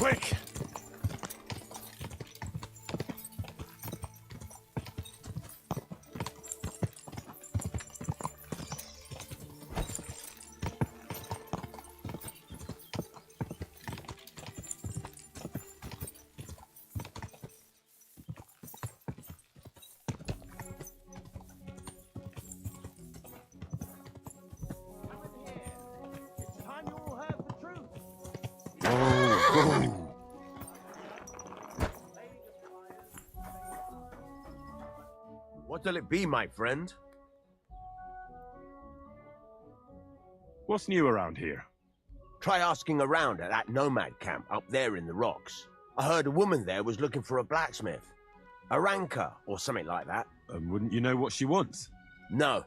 quick! What'll it be, my friend? What's new around here? Try asking around at that nomad camp up there in the rocks. I heard a woman there was looking for a blacksmith. A ranker, or something like that. And wouldn't you know what she wants? No,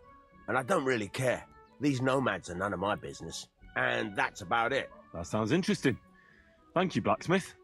and I don't really care. These nomads are none of my business. And that's about it. That sounds interesting. Thank you, blacksmith.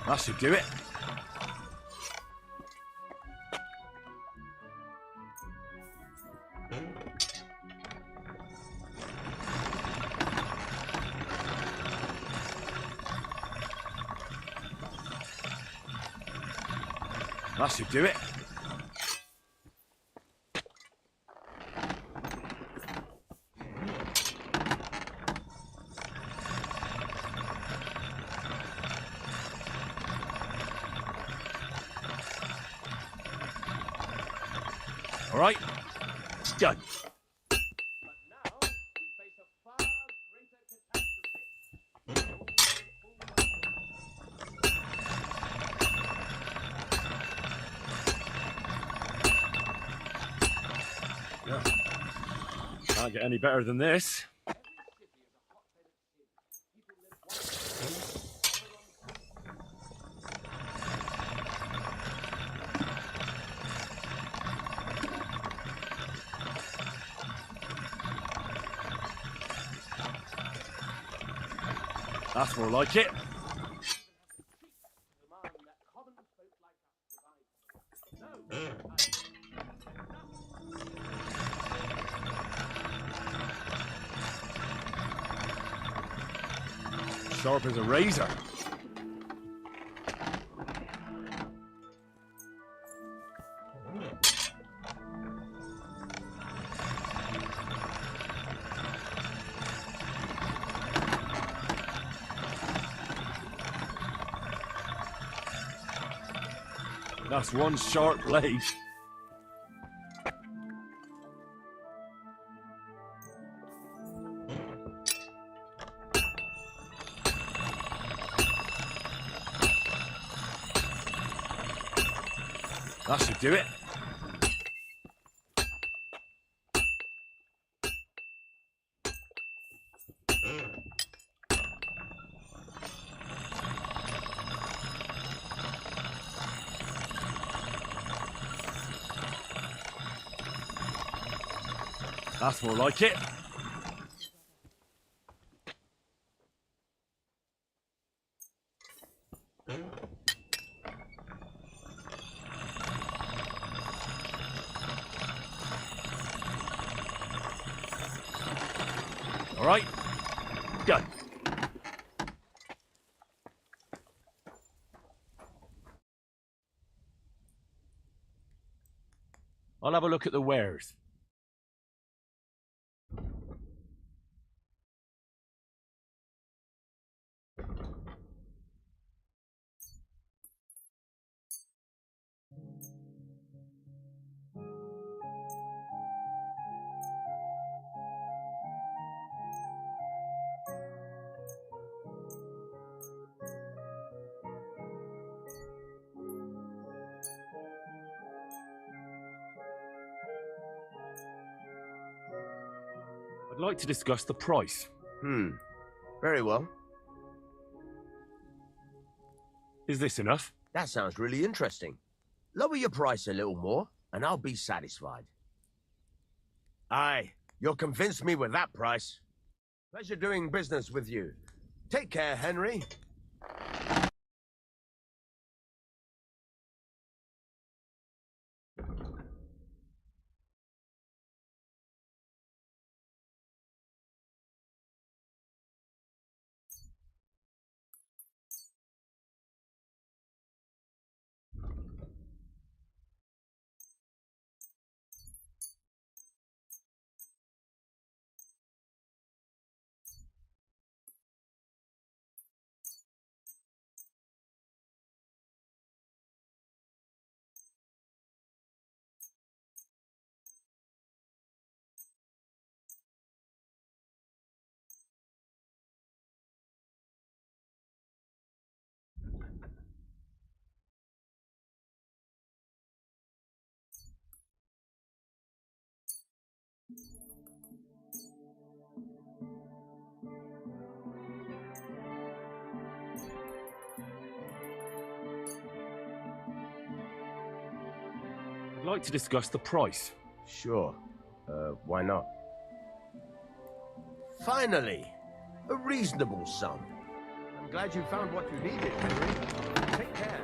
That should do it. That should do it. All right, it's done. But now we face a far greater catastrophe. Can't get any better than this. That's more like it. Sharp as a razor. That's one sharp blade. That should do it. That's more like it. All right, done. I'll have a look at the wares. I'd like to discuss the price. Very well. Is this enough? That sounds really interesting. Lower your price a little more, and I'll be satisfied. Aye, you'll convince me with that price. Pleasure doing business with you. Take care, Henry. I'd like to discuss the price. Sure. Why not? Finally! A reasonable sum. I'm glad you found what you needed, Henry. Take care.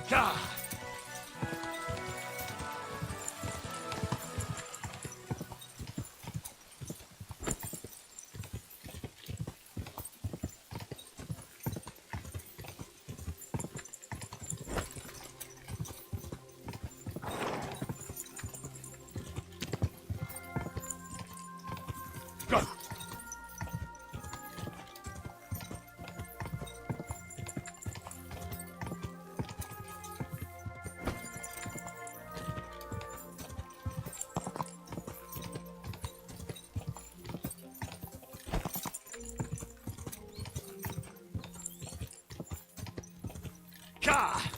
Go! Ka!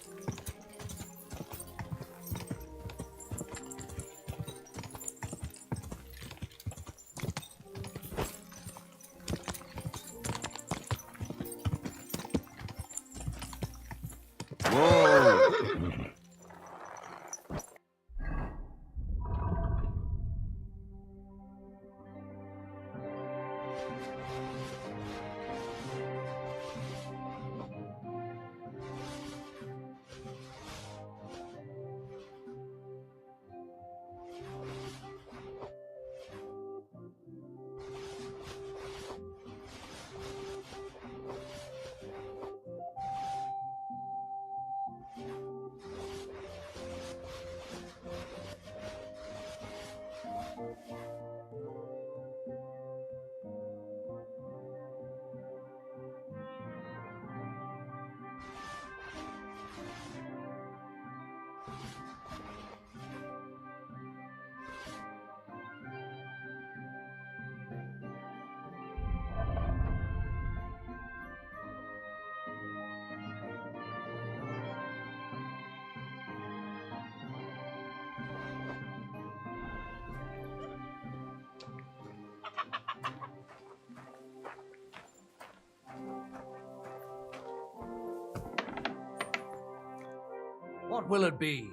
What will it be?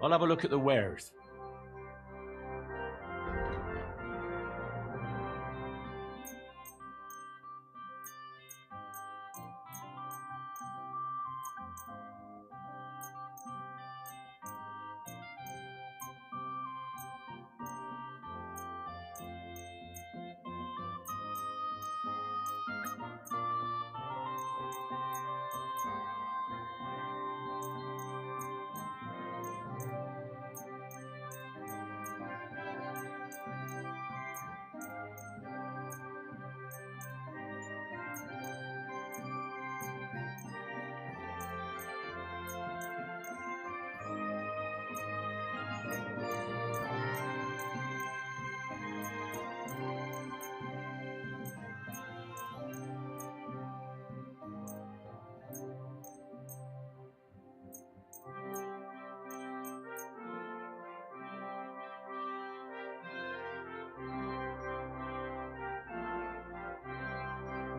I'll have a look at the wares.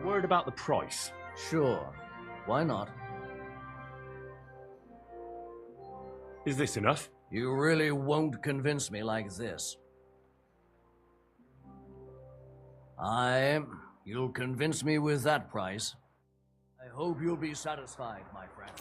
Word about the price. Sure. Why not? Is this enough? You really won't convince me like this. You'll convince me with that price. I hope you'll be satisfied, my friend.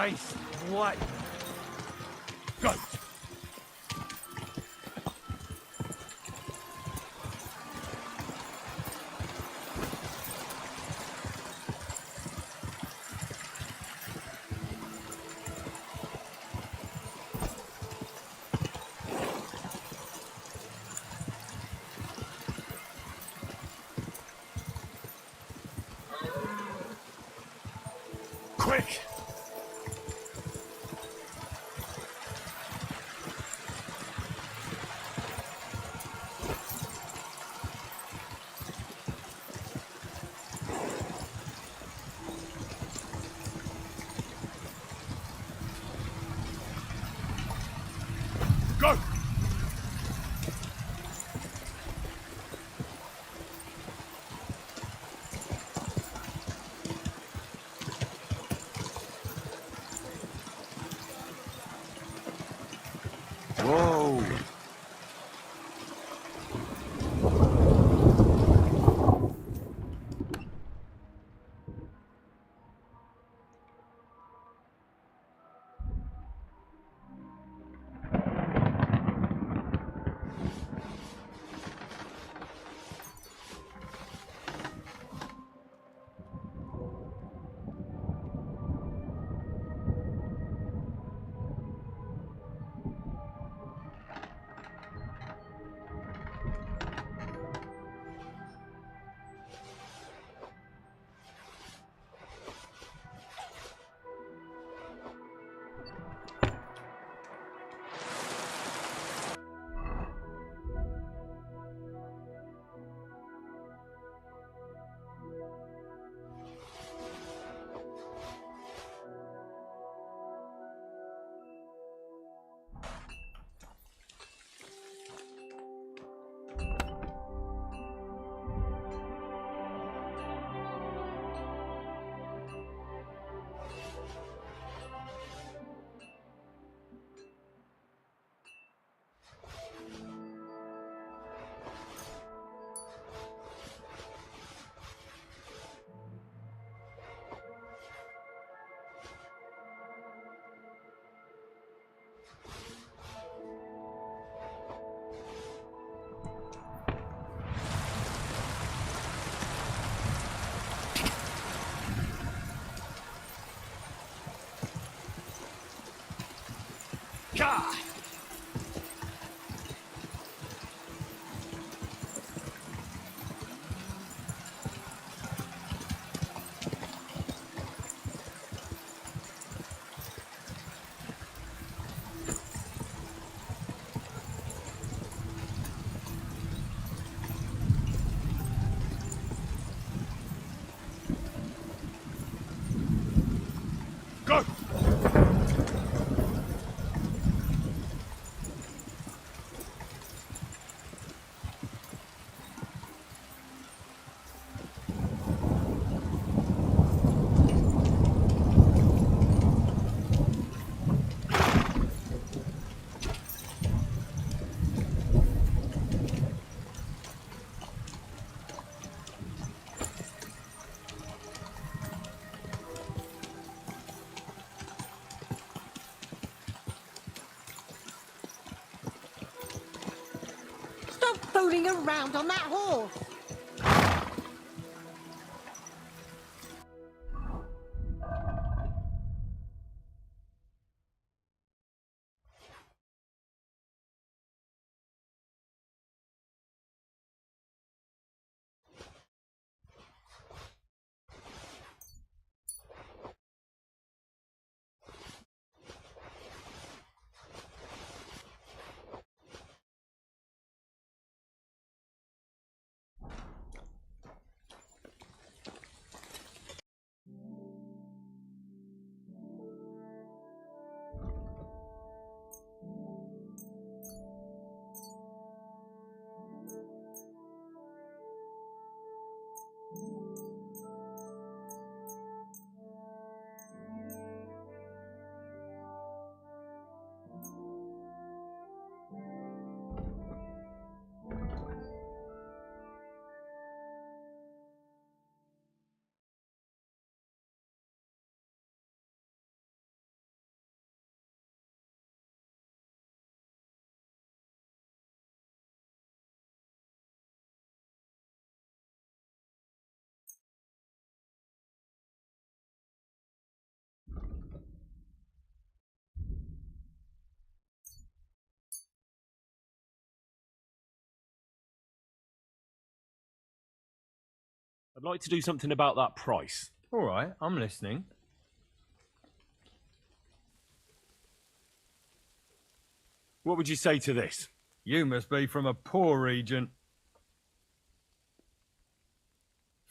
Christ, what? Go! Quick! Go! Whoa! God! Stop fooling around on that horse! I'd like to do something about that price. All right, I'm listening. What would you say to this? You must be from a poor region.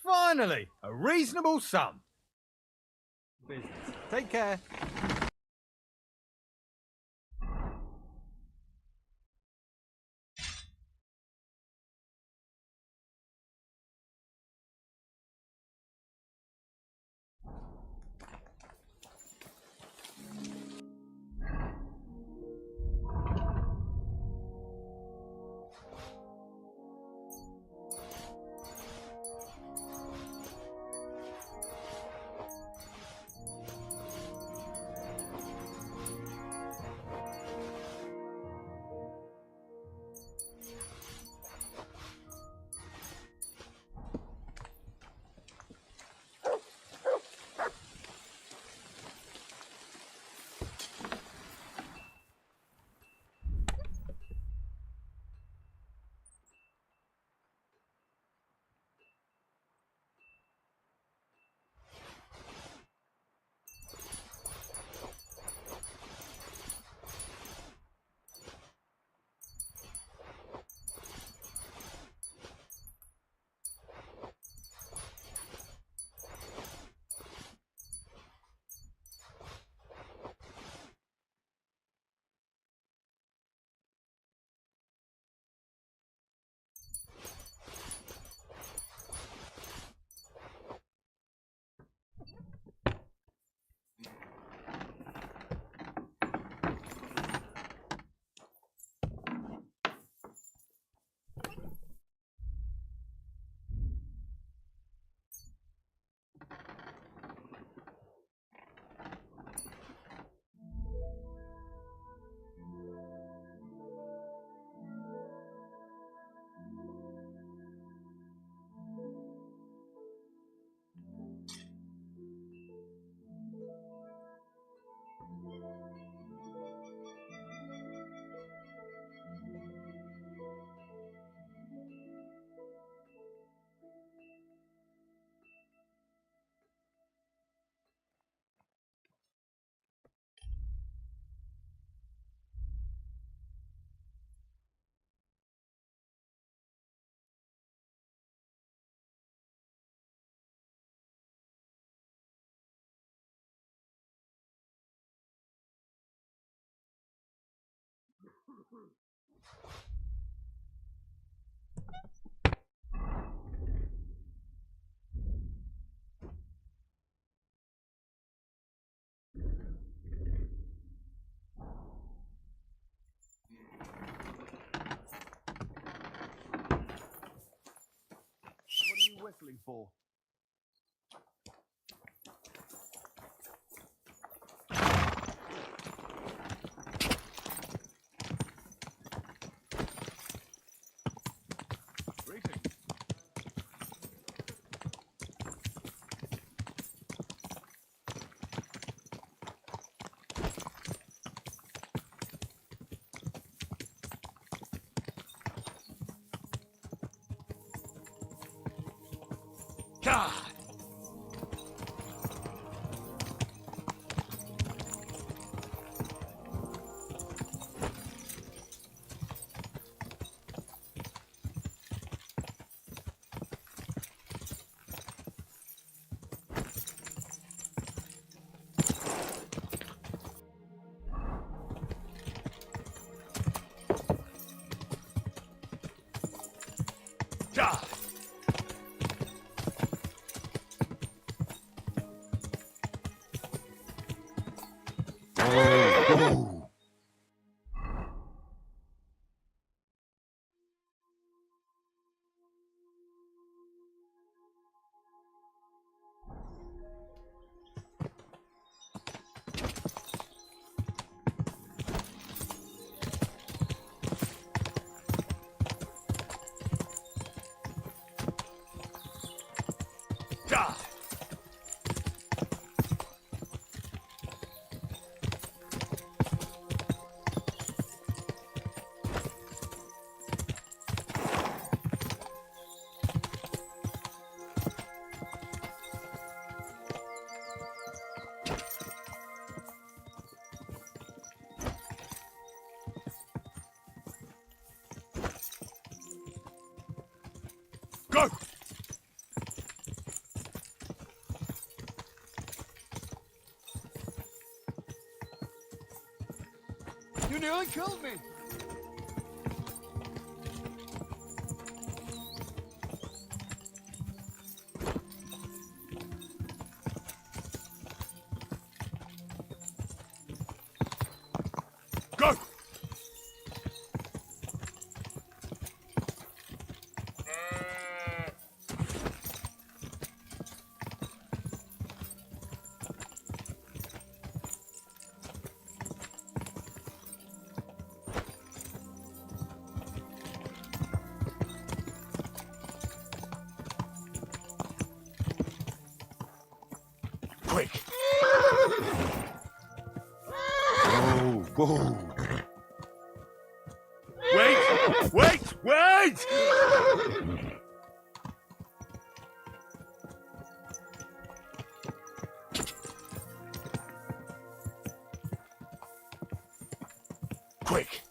Finally, a reasonable sum. Business. Take care. What are you whistling for? God! God! God! nearly killed me! Go! Quick! Whoa, whoa! Wait! Wait! Wait! Quick!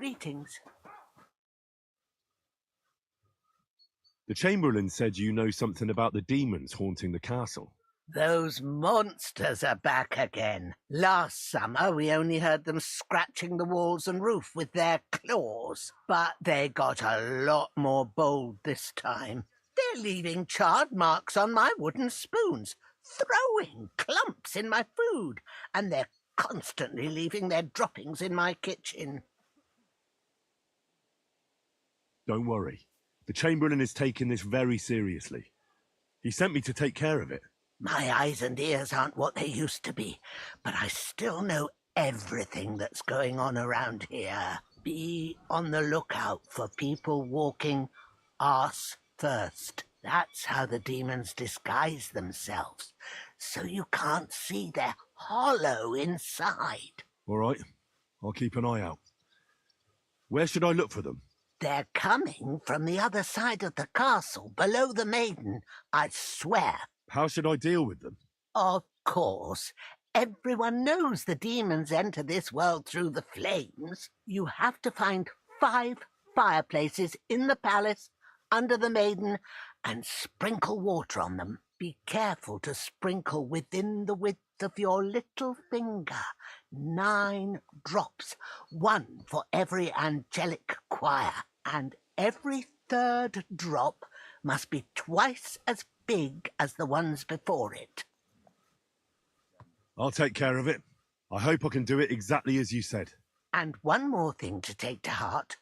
Greetings. The Chamberlain said you know something about the demons haunting the castle. Those monsters are back again. Last summer we only heard them scratching the walls and roof with their claws, but they got a lot more bold this time. They're leaving charred marks on my wooden spoons, throwing clumps in my food, and they're constantly leaving their droppings in my kitchen. Don't worry. The Chamberlain is taking this very seriously. He sent me to take care of it. My eyes and ears aren't what they used to be, but I still know everything that's going on around here. Be on the lookout for people walking arse first. That's how the demons disguise themselves, so you can't see their hollow inside. All right. I'll keep an eye out. Where should I look for them? They're coming from the other side of the castle, below the maiden, I swear. How should I deal with them? Of course. Everyone knows the demons enter this world through the flames. You have to find 5 fireplaces in the palace, under the maiden, and sprinkle water on them. Be careful to sprinkle within the width of your little finger. 9 drops, 1 for every angelic choir, and every 3rd drop must be twice as big as the ones before it. I'll take care of it. I hope I can do it exactly as you said. And one more thing to take to heart.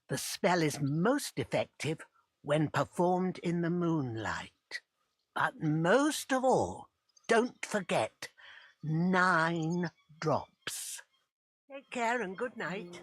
The spell is most effective when performed in the moonlight. But most of all, don't forget 9 drops. Take care and good night.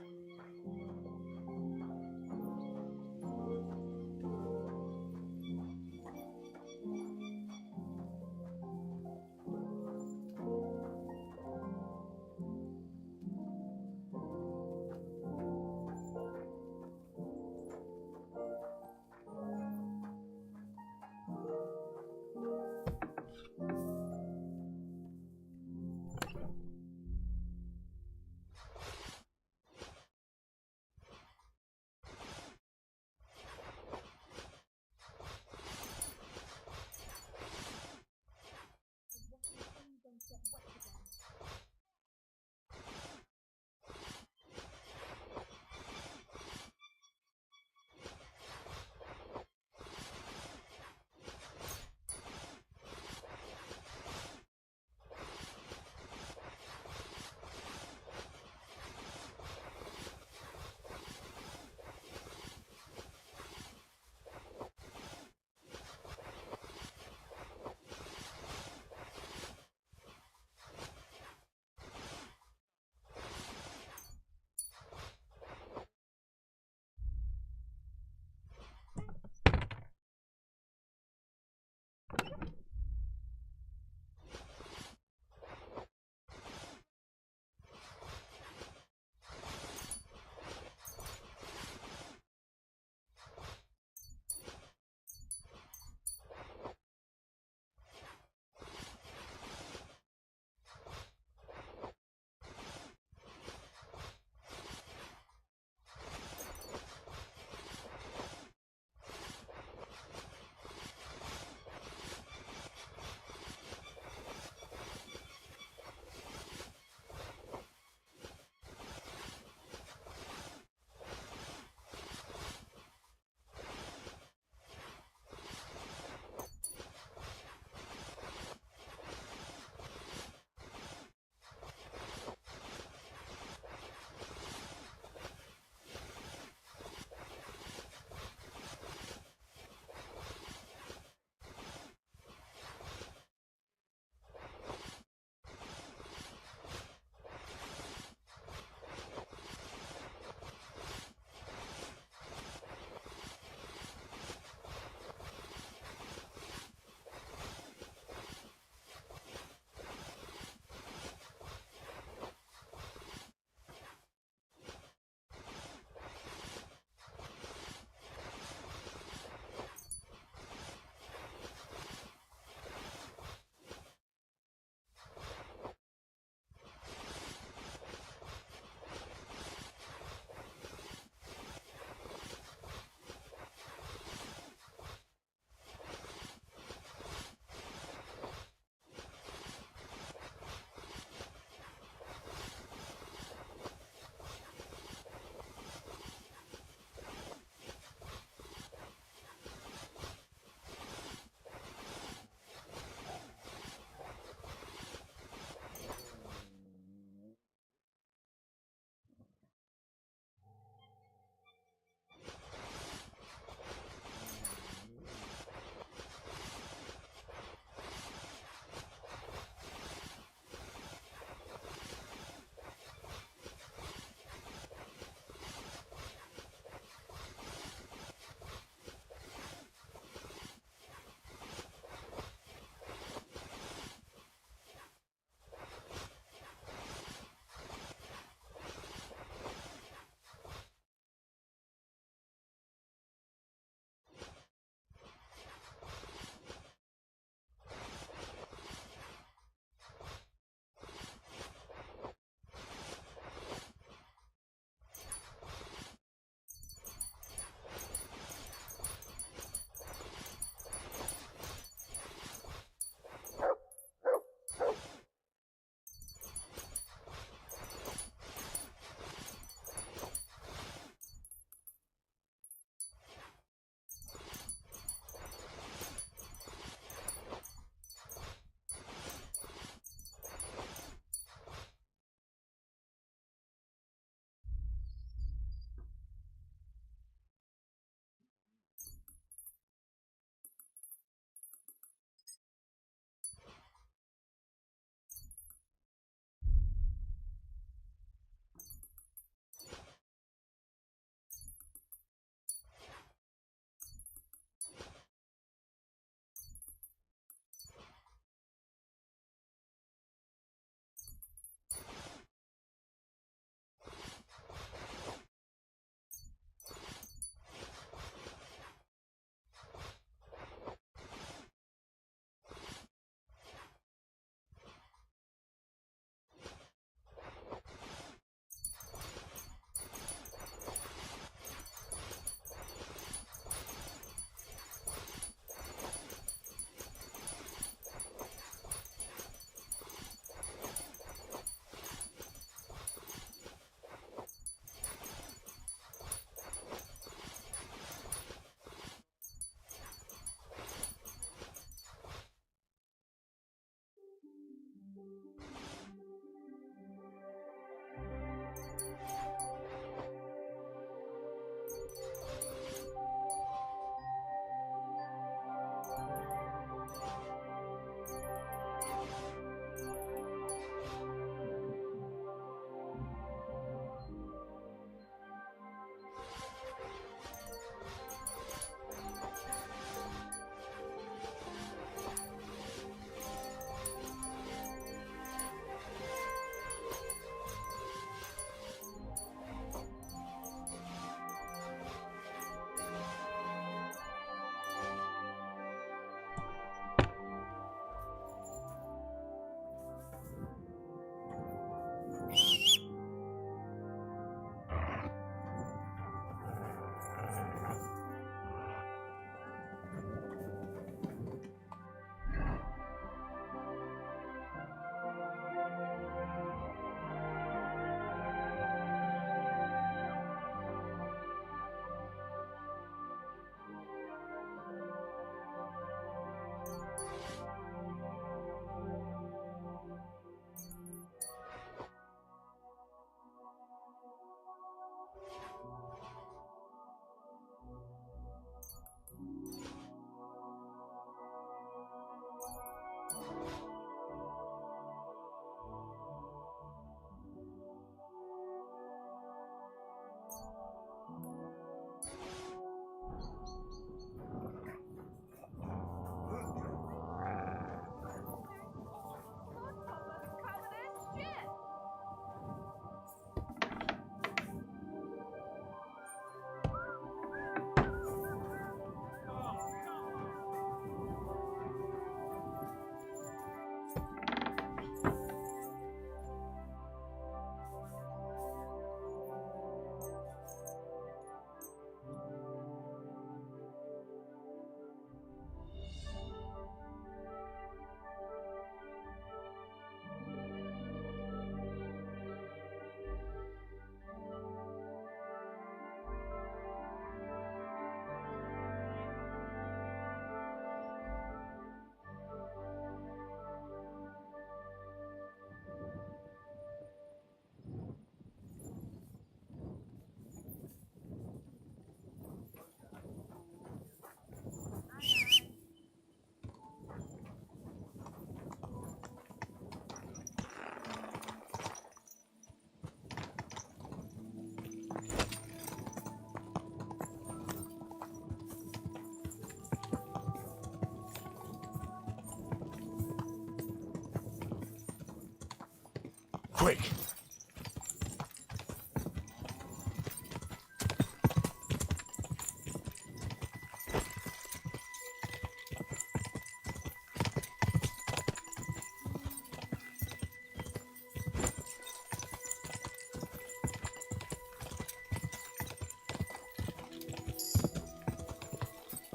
Quick!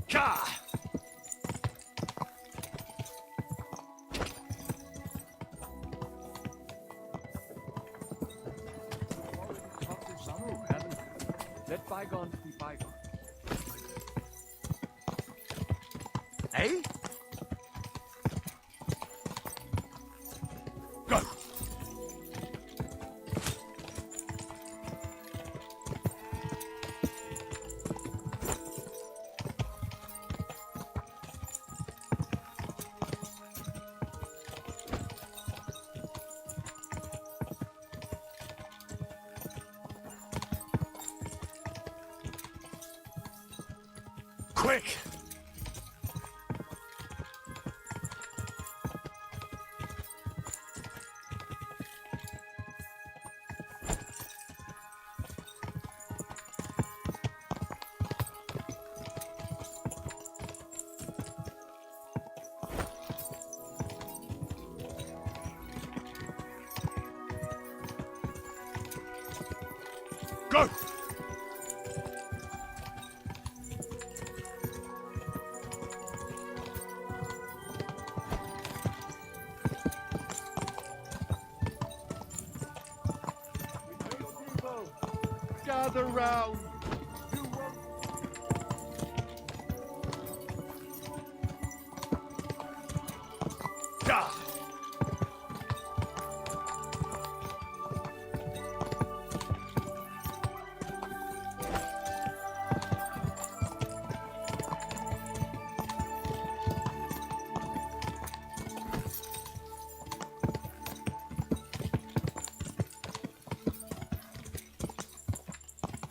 Ka! Let bygones be bygones. Eh? Go! Quick! Go! Gather round. Da!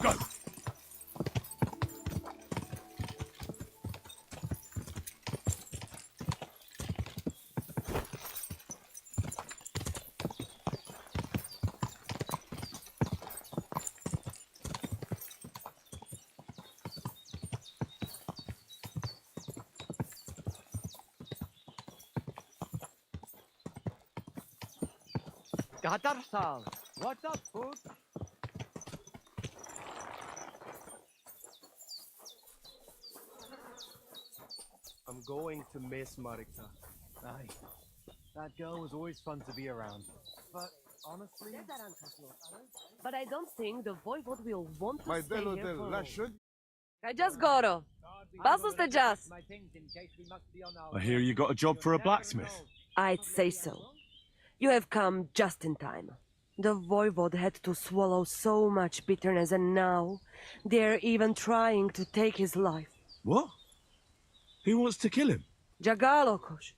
Go! Gadarsal. What's up, food? I'm going to miss Marika. Aye. That girl was always fun to be around. But honestly, But I don't think the voivode will want to My stay bello here del for la long. should. I just got Pasus te just. I hear you got a job for a blacksmith. I'd say so. You have come just in time. The voivode had to swallow so much bitterness, and now they're even trying to take his life. What? Who wants to kill him? Jagalokos.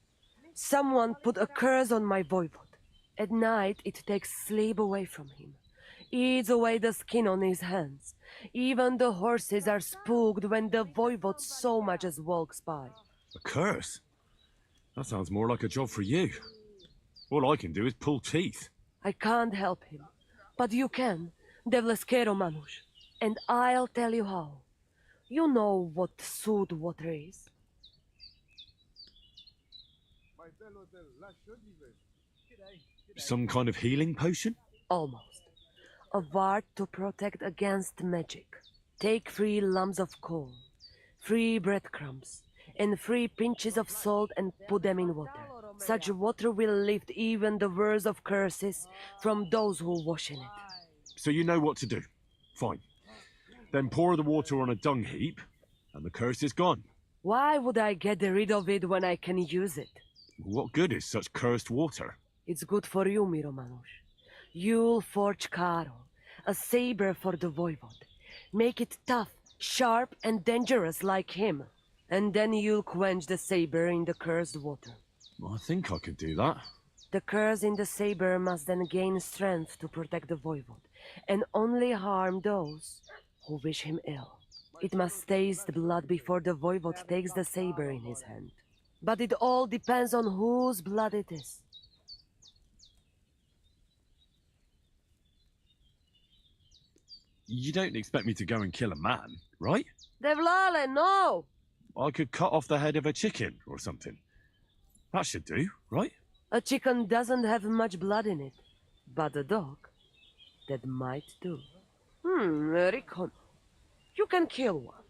Someone put a curse on my voivode. At night, it takes sleep away from him. Eats away the skin on his hands. Even the horses are spooked when the voivode so much as walks by. A curse? That sounds more like a job for you. All I can do is pull teeth. I can't help him. But you can, lepszego Manush. And I'll tell you how. You know what sooth water is? My bello del la should. Some kind of healing potion? Almost. A ward to protect against magic. Take 3 lumps of coal, 3 breadcrumbs, and 3 pinches of salt and put them in water. Such water will lift even the worst of curses from those who wash in it. So you know what to do. Fine. Then pour the water on a dung heap, and the curse is gone. Why would I get rid of it when I can use it? What good is such cursed water? It's good for you, Miromanush. You'll forge Karo, a saber for the voivode. Make it tough, sharp, and dangerous like him. And then you'll quench the saber in the cursed water. I think I could do that. The curse in the saber must then gain strength to protect the voivode, and only harm those who wish him ill. It must taste blood before the voivode takes the saber in his hand. But it all depends on whose blood it is. You don't expect me to go and kill a man, right? Devlale, no! I could cut off the head of a chicken or something. That should do, right? A chicken doesn't have much blood in it, but a dog, that might do. Recon. You can kill one.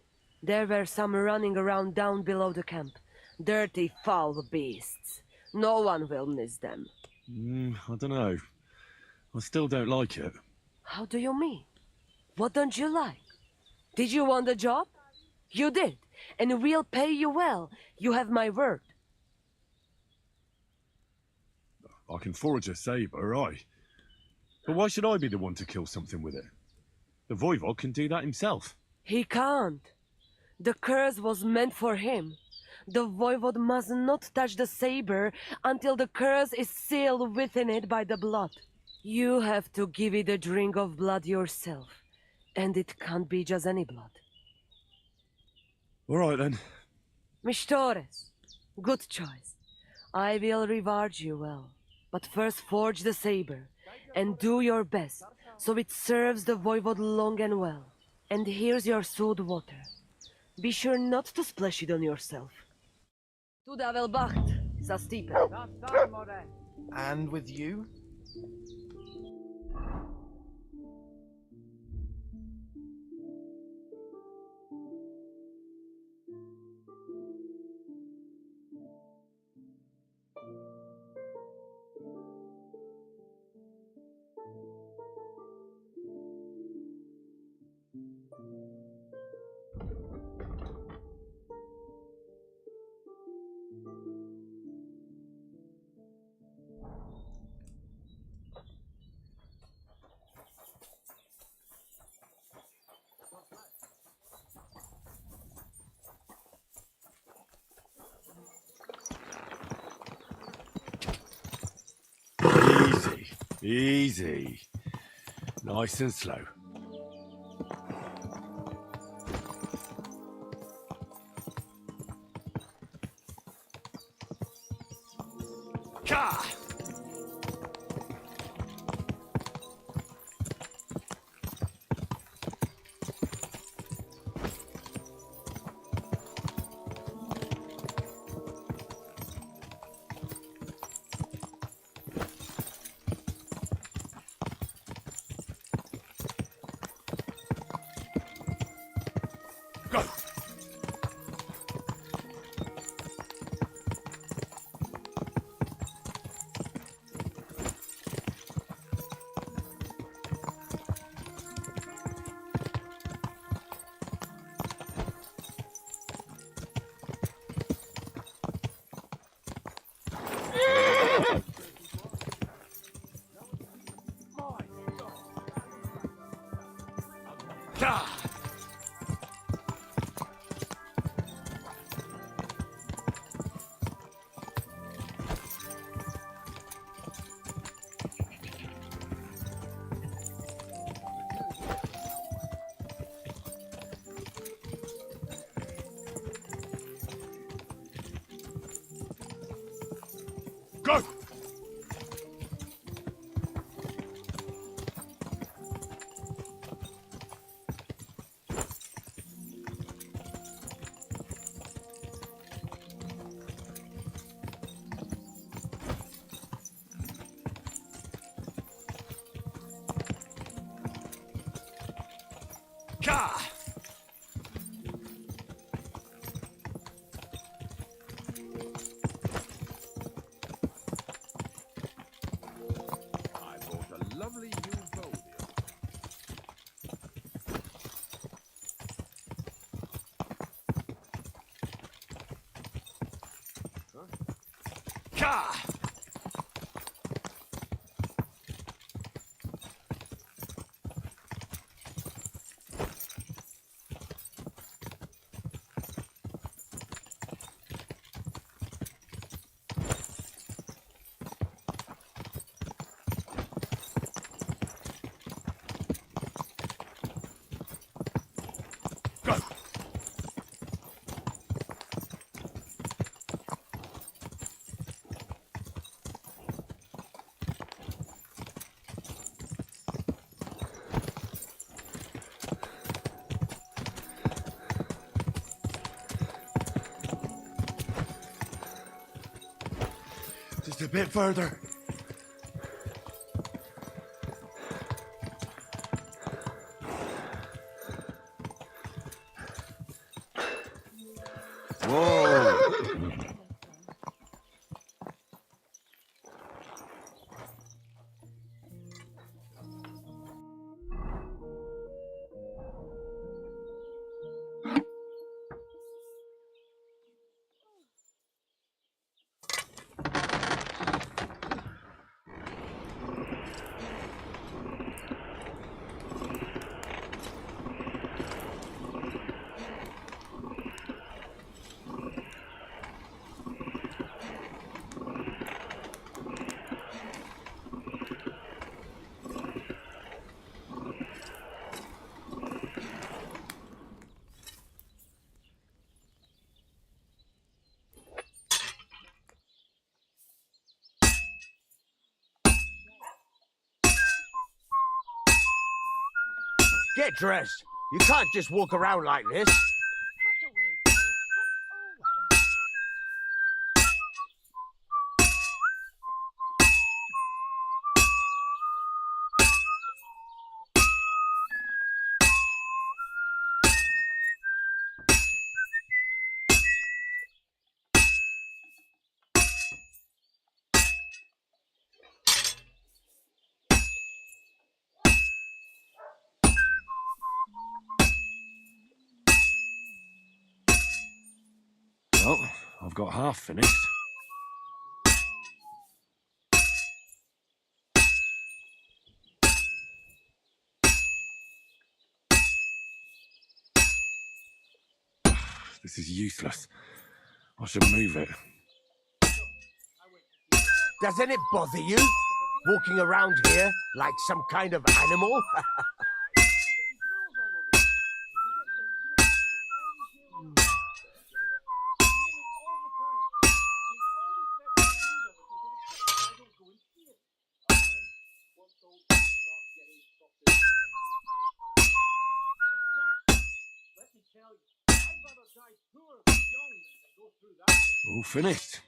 There were some running around down below the camp. Dirty, foul beasts. No one will miss them. I don't know. I still don't like it. How do you mean? What don't you like? Did you want the job? You did, and we'll pay you well. You have my word. I can forge a saber, aye. But why should I be the one to kill something with it? The voivod can do that himself. He can't. The curse was meant for him. The voivod must not touch the saber until the curse is sealed within it by the blood. You have to give it a drink of blood yourself, and it can't be just any blood. All right, then. Mistores, good choice. I will reward you well. But first forge the saber, and do your best, so it serves the voivod long and well. And here's your salt water. Be sure not to splash it on yourself. Tu davel bacht, za stipe. And with you? Easy. Nice and slow. Ka! Go! Ka! Ka! Go! Just a bit further. Whoa! Get dressed. You can't just walk around like this. Well, I've got half finished. This is useless. I should move it. Doesn't it bother you? Walking around here like some kind of animal? All finished.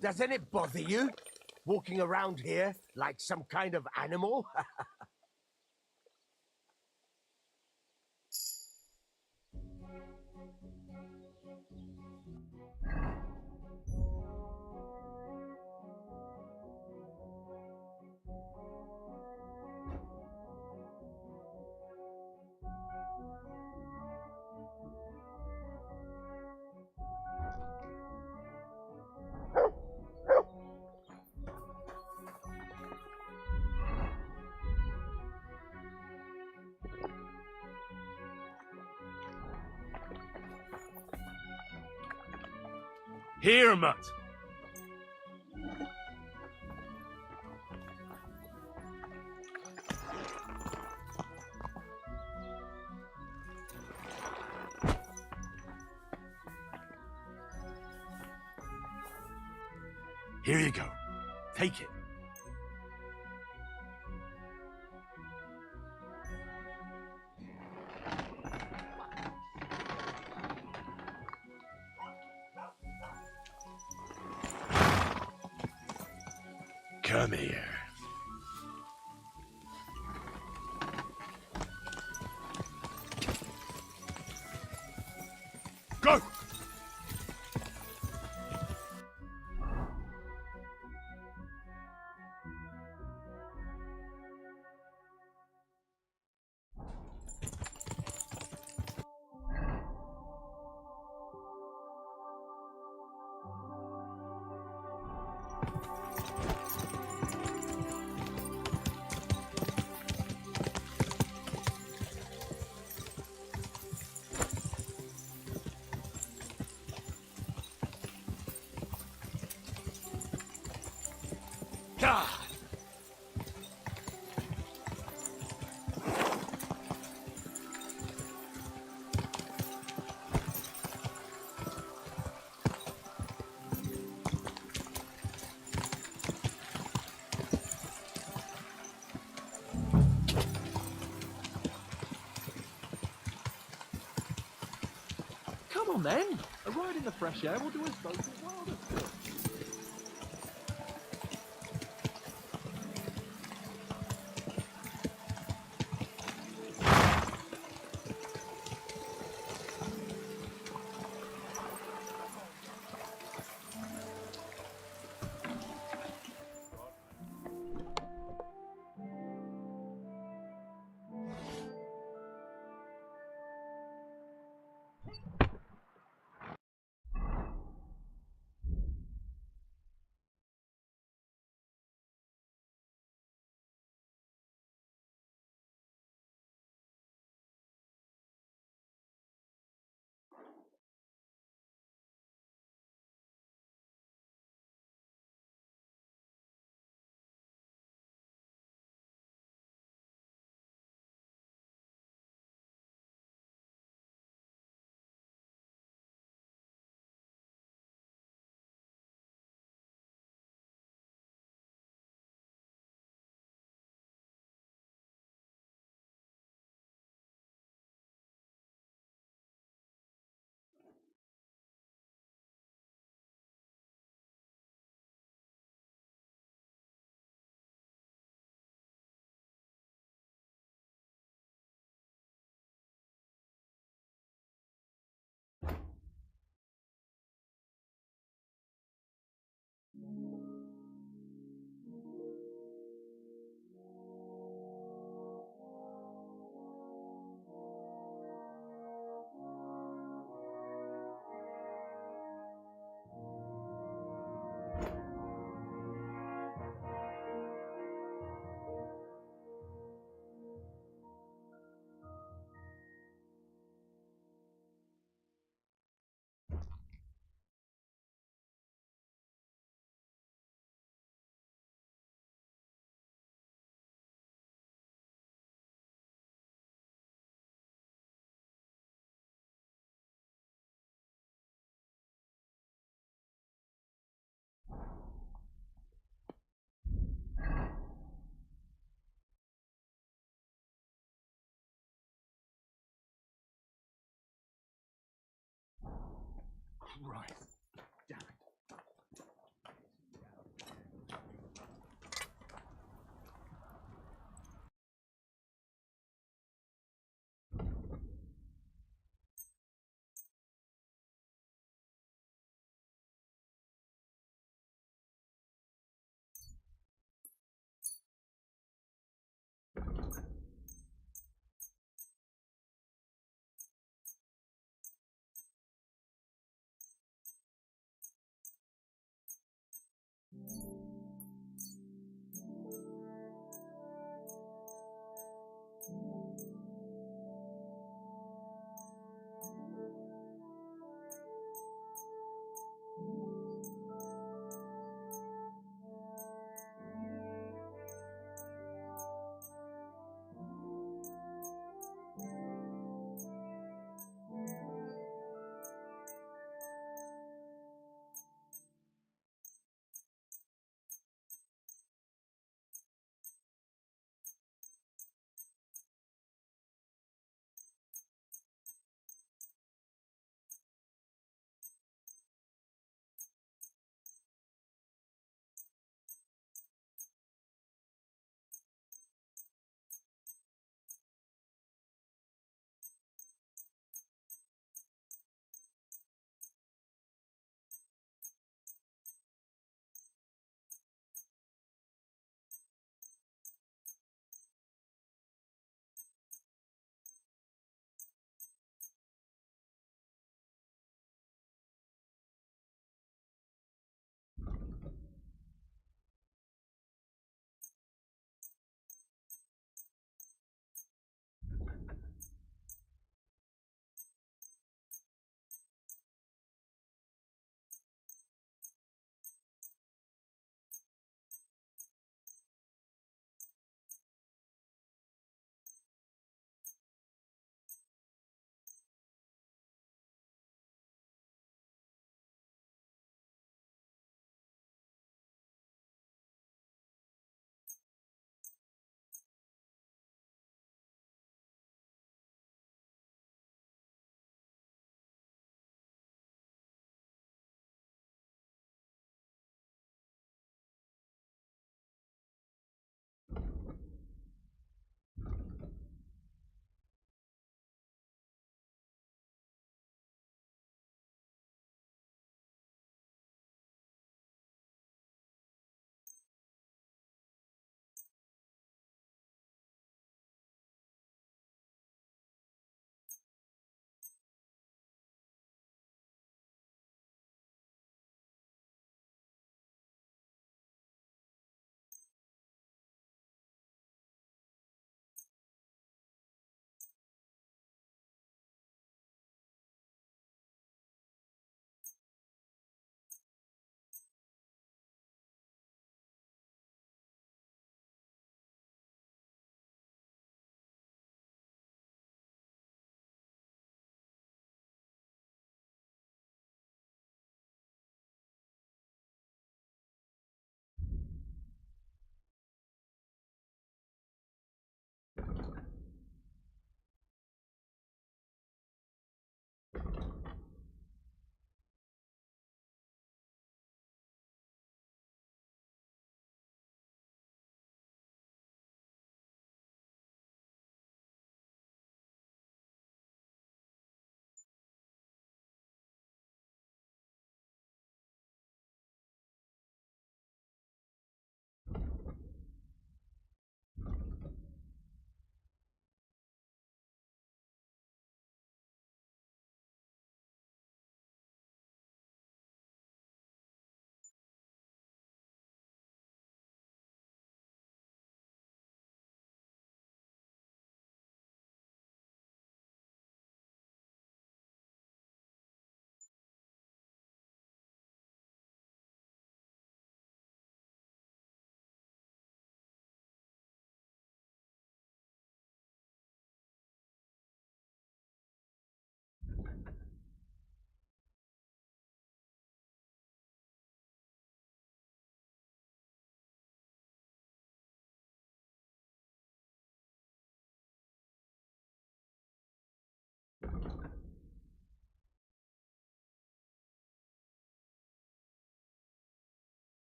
Doesn't it bother you? Walking around here like some kind of animal? Here, Mutt. Here you go. Take it. Come here. Go! on then. A ride in the fresh air will do us both as well. Right. Damn it.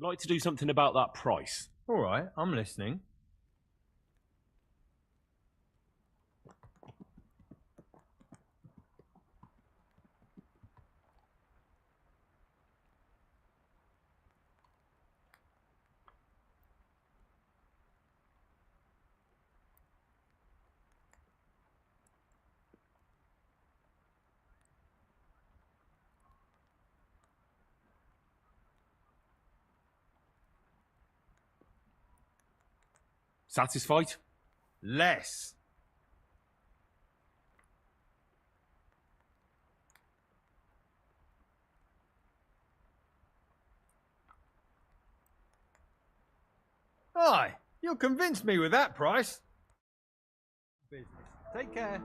I'd like to do something about that price. All right, I'm listening. Satisfied? Less. Aye, you'll convince me with that price. Business. Take care.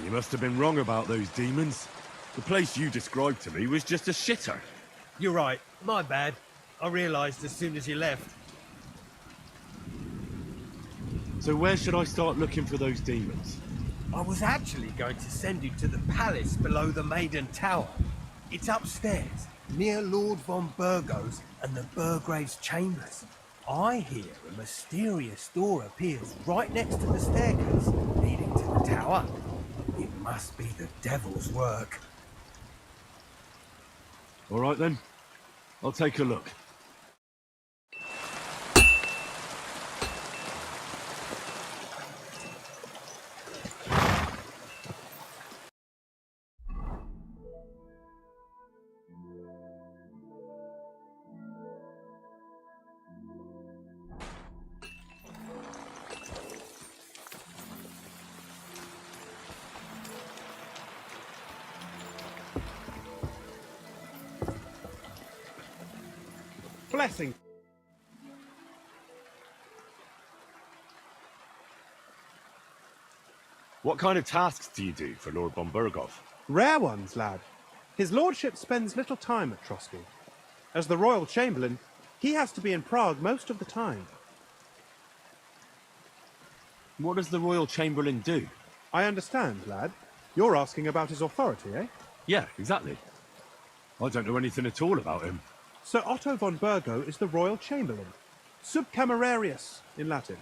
You must have been wrong about those demons. The place you described to me was just a shitter. You're right. My bad. I realised as soon as you left. So where should I start looking for those demons? I was actually going to send you to the palace below the Maiden Tower. It's upstairs, near Lord von Burgo's and the Burgrave's chambers. I hear a mysterious door appears right next to the staircase leading to the tower. It must be the devil's work. All right then, I'll take a look. Blessing. What kind of tasks do you do for Lord von Burgov? Rare ones, lad. His lordship spends little time at Trotsky. As the royal chamberlain, he has to be in Prague most of the time. What does the royal chamberlain do? I understand, lad. You're asking about his authority, eh? Yeah, exactly. I don't know anything at all about him. Sir Otto von Burgo is the royal chamberlain. Subcamerarius, in Latin.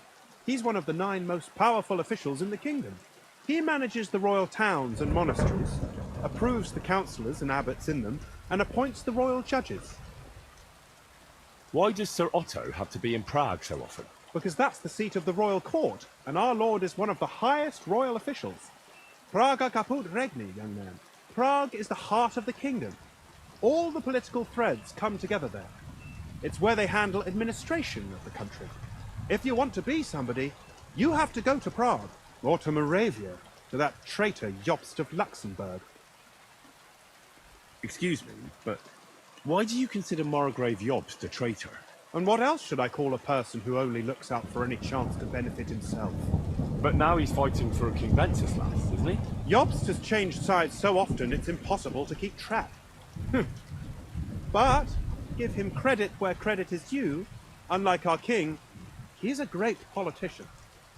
He's one of the 9 most powerful officials in the kingdom. He manages the royal towns and monasteries, approves the councillors and abbots in them, and appoints the royal judges. Why does Sir Otto have to be in Prague so often? Because that's the seat of the royal court, and our lord is one of the highest royal officials. Praga caput regni, young man. Prague is the heart of the kingdom. All the political threads come together there. It's where they handle administration of the country. If you want to be somebody, you have to go to Prague, or to Moravia, to that traitor Jobst of Luxembourg. Excuse me, but why do you consider Margrave Jobst a traitor? And what else should I call a person who only looks out for any chance to benefit himself? But now he's fighting for King Wenceslas, isn't he? Jobst has changed sides so often it's impossible to keep track. But, give him credit where credit is due, unlike our king, he's a great politician.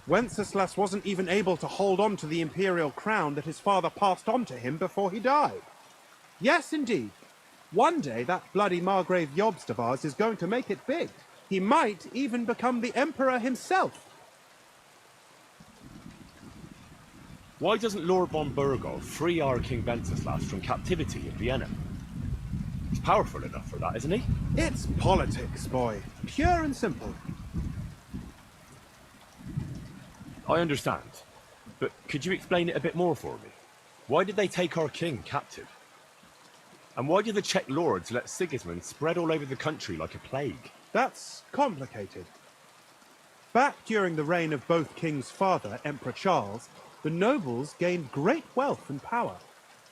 Wenceslas wasn't even able to hold on to the imperial crown that his father passed on to him before he died. Yes, indeed. One day that bloody Margrave Jobst of ours is going to make it big. He might even become the emperor himself. Why doesn't Lord von Burgov free our King Wenceslas from captivity in Vienna? He's powerful enough for that, isn't he? It's politics, boy. Pure and simple. I understand. But could you explain it a bit more for me? Why did they take our king captive? And why did the Czech lords let Sigismund spread all over the country like a plague? That's complicated. Back during the reign of both King's father, Emperor Charles, the nobles gained great wealth and power.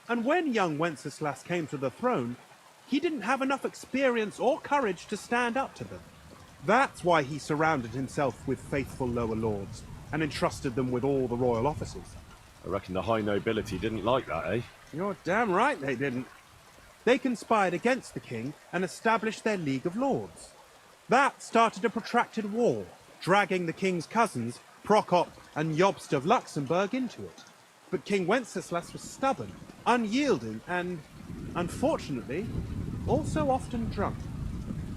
And when young Wenceslas came to the throne, he didn't have enough experience or courage to stand up to them. That's why he surrounded himself with faithful lower lords and entrusted them with all the royal offices. I reckon the high nobility didn't like that, eh? You're damn right they didn't. They conspired against the king and established their League of Lords. That started a protracted war, dragging the king's cousins, Prokop and Jobst of Luxembourg, into it. But King Wenceslas was stubborn, unyielding, and, unfortunately, also often drunk.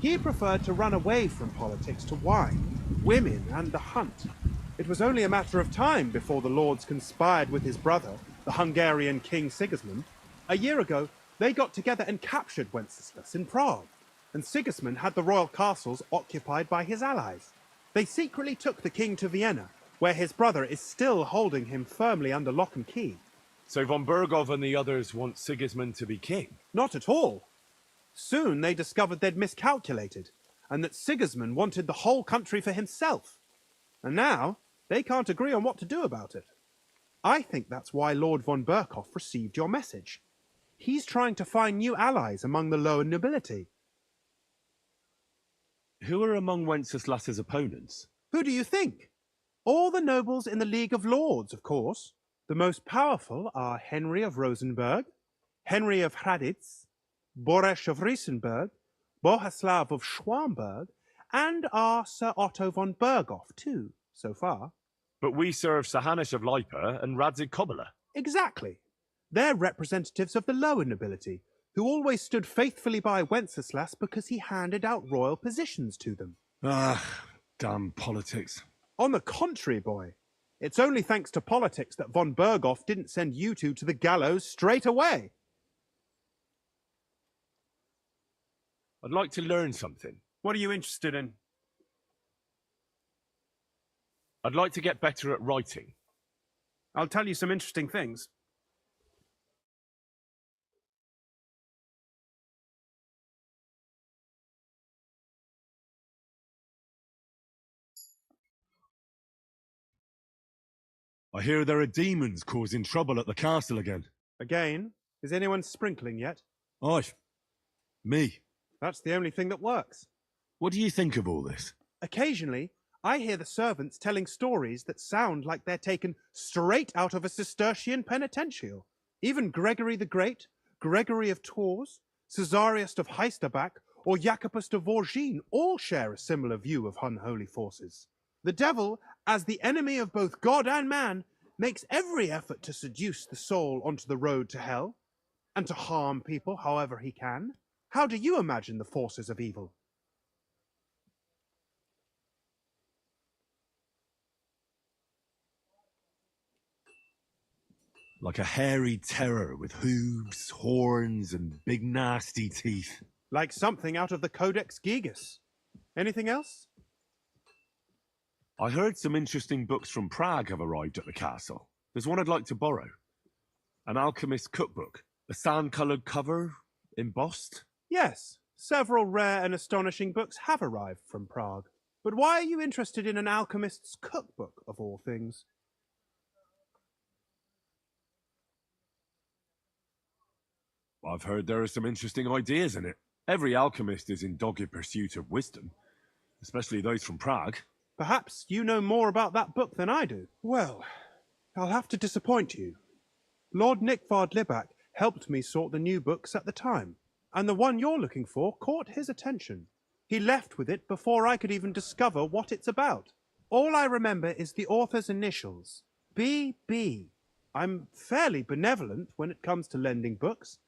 He preferred to run away from politics to wine, women, and the hunt. It was only a matter of time before the lords conspired with his brother, the Hungarian King Sigismund. A year ago, they got together and captured Wenceslas in Prague, and Sigismund had the royal castles occupied by his allies. They secretly took the king to Vienna, where his brother is still holding him firmly under lock and key. So von Burgov and the others want Sigismund to be king? Not at all. Soon they discovered they'd miscalculated, and that Sigismund wanted the whole country for himself. And now, they can't agree on what to do about it. I think that's why Lord von Burkhoff received your message. He's trying to find new allies among the lower nobility. Who are among Wenceslas's opponents? Who do you think? All the nobles in the League of Lords, of course. The most powerful are Henry of Rosenberg, Henry of Hraditz, Boresh of Riesenberg, Bohuslav of Schwamberg, and our Sir Otto von Berghoff too, so far. But we serve Sahanish of Lipa and Radzig Kobyla. Exactly. They're representatives of the lower nobility, who always stood faithfully by Wenceslas because he handed out royal positions to them. Ah, damn politics. On the contrary, boy. It's only thanks to politics that von Berghoff didn't send you two to the gallows straight away. I'd like to learn something. What are you interested in? I'd like to get better at writing. I'll tell you some interesting things. I hear there are demons causing trouble at the castle again. Again? Is anyone sprinkling yet? Aye. Me. That's the only thing that works. What do you think of all this? Occasionally, I hear the servants telling stories that sound like they're taken straight out of a Cistercian penitential. Even Gregory the Great, Gregory of Tours, Caesarius of Heisterbach, or Jacobus de Vorgine all share a similar view of unholy forces. The devil, as the enemy of both God and man, makes every effort to seduce the soul onto the road to hell, and to harm people however he can. How do you imagine the forces of evil? Like a hairy terror with hooves, horns, and big nasty teeth. Like something out of the Codex Gigas. Anything else? I heard some interesting books from Prague have arrived at the castle. There's one I'd like to borrow. An alchemist's cookbook. A sand-coloured cover, embossed. Yes, several rare and astonishing books have arrived from Prague. But why are you interested in an alchemist's cookbook, of all things? I've heard there are some interesting ideas in it. Every alchemist is in dogged pursuit of wisdom, especially those from Prague. Perhaps you know more about that book than I do. Well, I'll have to disappoint you. Lord Nickvard Libak helped me sort the new books at the time, and the one you're looking for caught his attention. He left with it before I could even discover what it's about. All I remember is the author's initials, B.B. I'm fairly benevolent when it comes to lending books,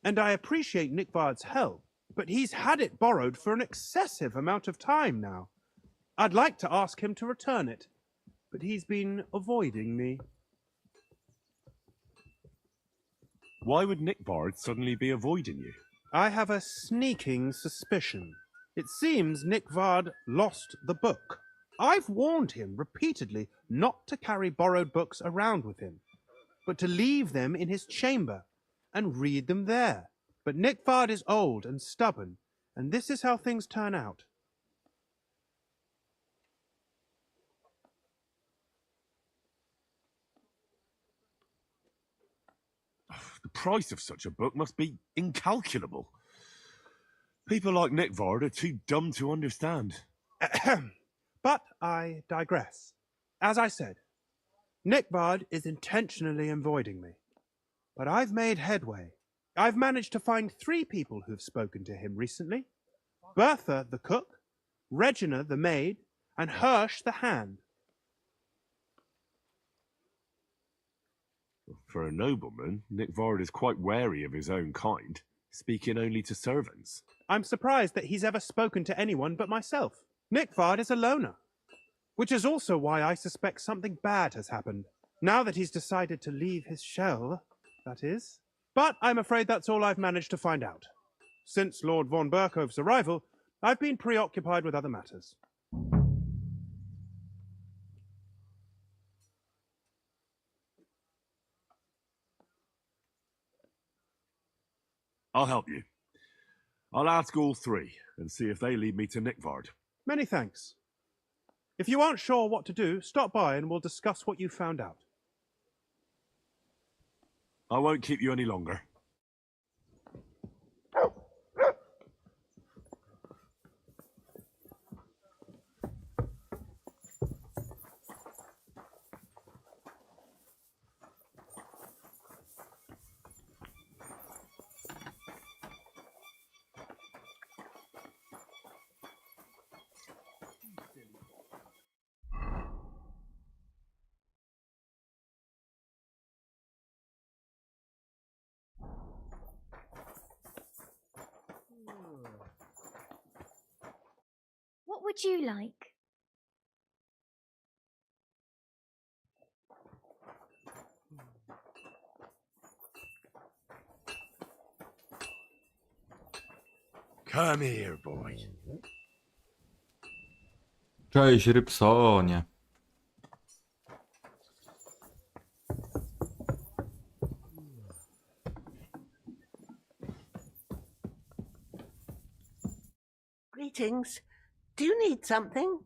and I appreciate Nickvard's help, but he's had it borrowed for an excessive amount of time now. I'd like to ask him to return it, but he's been avoiding me. Why would Nickvard suddenly be avoiding you? I have a sneaking suspicion. It seems Nickvard lost the book. I've warned him repeatedly not to carry borrowed books around with him, but to leave them in his chamber and read them there. But Nickvard is old and stubborn, and this is how things turn out. The price of such a book must be incalculable. People like Nickvard are too dumb to understand. But I digress. As I said, Nickvard is intentionally avoiding me. But I've made headway. I've managed to find 3 people who've spoken to him recently. Bertha the cook, Regina the maid, and Hirsch the hand. For a nobleman, Nickvard is quite wary of his own kind, speaking only to servants. I'm surprised that he's ever spoken to anyone but myself. Nickvard is a loner, which is also why I suspect something bad has happened. Now that he's decided to leave his shell, that is. But I'm afraid that's all I've managed to find out. Since Lord von Berkhove's arrival, I've been preoccupied with other matters. I'll help you. I'll ask all 3 and see if they lead me to Nickvard. Many thanks. If you aren't sure what to do, stop by and we'll discuss what you found out. I won't keep you any longer. would you like? Come here, boy. Cześć, Rybsonie. Greetings. Do you need something?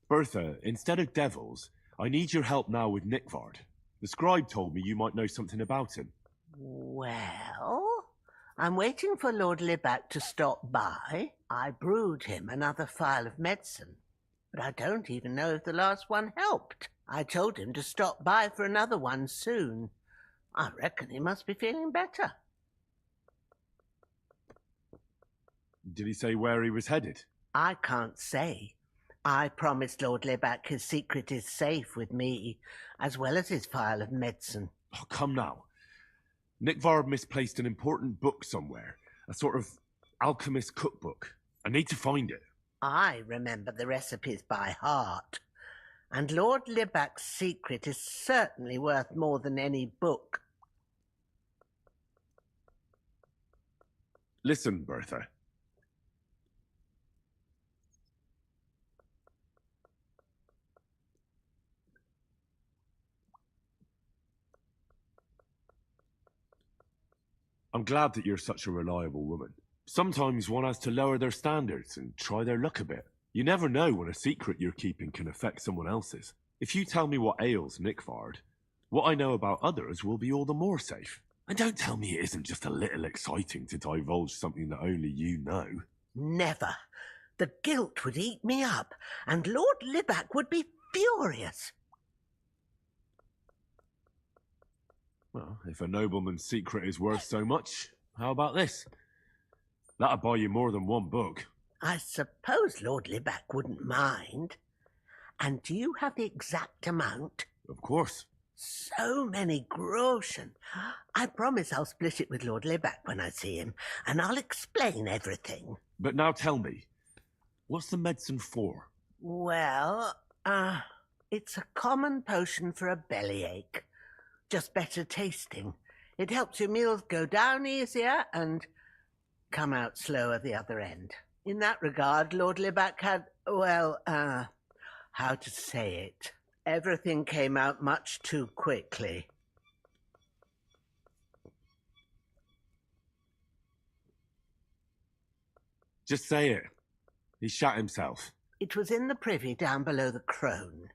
Bertha, instead of devils, I need your help now with Nickvard. The scribe told me you might know something about him. Well, I'm waiting for Lord Libac to stop by. I brewed him another phial of medicine, but I don't even know if the last one helped. I told him to stop by for another one soon. I reckon he must be feeling better. Did he say where he was headed? I can't say. I promised Lord Libac his secret is safe with me, as well as his phial of medicine. Oh, come now. Nickvard misplaced an important book somewhere. A sort of alchemist cookbook. I need to find it. I remember the recipes by heart. And Lord Libac's secret is certainly worth more than any book. Listen, Bertha. I'm glad that you're such a reliable woman. Sometimes one has to lower their standards and try their luck a bit. You never know when a secret you're keeping can affect someone else's. If you tell me what ails Nickvard, what I know about others will be all the more safe. And don't tell me it isn't just a little exciting to divulge something that only you know. Never. The guilt would eat me up, and Lord Libac would be furious. Well, if a nobleman's secret is worth so much, how about this? That'll buy you more than one book. I suppose Lord Libac wouldn't mind. And do you have the exact amount? Of course. So many groschen. I promise I'll split it with Lord Libac when I see him, and I'll explain everything. But now tell me, what's the medicine for? Well, it's a common potion for a bellyache. Just better tasting. It helps your meals go down easier and come out slower the other end. In that regard, Lord Libac had, well, how to say it? Everything came out much too quickly. Just say it. He shot himself. It was in the privy down below the Crone,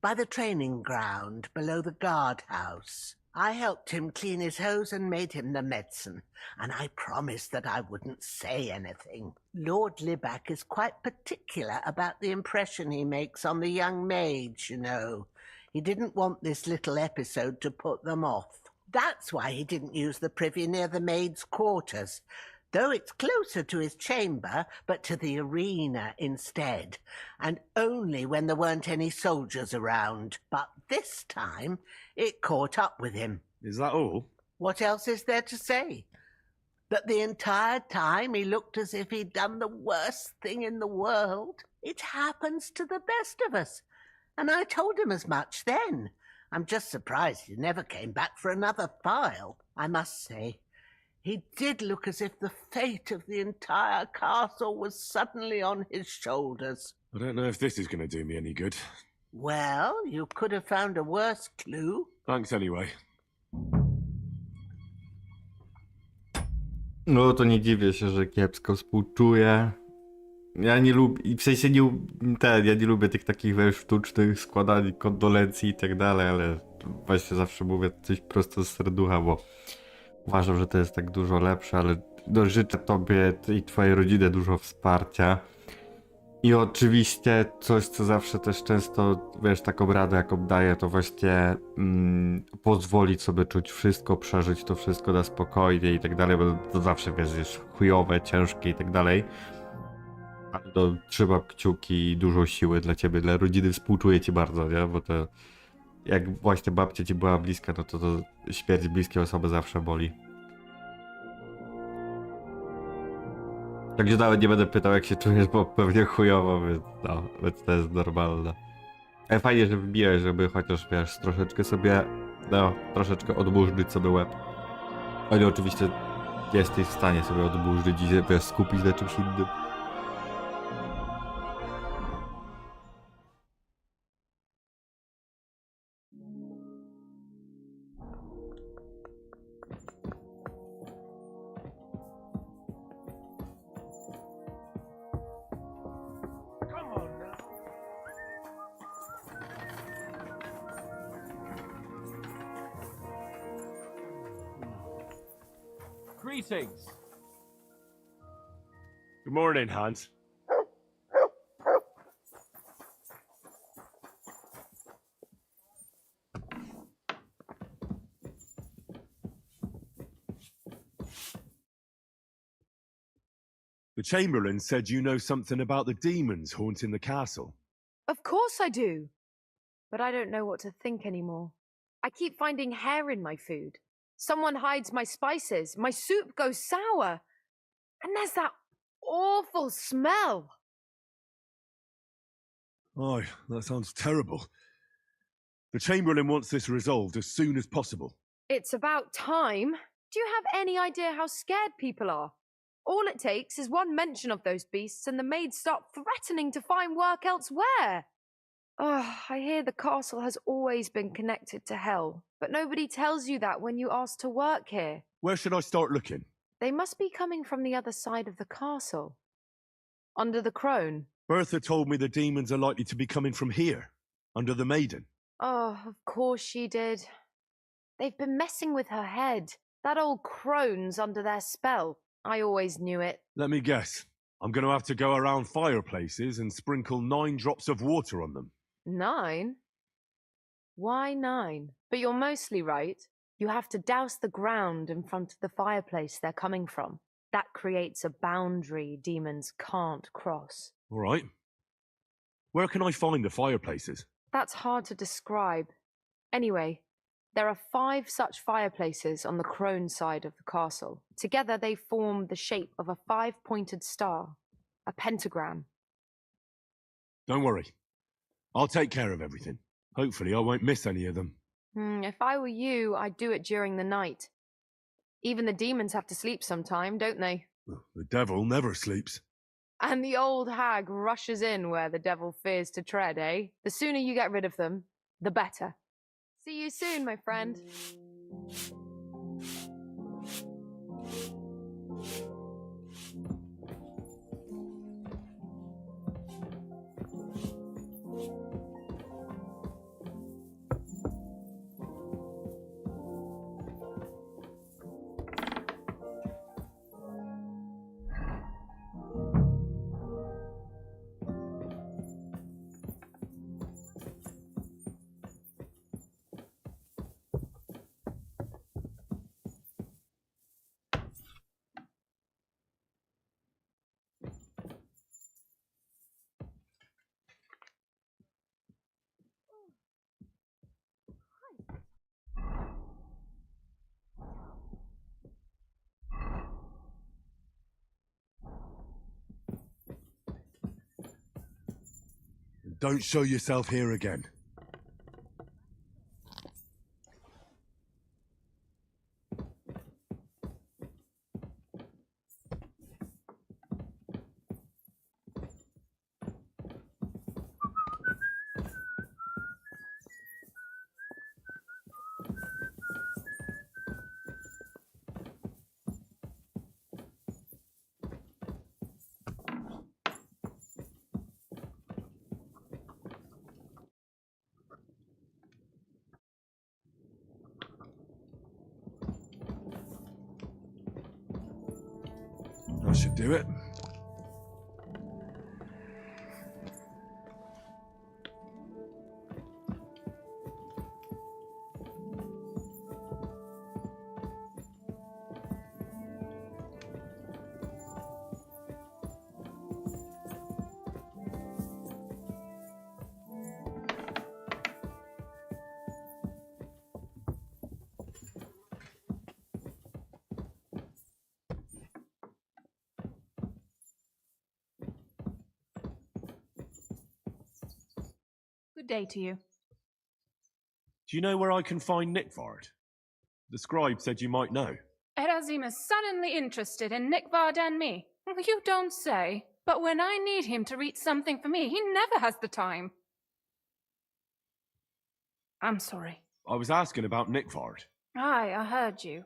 by the training ground below the guardhouse. I helped him clean his hose and made him the medicine, and I promised that I wouldn't say anything. Lord Libac is quite particular about the impression he makes on the young maids, you know. He didn't want this little episode to put them off. That's why he didn't use the privy near the maids' quarters, though it's closer to his chamber, but to the arena instead, and only when there weren't any soldiers around. But this time, it caught up with him. Is that all? What else is there to say? That the entire time he looked as if he'd done the worst thing in the world. It happens to the best of us, and I told him as much then. I'm just surprised he never came back for another file. I must say, he did look as if the fate of the entire castle was suddenly on his shoulders. I don't know if this is going to do me any good. Well, you could have found a worse clue. Thanks anyway. No to nie dziwię się, że kiepsko współczuję. Ja nie lubię, w sensie ja nie lubię tych takich sztucznych składań kondolencji i tak dalej, ale właśnie zawsze mówię coś prosto z serducha, bo uważam, że to jest tak dużo lepsze, ale życzę tobie i twojej rodzinie dużo wsparcia. I oczywiście coś, co zawsze też często, taką radę jaką daję, to właśnie pozwolić sobie czuć wszystko, przeżyć to wszystko na spokojnie i tak dalej, bo to zawsze, jest chujowe, ciężkie i tak dalej. Ale to trzymam kciuki i dużo siły dla ciebie, dla rodziny, współczuję ci bardzo, nie? Bo to jak właśnie babcia ci była bliska, no to śmierć bliskiej osoby zawsze boli. Także nawet nie będę pytał, jak się czujesz, bo pewnie chujowo, więc no, więc to jest normalne. Ale fajnie, że wbijesz, żeby chociaż, wiesz, troszeczkę sobie, no, troszeczkę odburzyć sobie łeb. Ale oczywiście jesteś w stanie sobie odburzyć i się, wiesz, skupić na czymś innym. Greetings. Good morning, Hans. The Chamberlain said you know something about the demons haunting the castle. Of course I do. But I don't know what to think anymore. I keep finding hair in my food. Someone hides my spices. My soup goes sour. And there's that awful smell. Oh, that sounds terrible. The Chamberlain wants this resolved as soon as possible. It's about time. Do you have any idea how scared people are? All it takes is one mention of those beasts and the maids start threatening to find work elsewhere. Oh, I hear the castle has always been connected to hell, but nobody tells you that when you ask to work here. Where should I start looking? They must be coming from the other side of the castle. Under the crone. Bertha told me the demons are likely to be coming from here, under the maiden. Oh, of course she did. They've been messing with her head. That old crone's under their spell. I always knew it. Let me guess. I'm going to have to go around fireplaces and sprinkle 9 drops of water on them. 9? Why 9? But you're mostly right. You have to douse the ground in front of the fireplace they're coming from. That creates a boundary demons can't cross. All right. Where can I find the fireplaces? That's hard to describe. Anyway, there are 5 such fireplaces on the crone side of the castle. Together they form the shape of a 5-pointed star, a pentagram. Don't worry. I'll take care of everything. Hopefully I won't miss any of them. If I were you, I'd do it during the night. Even the demons have to sleep sometime, don't they? The devil never sleeps. And the old hag rushes in where the devil fears to tread, eh? The sooner you get rid of them, the better. See you soon, my friend. Don't show yourself here again. That should do it. day to you. Do you know where I can find Nickvard? The scribe said you might know. Erazim is suddenly interested in Nickvard and me. You don't say. But when I need him to read something for me, he never has the time. I'm sorry. I was asking about Nickvard. Aye, I heard you.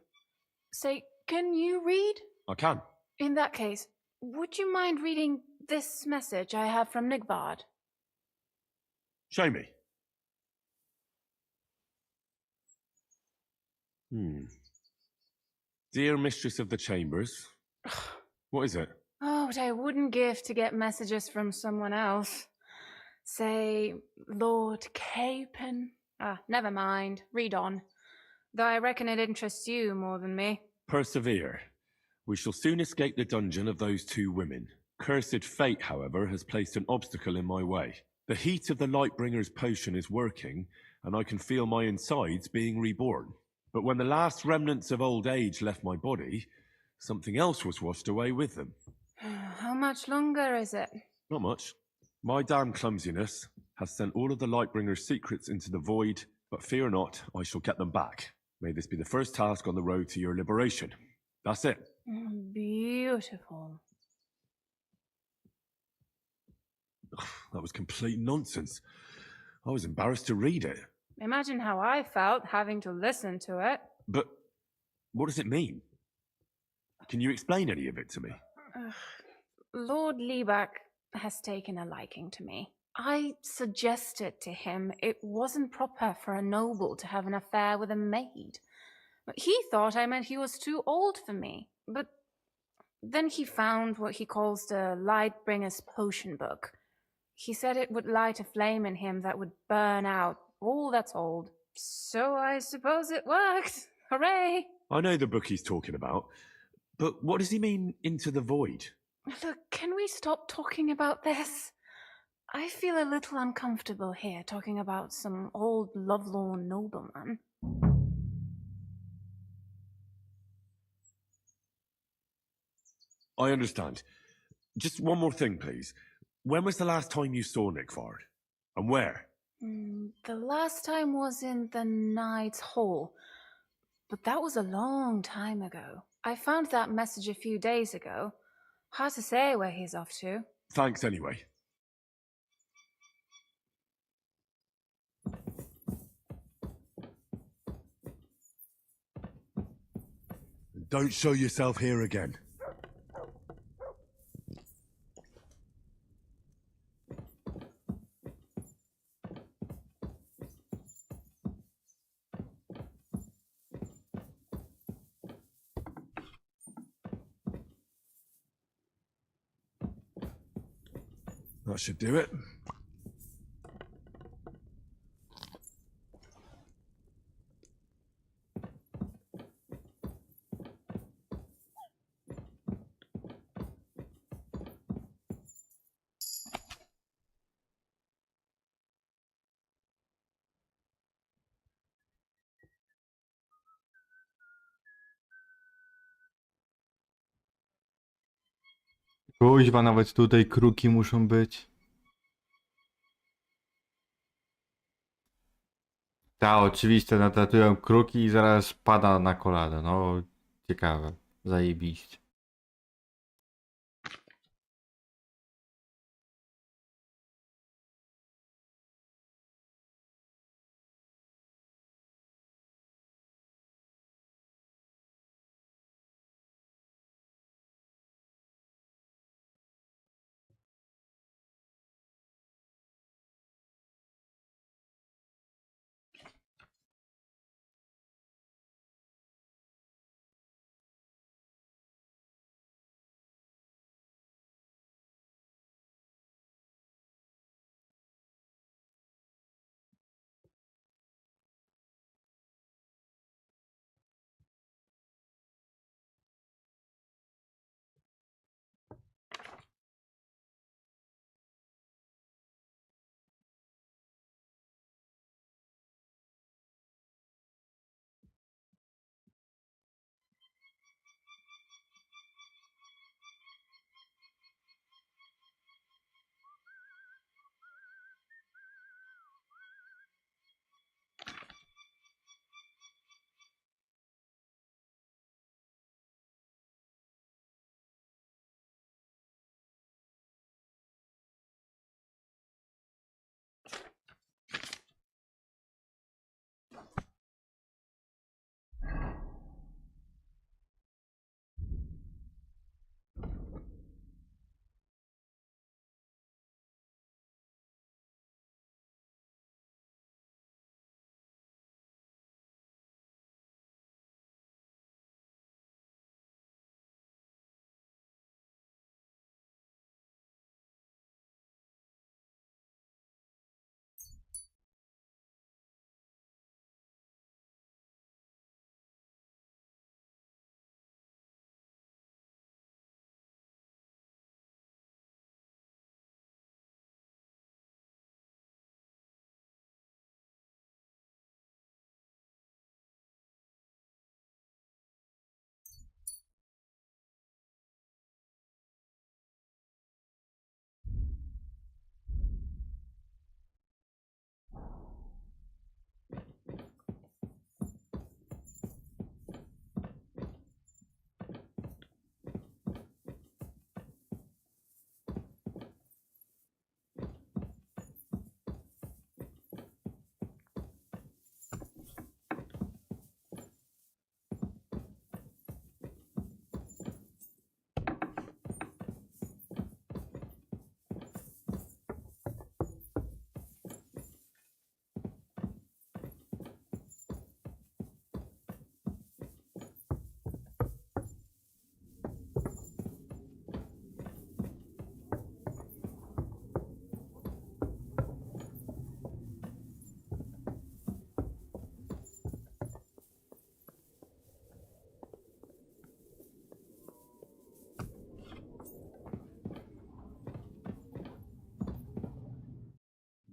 Say, can you read? I can. In that case, would you mind reading this message I have from Nickvard? Show me. Dear Mistress of the Chambers. What is it? Oh, what I wouldn't give to get messages from someone else. Say, Lord Capen. Never mind. Read on. Though I reckon it interests you more than me. Persevere. We shall soon escape the dungeon of those two women. Cursed fate, however, has placed an obstacle in my way. The heat of the Lightbringer's potion is working, and I can feel my insides being reborn. But when the last remnants of old age left my body, something else was washed away with them. How much longer is it? Not much. My damn clumsiness has sent all of the Lightbringer's secrets into the void, but fear not, I shall get them back. May this be the first task on the road to your liberation. That's it. Beautiful. That was complete nonsense. I was embarrassed to read it. Imagine how I felt having to listen to it. But what does it mean? Can you explain any of it to me? Lord Liebach has taken a liking to me. I suggested to him it wasn't proper for a noble to have an affair with a maid. But he thought I meant he was too old for me. But then he found what he calls the Lightbringer's potion book. He said it would light a flame in him that would burn out all that's old. So I suppose it worked. Hooray! I know the book he's talking about, but what does he mean, into the void? Look, can we stop talking about this? I feel a little uncomfortable here talking about some old lovelorn nobleman. I understand. Just one more thing, please. When was the last time you saw Nickvard? And where? The last time was in the Knight's Hall. But that was a long time ago. I found that message a few days ago. Hard to say where he's off to. Thanks anyway. Don't show yourself here again. That should do it. Kuźwa, nawet tutaj kruki muszą być. Tak, oczywiście, natratują kruki i zaraz pada na kolano. No, ciekawe. Zajebiście.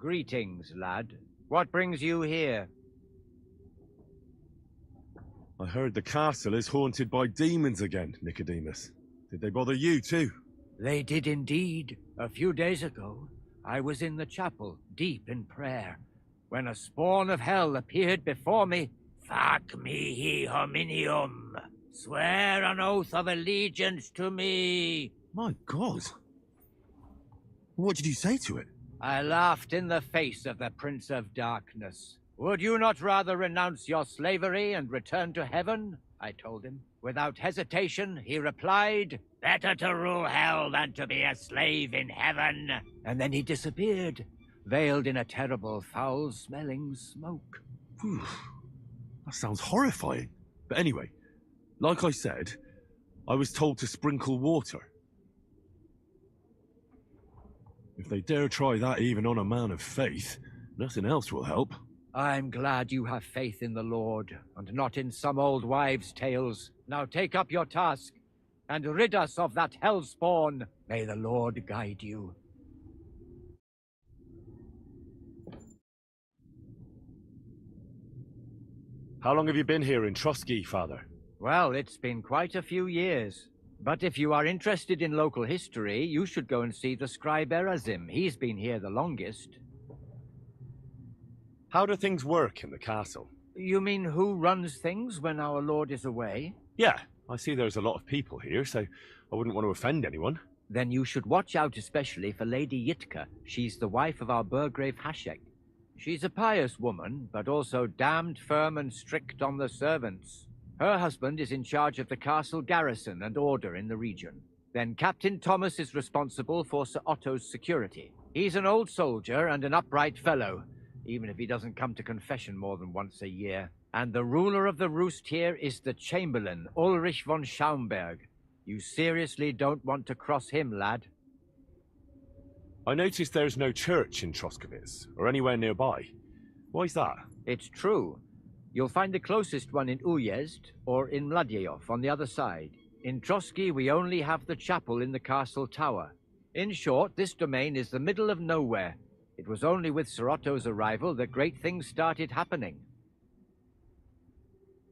Greetings, lad. What brings you here? I heard the castle is haunted by demons again, Nicodemus. Did they bother you too? They did indeed. A few days ago, I was in the chapel, deep in prayer, when a spawn of hell appeared before me. Fac mihi hominium. Swear an oath of allegiance to me. My God. What did you say to it? I laughed in the face of the Prince of Darkness. Would you not rather renounce your slavery and return to heaven? I told him. Without hesitation, he replied, better to rule hell than to be a slave in heaven. And then he disappeared, veiled in a terrible, foul-smelling smoke. Whew. That sounds horrifying. But anyway, like I said, I was told to sprinkle water. If they dare try that even on a man of faith, nothing else will help. I'm glad you have faith in the Lord, and not in some old wives' tales. Now take up your task, and rid us of that hell spawn. May the Lord guide you. How long have you been here in Trotsky, Father? Well, it's been quite a few years. But if you are interested in local history, you should go and see the scribe Erazim. He's been here the longest. How do things work in the castle? You mean who runs things when our Lord is away? Yeah, I see there's a lot of people here, so I wouldn't want to offend anyone. Then you should watch out especially for Lady Yitka. She's the wife of our Burgrave Hashek. She's a pious woman, but also damned firm and strict on the servants. Her husband is in charge of the castle garrison and order in the region. Then Captain Thomas is responsible for Sir Otto's security. He's an old soldier and an upright fellow, even if he doesn't come to confession more than once a year. And the ruler of the roost here is the Chamberlain, Ulrich von Schaumburg. You seriously don't want to cross him, lad? I noticed there's no church in Troskowitz, or anywhere nearby. Why's that? It's true. You'll find the closest one in Uyezd or in Mladejov on the other side. In Trotsky, we only have the chapel in the castle tower. In short, this domain is the middle of nowhere. It was only with Sir Otto's arrival that great things started happening.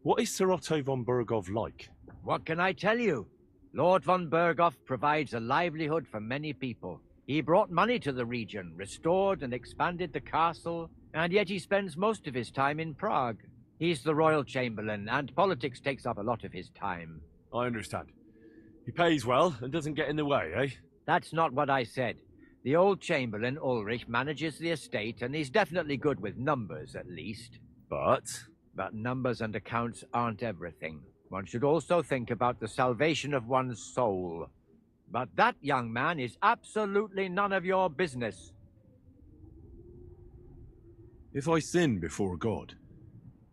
What is Sir Otto von Berghoff like? What can I tell you? Lord von Berghoff provides a livelihood for many people. He brought money to the region, restored and expanded the castle, and yet he spends most of his time in Prague. He's the royal chamberlain, and politics takes up a lot of his time. I understand. He pays well and doesn't get in the way, eh? That's not what I said. The old chamberlain, Ulrich, manages the estate, and he's definitely good with numbers, at least. But numbers and accounts aren't everything. One should also think about the salvation of one's soul. But that young man is absolutely none of your business. If I sin before God,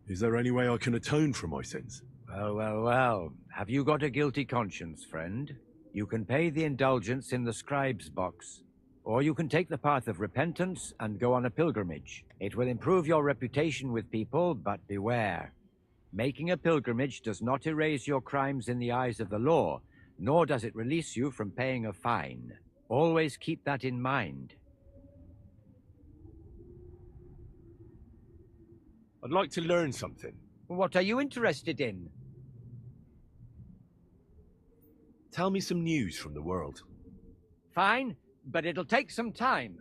is there any way I can atone for my sins? Well. Have you got a guilty conscience, friend? You can pay the indulgence in the scribe's box. Or you can take the path of repentance and go on a pilgrimage. It will improve your reputation with people, but beware. Making a pilgrimage does not erase your crimes in the eyes of the law, nor does it release you from paying a fine. Always keep that in mind. I'd like to learn something. What are you interested in? Tell me some news from the world. Fine, but it'll take some time.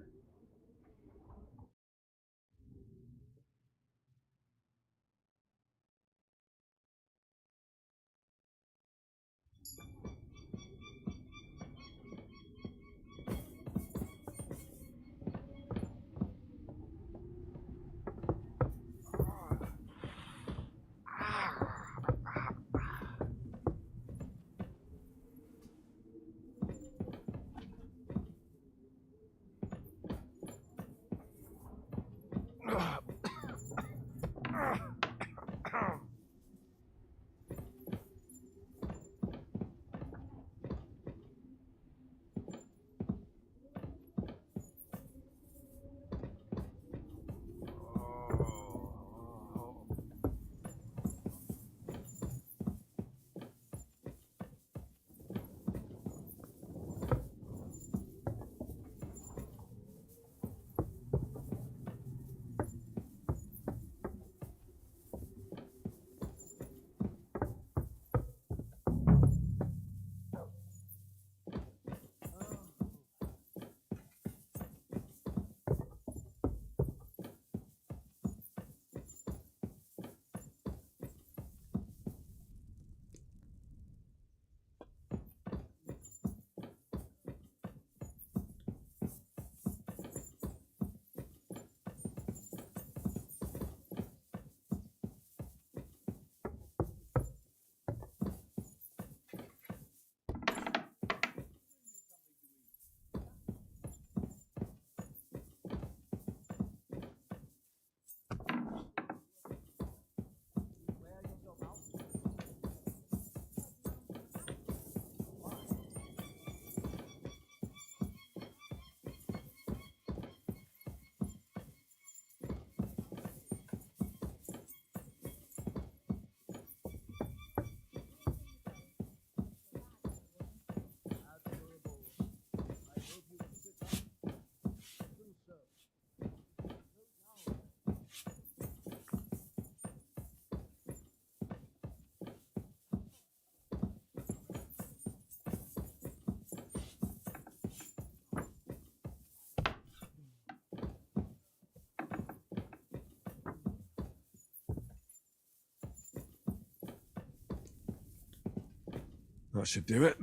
That should do it.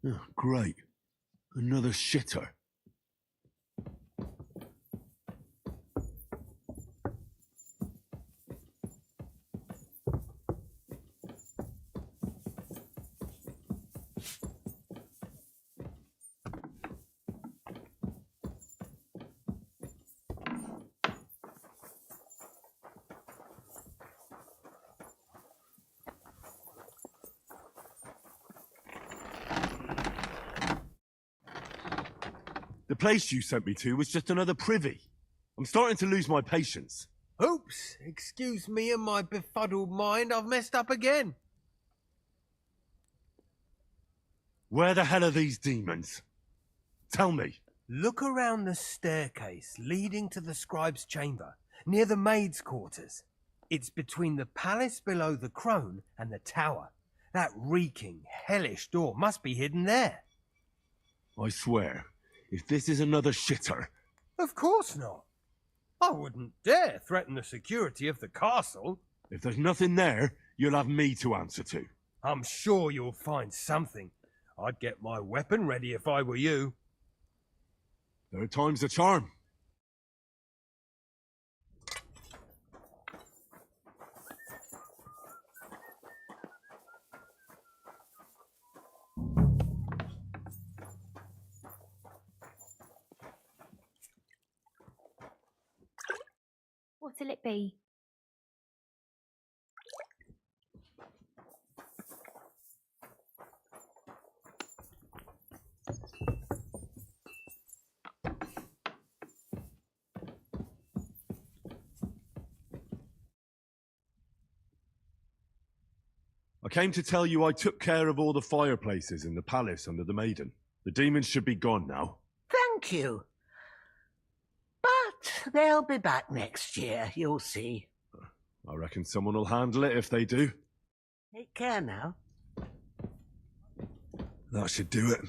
Oh, great. Another shitter. The place you sent me to was just another privy. I'm starting to lose my patience. Oops, excuse me and my befuddled mind, I've messed up again. Where the hell are these demons? Tell me. Look around the staircase leading to the scribe's chamber, near the maid's quarters. It's between the palace below the crone and the tower. That reeking, hellish door must be hidden there. I swear, if this is another shitter... Of course not. I wouldn't dare threaten the security of the castle. If there's nothing there, you'll have me to answer to. I'm sure you'll find something. I'd get my weapon ready if I were you. Third time's a charm. What'll it be? I came to tell you I took care of all the fireplaces in the palace under the maiden. The demons should be gone now. Thank you. But they'll be back next year, you'll see. I reckon someone will handle it if they do. Take care now. That should do it.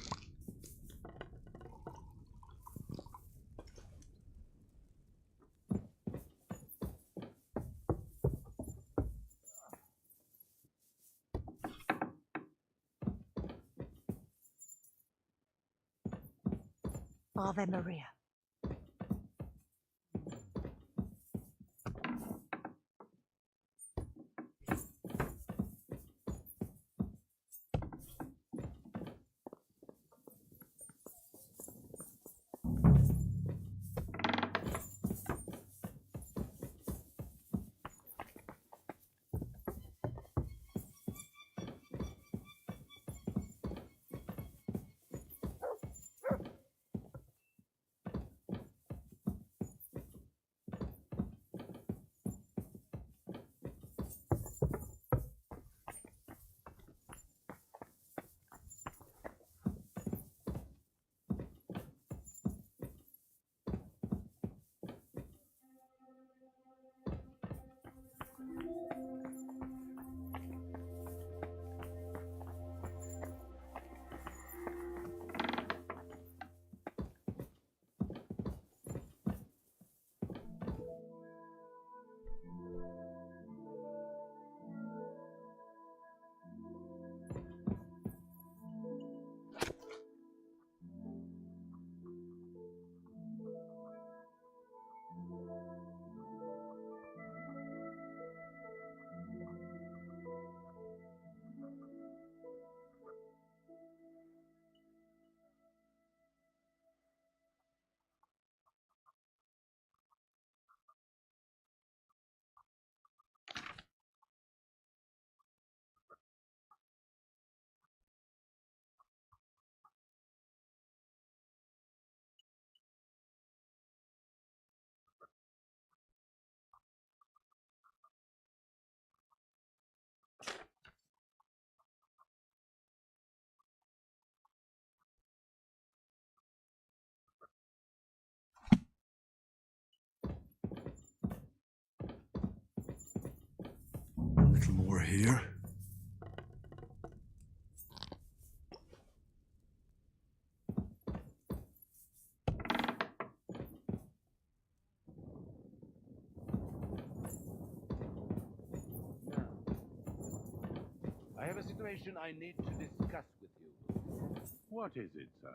Ave Maria. over here. I have a situation I need to discuss with you. What is it, sir?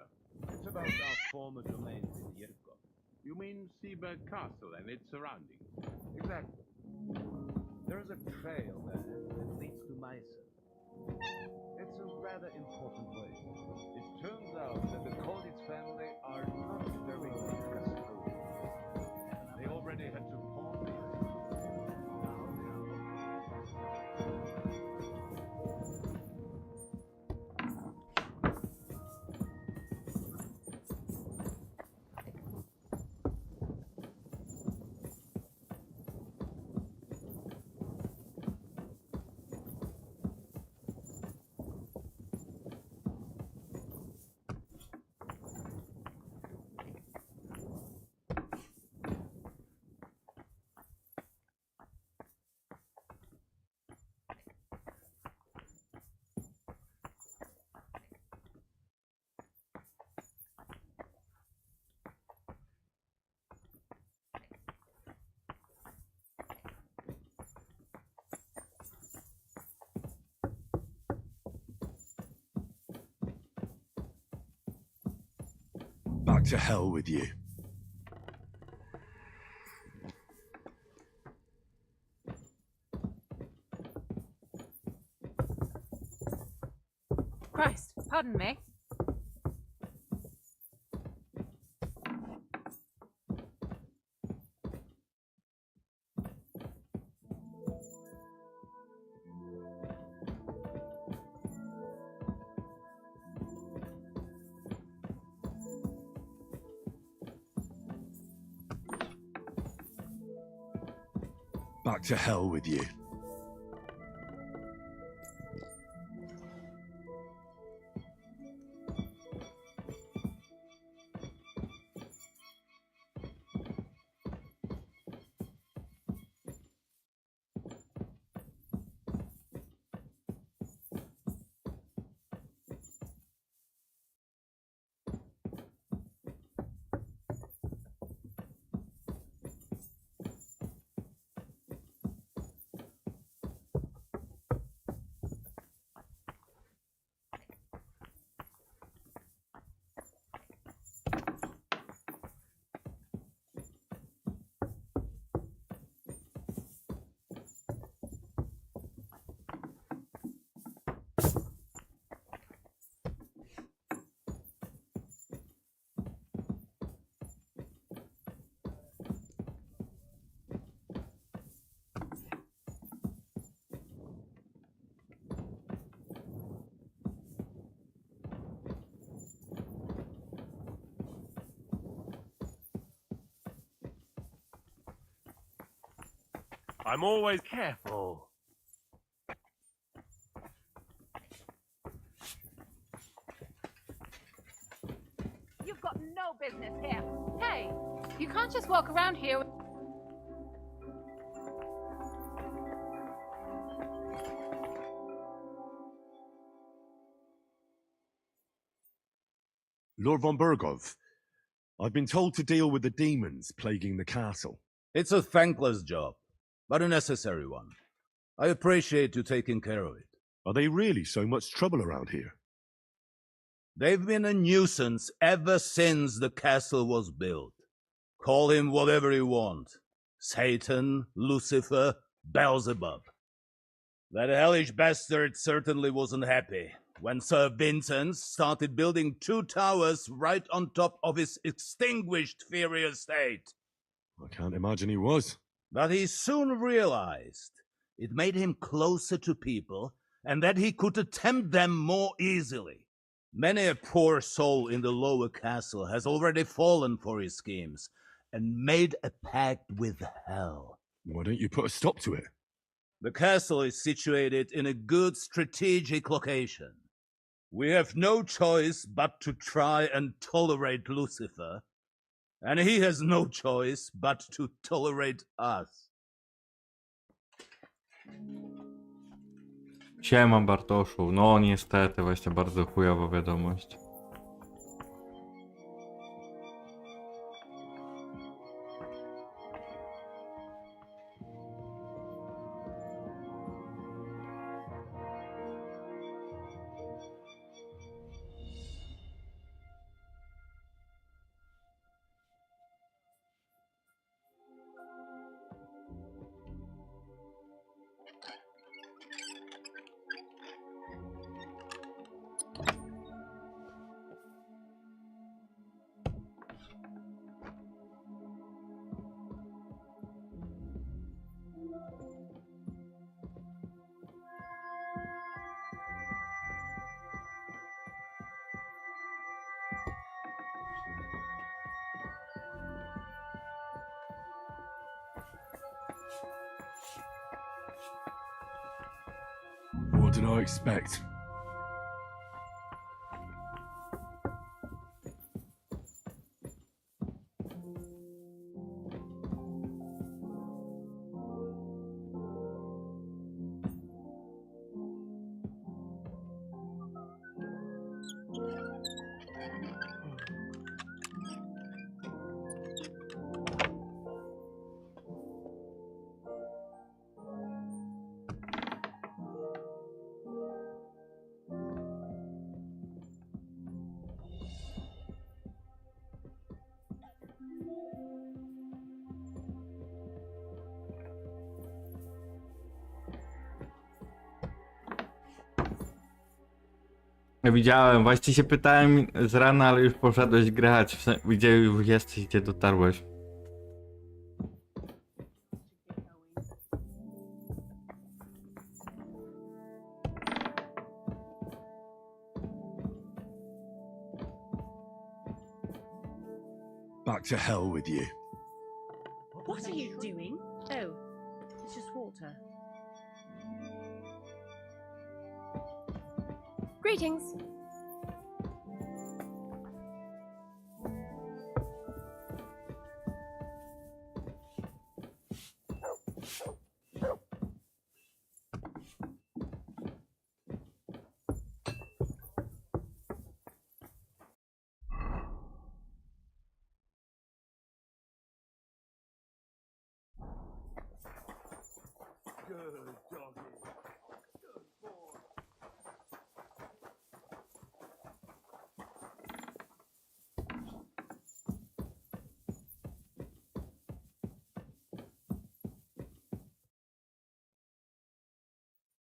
It's about our former domains in Yerko. You mean Seaburg Castle and its surroundings? Exactly. There is a trail there that leads to Meissen. It's a rather important way. It turns out that the Kolditz family are not very trustworthy. They already had to pawn me. Back to hell with you. Christ, pardon me. Back to hell with you. I'm always careful. You've got no business here. Hey, you can't just walk around here with... Lord von Burgov, I've been told to deal with the demons plaguing the castle. It's a thankless job, but a necessary one. I appreciate you taking care of it. Are they really so much trouble around here? They've been a nuisance ever since the castle was built. Call him whatever you want. Satan, Lucifer, Beelzebub. That hellish bastard certainly wasn't happy when Sir Vincent started building 2 towers right on top of his extinguished fairy estate. I can't imagine he was. But he soon realized it made him closer to people and that he could tempt them more easily. Many a poor soul in the lower castle has already fallen for his schemes and made a pact with hell. Why don't you put a stop to it? The castle is situated in a good strategic location. We have no choice but to try and tolerate Lucifer, and he has no choice but to tolerate us. Siema Bartoszu. No niestety, właśnie bardzo chujowa wiadomość. What did I expect? Widziałem, właśnie się pytałem z rana, ale już poszedłeś grać. Gdzie już jesteś, gdzie dotarłeś? Back to hell with you. What are you doing? Oh, it's just water. Greetings.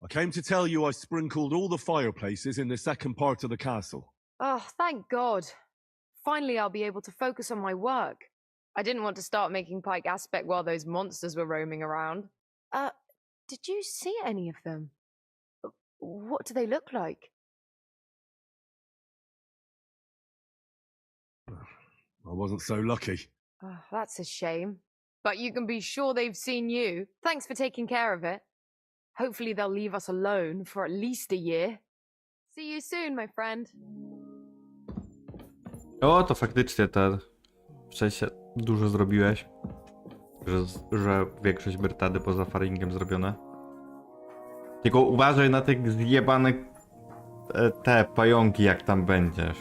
I came to tell you I sprinkled all the fireplaces in the second part of the castle. Oh, thank God. Finally, I'll be able to focus on my work. I didn't want to start making Pike Aspect while those monsters were roaming around. Did you see any of them? What do they look like? I wasn't so lucky. Oh, that's a shame. But you can be sure they've seen you. Thanks for taking care of it. Hopefully they'll leave us alone for at least a year. See you soon, my friend. O, to faktycznie w sensie dużo zrobiłeś. Że większość Bertady poza Faringiem zrobione. Tylko uważaj na tych zjebane te pająki, jak tam będziesz.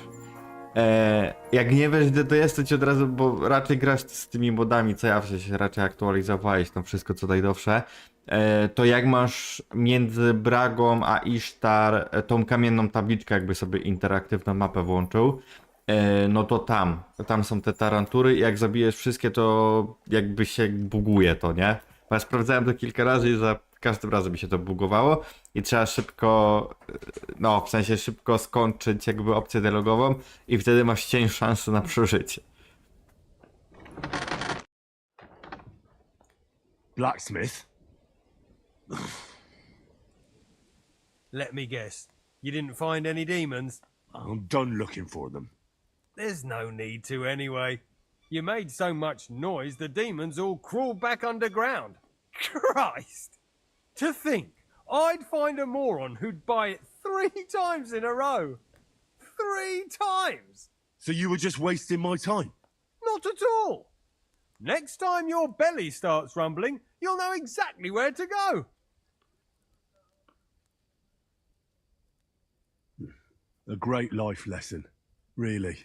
Jak nie wiesz, gdzie to jest, to ci od razu, bo raczej grasz z tymi modami, co ja w sensie raczej aktualizowałeś tam wszystko co najdowsze. To jak masz między Bragą a Isztar tą kamienną tabliczkę, jakby sobie interaktywną mapę włączył, no to tam są te tarantury i jak zabijesz wszystkie, to jakby się buguje to, nie? Bo ja sprawdzałem to kilka razy i za każdym razem mi się to bugowało i trzeba szybko, no w sensie szybko skończyć jakby opcję dialogową i wtedy masz cień szansy na przeżycie. Blacksmith? Let me guess. You didn't find any demons? I'm done looking for them. There's no need to anyway. You made so much noise the demons all crawled back underground. Christ! To think I'd find a moron who'd buy it 3 times in a row. 3 times! So you were just wasting my time? Not at all. Next time your belly starts rumbling, you'll know exactly where to go. A great life lesson, really.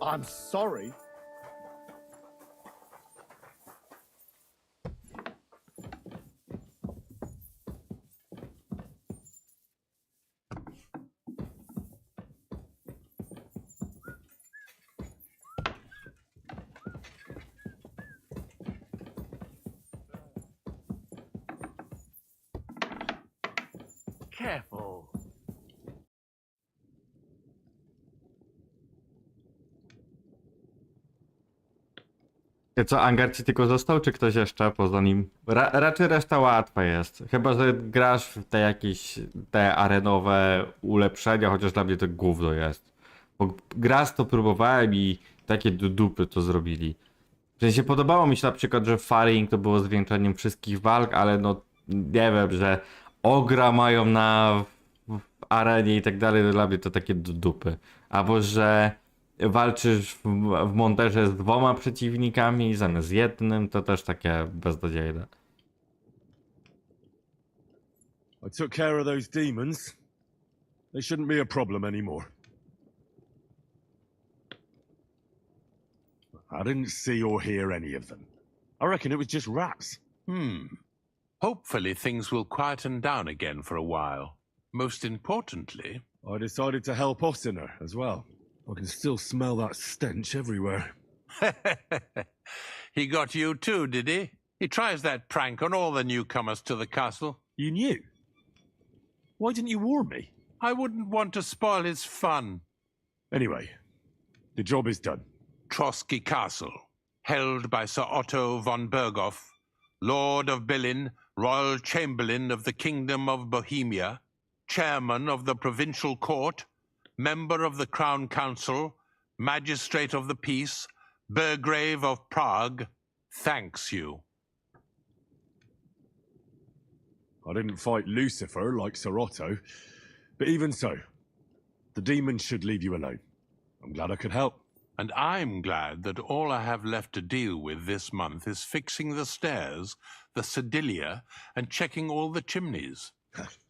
I'm sorry. Careful. Co, Angar ci tylko został, czy ktoś jeszcze poza nim? Raczej reszta łatwa jest. Chyba, że grasz w te jakieś te arenowe ulepszenia, chociaż dla mnie to gówno jest. Bo grasz to próbowałem i takie do dupy to zrobili. W sensie podobało mi się na przykład, że Faring to było zwieńczeniem wszystkich walk, ale no nie wiem, że ogra mają w arenie i tak dalej, to dla mnie to takie do dupy. Albo, że walczysz w monterze z 2 przeciwnikami zamiast jednym, to też takie beznadziejne. I took care of those demons. They shouldn't be a problem anymore. I didn't see or hear any of them. I reckon it was just rats. Hopefully things will quieten down again for a while. Most importantly, I decided to help Ossiner as well. I can still smell that stench everywhere. he got you too, did he? He tries that prank on all the newcomers to the castle. You knew? Why didn't you warn me? I wouldn't want to spoil his fun. Anyway, the job is done. Trotsky Castle, held by Sir Otto von Berghoff, Lord of Berlin, Royal Chamberlain of the Kingdom of Bohemia, Chairman of the Provincial Court, Member of the Crown Council, Magistrate of the Peace, Burgrave of Prague, thanks you. I didn't fight Lucifer like Sir Otto, but even so, the demons should leave you alone. I'm glad I could help. And I'm glad that all I have left to deal with this month is fixing the stairs, the sedilia, and checking all the chimneys.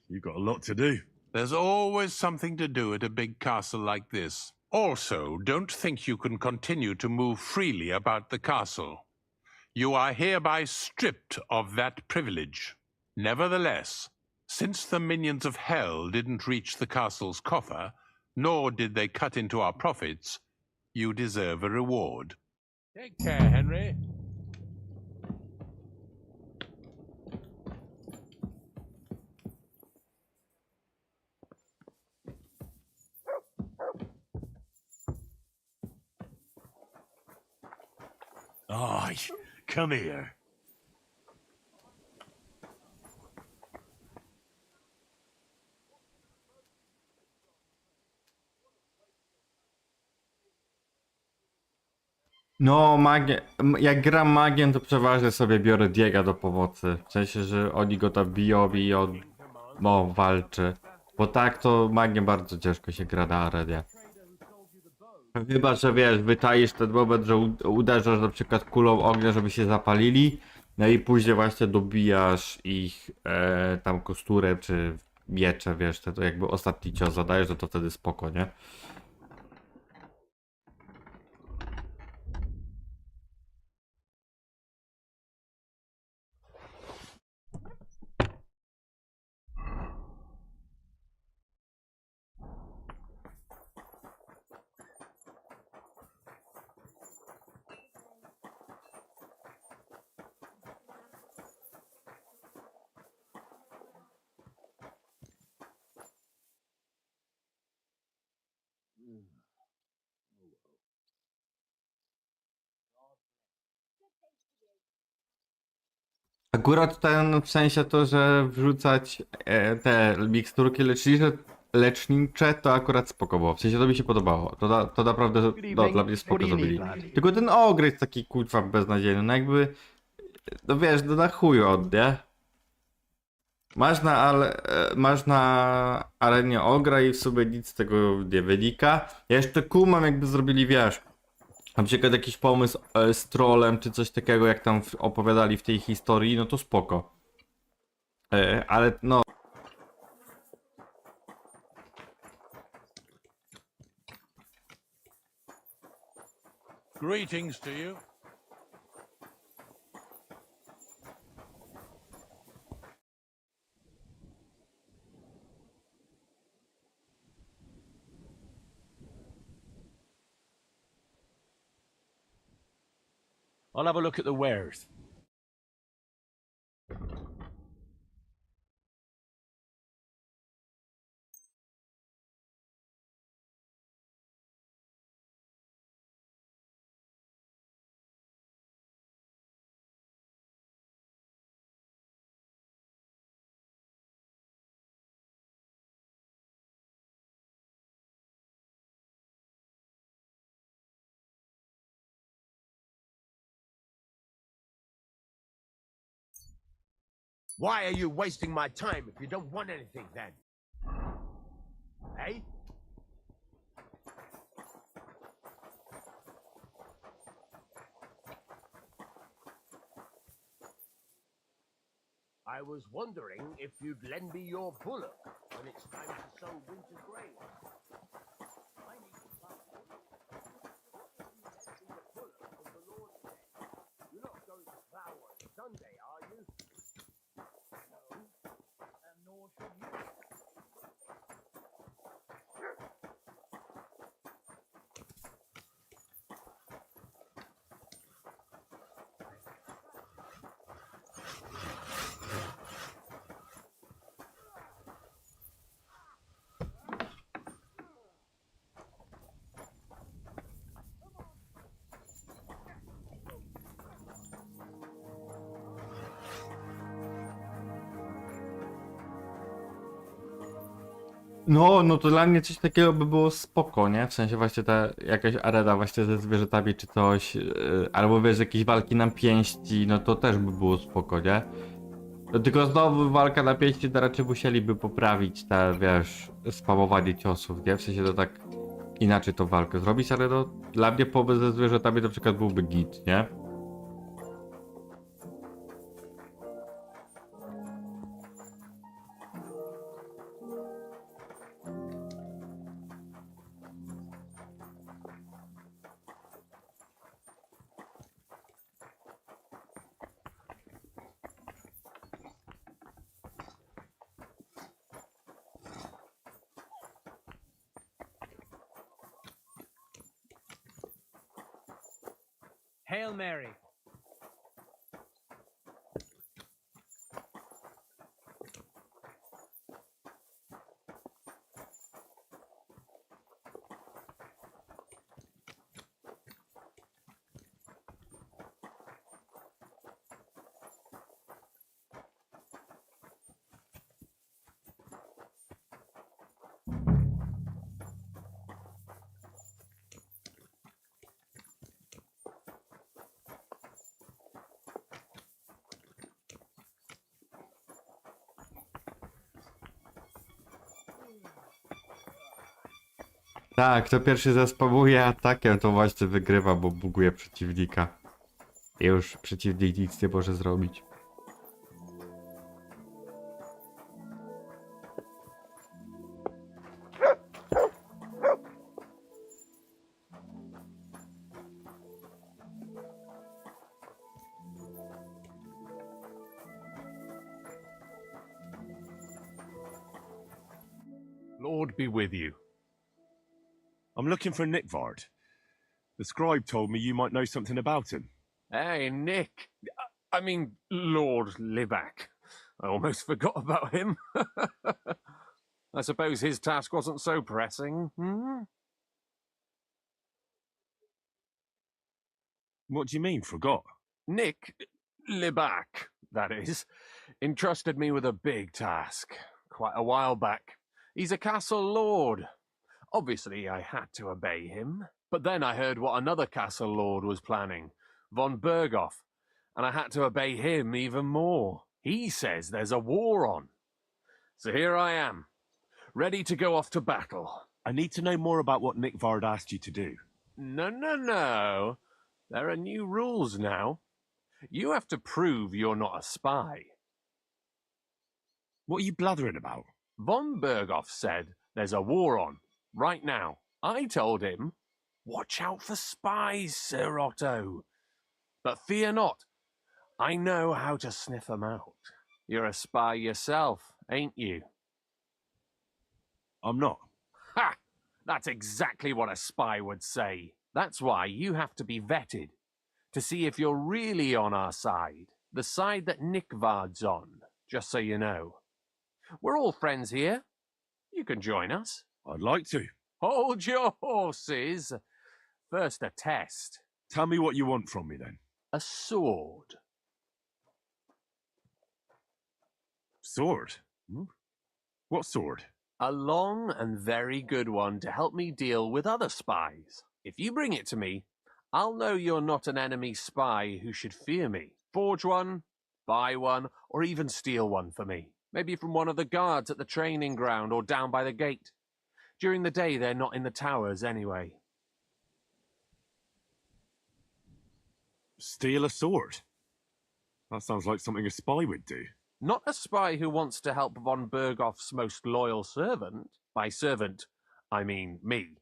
You've got a lot to do. There's always something to do at a big castle like this. Also, don't think you can continue to move freely about the castle. You are hereby stripped of that privilege. Nevertheless, since the minions of hell didn't reach the castle's coffer, nor did they cut into our profits, you deserve a reward. Take care, Henry. Aye, come here. No, magię. Jak gram magiem, to przeważnie sobie biorę Diega do pomocy. W sensie, że oni go tam biją i on walczy. Bo tak to magiem bardzo ciężko się gra na arenie. Chyba, że wiesz, wytaisz ten moment, że uderzasz na przykład kulą ognia, żeby się zapalili. No i później właśnie dobijasz ich tam kosturem czy mieczem, wiesz, to jakby ostatni cios zadajesz, no to wtedy spoko, nie? Akurat ten w sensie to, że wrzucać te miksturki lecznicze, lecznicze, to akurat spoko było. W sensie to mi się podobało. To naprawdę no, dla mnie spoko zrobili. Tylko ten ogry jest taki kurwa beznadziejny. No jakby, no wiesz, no na chuju od, nie? Masz na arenie ogra i w sumie nic z tego nie wynika. Ja jeszcze kumam, jakby zrobili, wiesz, na przykład jakiś pomysł z trollem czy coś takiego, jak tam opowiadali w tej historii, no to spoko. Ale no... Greetings to you. I'll have a look at the wares. Why are you wasting my time if you don't want anything then? Eh? I was wondering if you'd lend me your bullock when it's time to sow winter grain. I need to plant the bullock from the Lord's Day. You're not going to plough on Sunday, are you? Nor should you. No to dla mnie coś takiego by było spoko, nie? W sensie właśnie ta jakaś arena właśnie ze zwierzętami czy coś, albo wiesz, jakieś walki na pięści, no to też by było spoko, nie? No tylko znowu walka na pięści to raczej musieliby poprawić te, wiesz, spamowanie ciosów, nie? W sensie to tak inaczej tą walkę zrobić, ale no dla mnie pomysł ze zwierzętami na przykład byłby git, nie? Hail Mary. Tak, kto pierwszy zaspamuje atakiem, to właśnie wygrywa, bo buguje przeciwnika. I już przeciwnik nic nie może zrobić. Lord be with you. I'm looking for Nickvard. The scribe told me you might know something about him. Hey, Nick. I mean, Lord Libak. I almost forgot about him. I suppose his task wasn't so pressing. Hmm? What do you mean, forgot? Nick Libak, that is, entrusted me with a big task quite a while back. He's a castle lord. Obviously, I had to obey him. But then I heard what another castle lord was planning, von Berghoff, and I had to obey him even more. He says there's a war on. So here I am, ready to go off to battle. I need to know more about what Nickvard asked you to do. No. There are new rules now. You have to prove you're not a spy. What are you blathering about? Von Berghoff said there's a war on, right now. I told him, watch out for spies, Sir Otto. But fear not, I know how to sniff them out. You're a spy yourself, ain't you? I'm not. Ha! That's exactly what a spy would say. That's why you have to be vetted, to see if you're really on our side, the side that Nickvard's on, just so you know. We're all friends here. You can join us. I'd like to. Hold your horses. First a test. Tell me what you want from me, then. A sword. Sword? What sword? A long and very good one to help me deal with other spies. If you bring it to me, I'll know you're not an enemy spy who should fear me. Forge one, buy one, or even steal one for me. Maybe from one of the guards at the training ground or down by the gate. During the day, they're not in the towers anyway. Steal a sword? That sounds like something a spy would do. Not a spy who wants to help von Berghoff's most loyal servant. By servant, I mean me.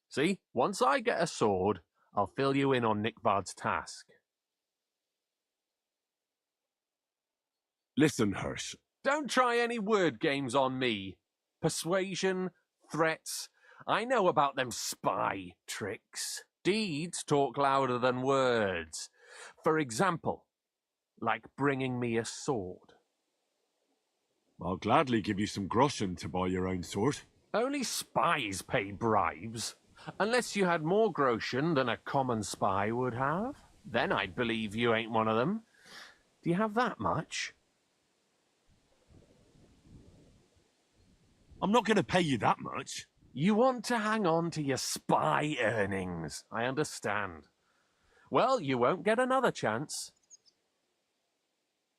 See, once I get a sword, I'll fill you in on Nickvard's task. Listen, Hirsch. Don't try any word games on me. Persuasion, threats, I know about them spy tricks. Deeds talk louder than words. For example, like bringing me a sword. I'll gladly give you some groschen to buy your own sword. Only spies pay bribes. Unless you had more groschen than a common spy would have. Then I'd believe you ain't one of them. Do you have that much? I'm not going to pay you that much. You want to hang on to your spy earnings, I understand. Well, you won't get another chance.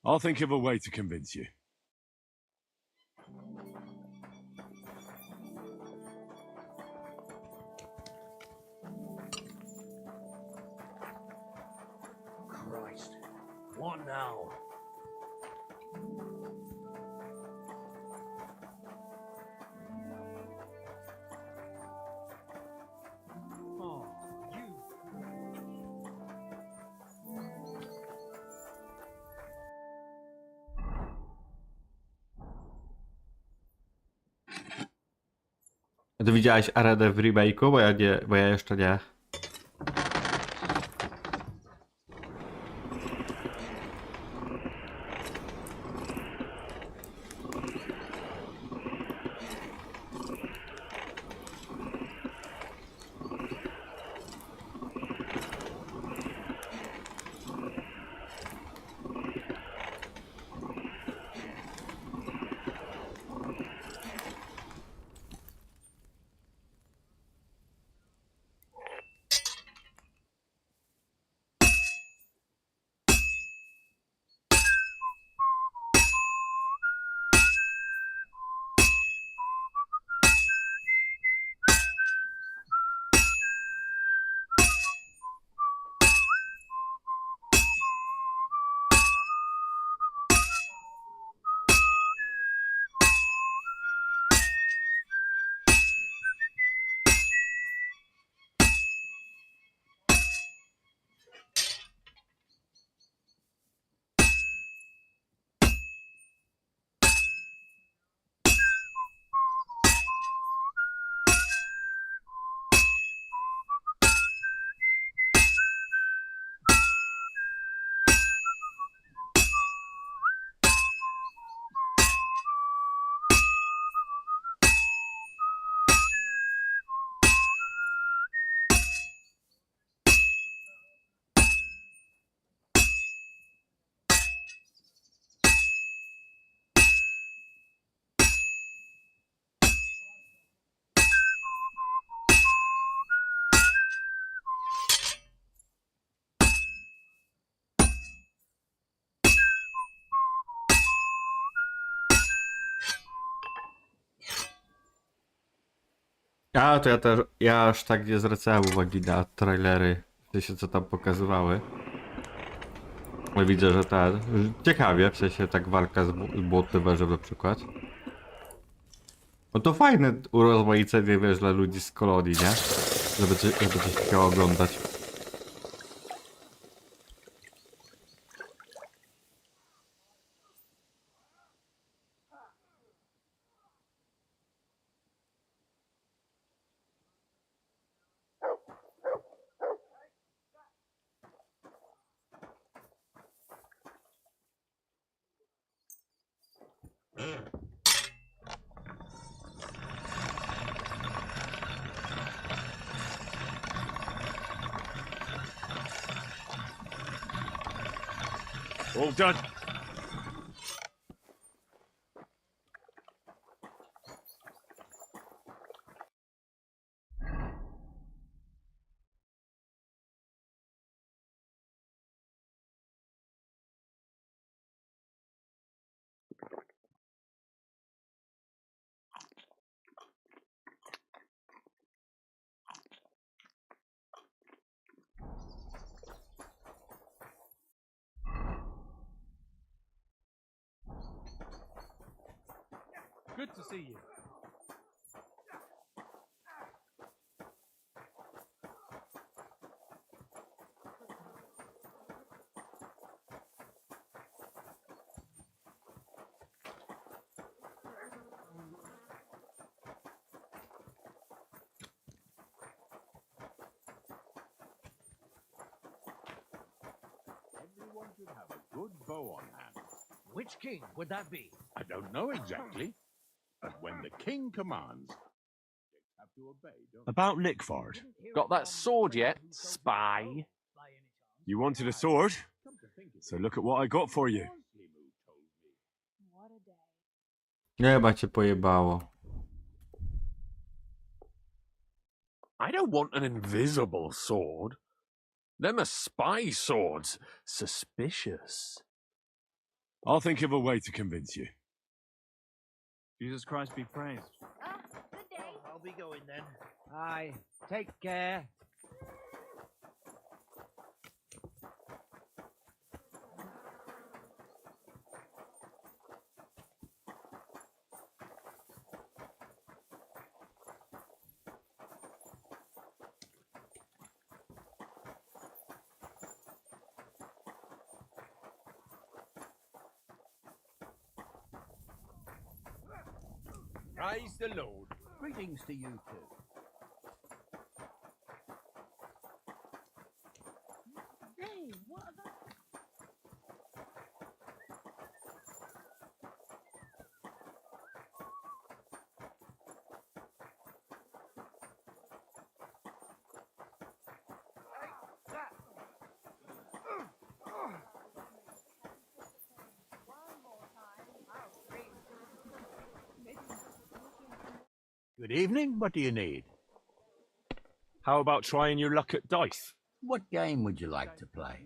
I'll think of a way to convince you. Christ, what now? Ty widziałeś Aredę w remake'u? Bo ja jeszcze nie. A, to ja też, ja aż tak nie zwracałem uwagi na trailery, w sensie co tam pokazywały. Ale widzę, że ciekawie, w sensie tak walka z błotnywerzem na przykład. No to fajne urozmaicenie, wiesz, dla ludzi z kolonii, nie? Żeby coś chciało oglądać. All done. Good to see you. Everyone should have a good bow on hand. Which king would that be? I don't know exactly, but when the king commands, you have to obey, don't About Nickford. Got that sword yet, spy? You wanted a sword? So look at what I got for you. Chyba cię pojebało. I don't want an invisible sword. Them are spy swords. Suspicious. I'll think of a way to convince you. Jesus Christ be praised. Good day. I'll be going then. Aye, take care. Praise the Lord. Greetings to you too. Hey, what about... Good evening. What do you need? How about trying your luck at dice? What game would you like to play?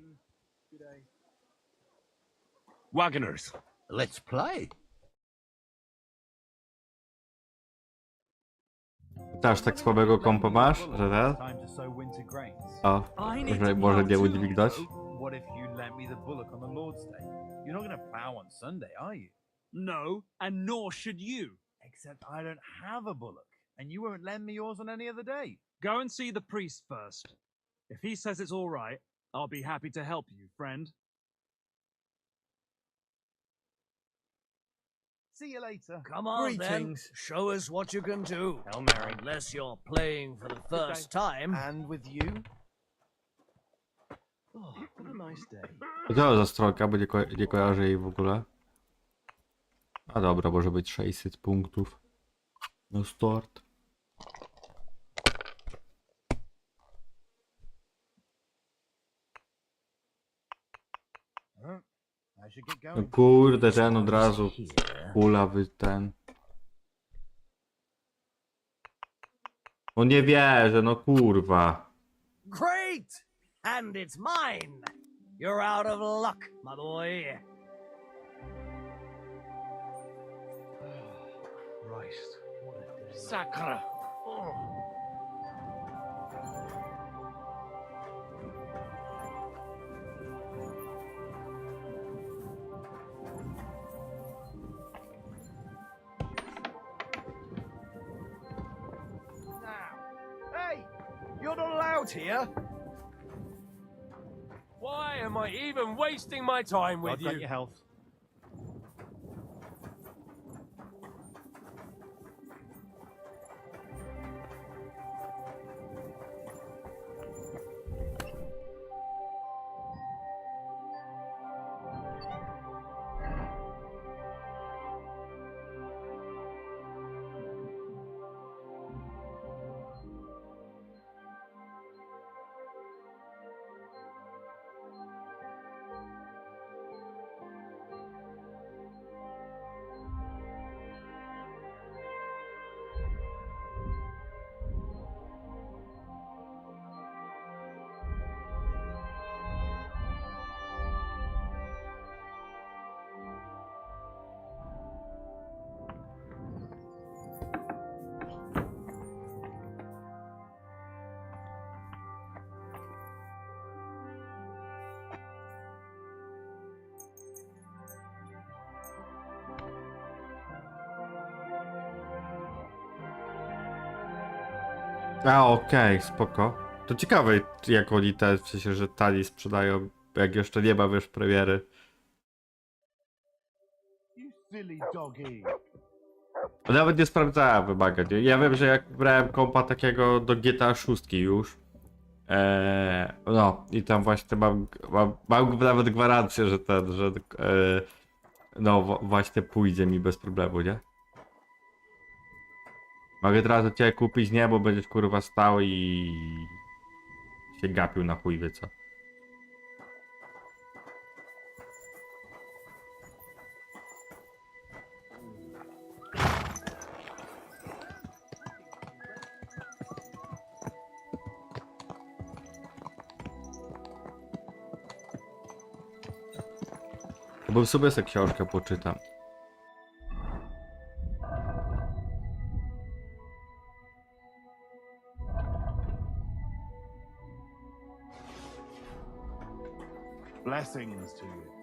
Wagoners. Let's play. Też tak słabego kompa masz, że ten? O, że może nie udźwignąć. What if you lent me the bullock on the Lord's Day? You're not going to plough on Sunday, are you? No, and nor should you. Except I don't have a bullock, and you won't lend me yours on any other day. Go and see the priest first. If he says it's all right, I'll be happy to help you, friend. See you later. Come on, then. Show us what you can do. Hail Mary. Unless you're playing for the first time. And with you? Oh, what a nice day. Co za stroka, bo nie kojarzę jej w ogóle. A dobra, może być 600 punktów. No start. No kurde, ten od razu kula ten. No nie wierzę, no kurwa. Great! And it's mine. You're out of luck, my boy. Christ, what a day. Sacre. Oh. out here? Why am I even wasting my time with I've got you? your health. A, okej, spoko. To ciekawe, jak oni te, w sensie, że tani sprzedają, jak jeszcze nie ma, wiesz, premiery. Nawet nie sprawdzałem wymagań. Ja wiem, że jak brałem kompa takiego do GTA 6 już, no i tam właśnie mam nawet gwarancję, że no właśnie pójdzie mi bez problemu, nie? Mogę teraz do ciebie kupić, nie, bo będziesz kurwa stał i się gapił na chuj, wie co. Bo w sobie sobie książkę poczytam. Blessings to you.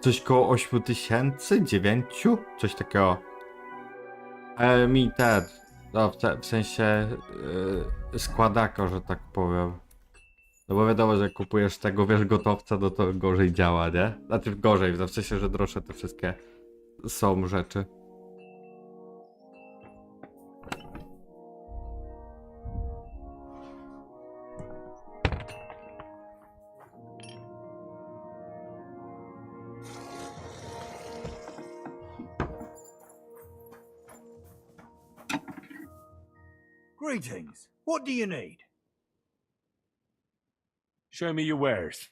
Coś koło 8000? 9? Coś takiego. Mi ten, no, w sensie składaka, że tak powiem. No bo wiadomo, że jak kupujesz tego, wiesz, gotowca, no to gorzej działa, nie? Znaczy gorzej, w sensie, że droższe te wszystkie są rzeczy. Greetings. What do you need? Show me your wares.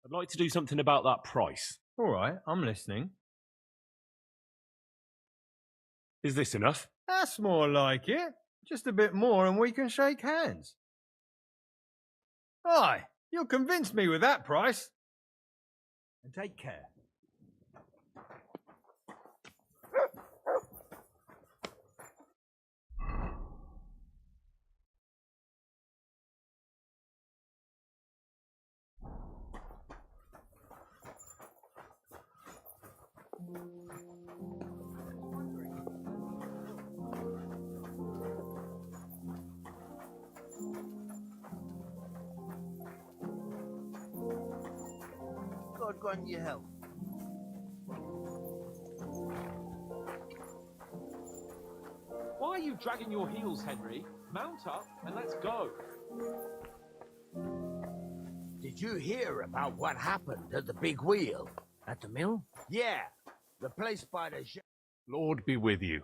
I'd like to do something about that price. All right, I'm listening. Is this enough? That's more like it. Just a bit more and we can shake hands. Aye, you'll convince me with that price. And take care. God grant you health. Why are you dragging your heels, Henry? Mount up and let's go. Did you hear about what happened at the big wheel? At the mill? Yeah, the place by the... Lord be with you.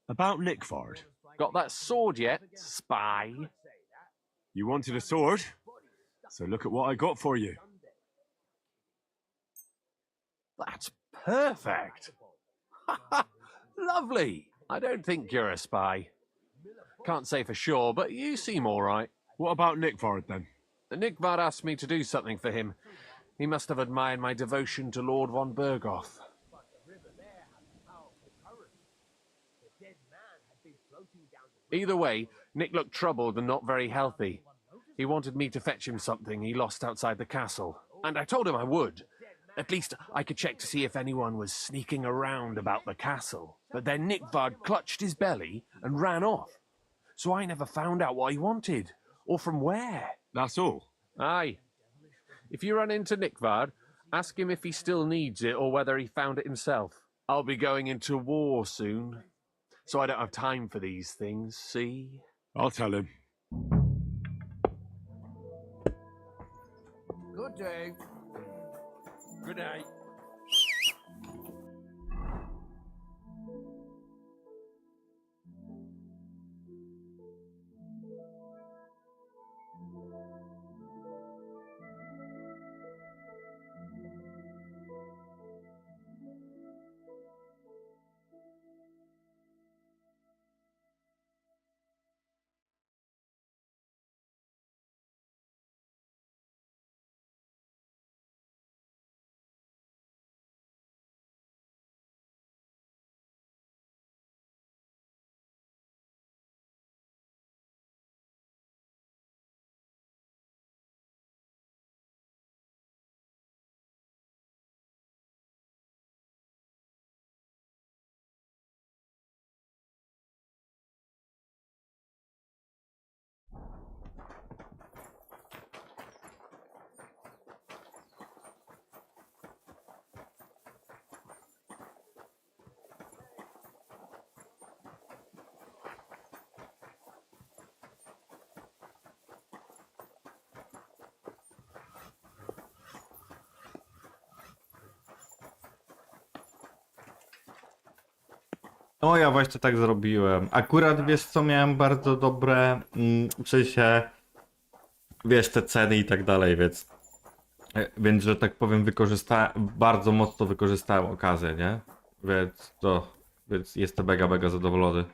About Nickford. Got that sword yet, spy? You wanted a sword? So look at what I got for you. That's perfect. Lovely. I don't think you're a spy. Can't say for sure, but you seem all right. What about Nickford, then? Nickford asked me to do something for him. He must have admired my devotion to Lord von Bergoth. Either way, Nick looked troubled and not very healthy. He wanted me to fetch him something he lost outside the castle, and I told him I would. At least I could check to see if anyone was sneaking around about the castle. But then Nickford clutched his belly and ran off. So I never found out what he wanted, or from where. That's all? Aye. If you run into Nickford, ask him if he still needs it or whether he found it himself. I'll be going into war soon, so I don't have time for these things, see? I'll tell him. Good day. Good night. No ja właśnie tak zrobiłem. Akurat wiesz co, miałem bardzo dobre, w sensie, wiesz, te ceny i tak dalej, więc że tak powiem bardzo mocno wykorzystałem okazję, nie? Więc jestem mega zadowolony.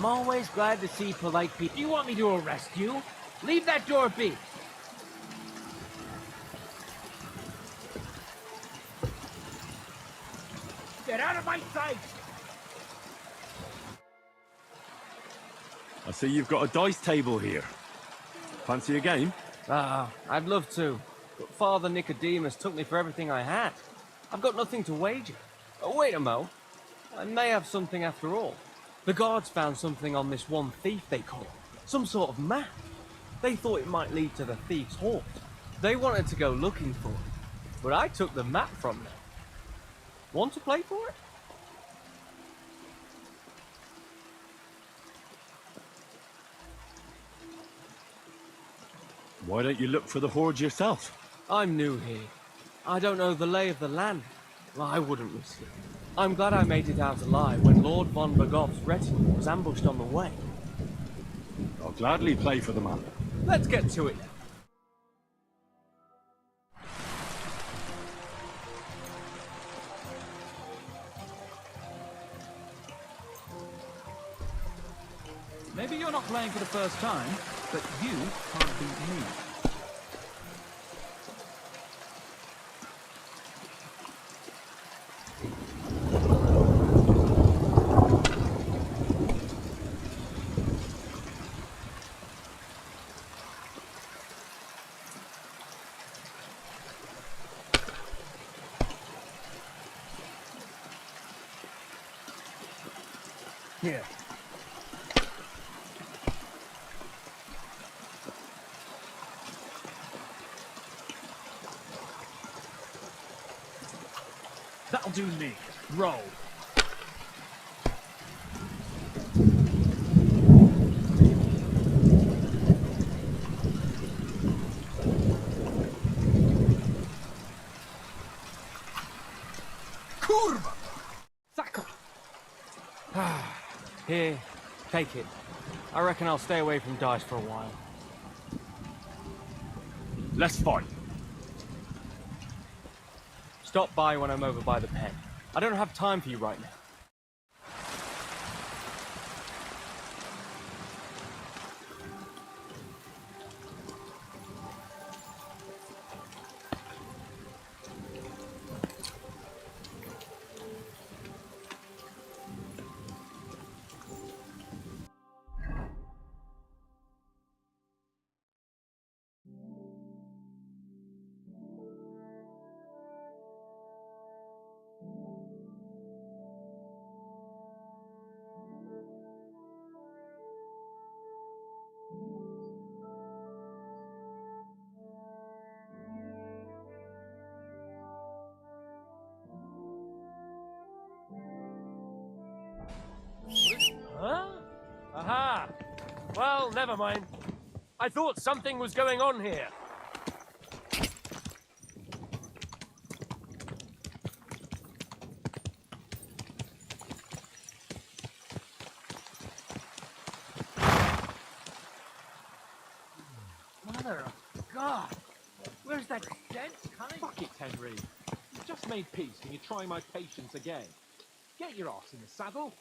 always glad to see polite people. You want me to arrest you? Leave that door be. Get out of my sight! I see you've got a dice table here. Fancy a game? I'd love to, but Father Nicodemus took me for everything I had. I've got nothing to wager. Oh, wait a mo. I may have something after all. The guards found something on this one thief they caught. Some sort of map. They thought it might lead to the thief's haunt. They wanted to go looking for it, but I took the map from them. Want to play for it? Why don't you look for the hoard yourself? I'm new here. I don't know the lay of the land. Well, I wouldn't risk it. I'm glad I made it out alive when Lord von Bergoff's retinue was ambushed on the way. I'll gladly play for the man. Let's get to it. Maybe you're not playing for the first time, but you can't beat me. Here. That'll do me. Roll. Kurwa! Saka! Here, take it. I reckon I'll stay away from dice for a while. Let's fight. Stop by when I'm over by the pen. I don't have time for you right now. Huh? Aha! Well, never mind. I thought something was going on here. Mother of God! Where's that stench coming? Fuck it, Henry. You've just made peace and you're trying my patience again. Get your ass in the saddle.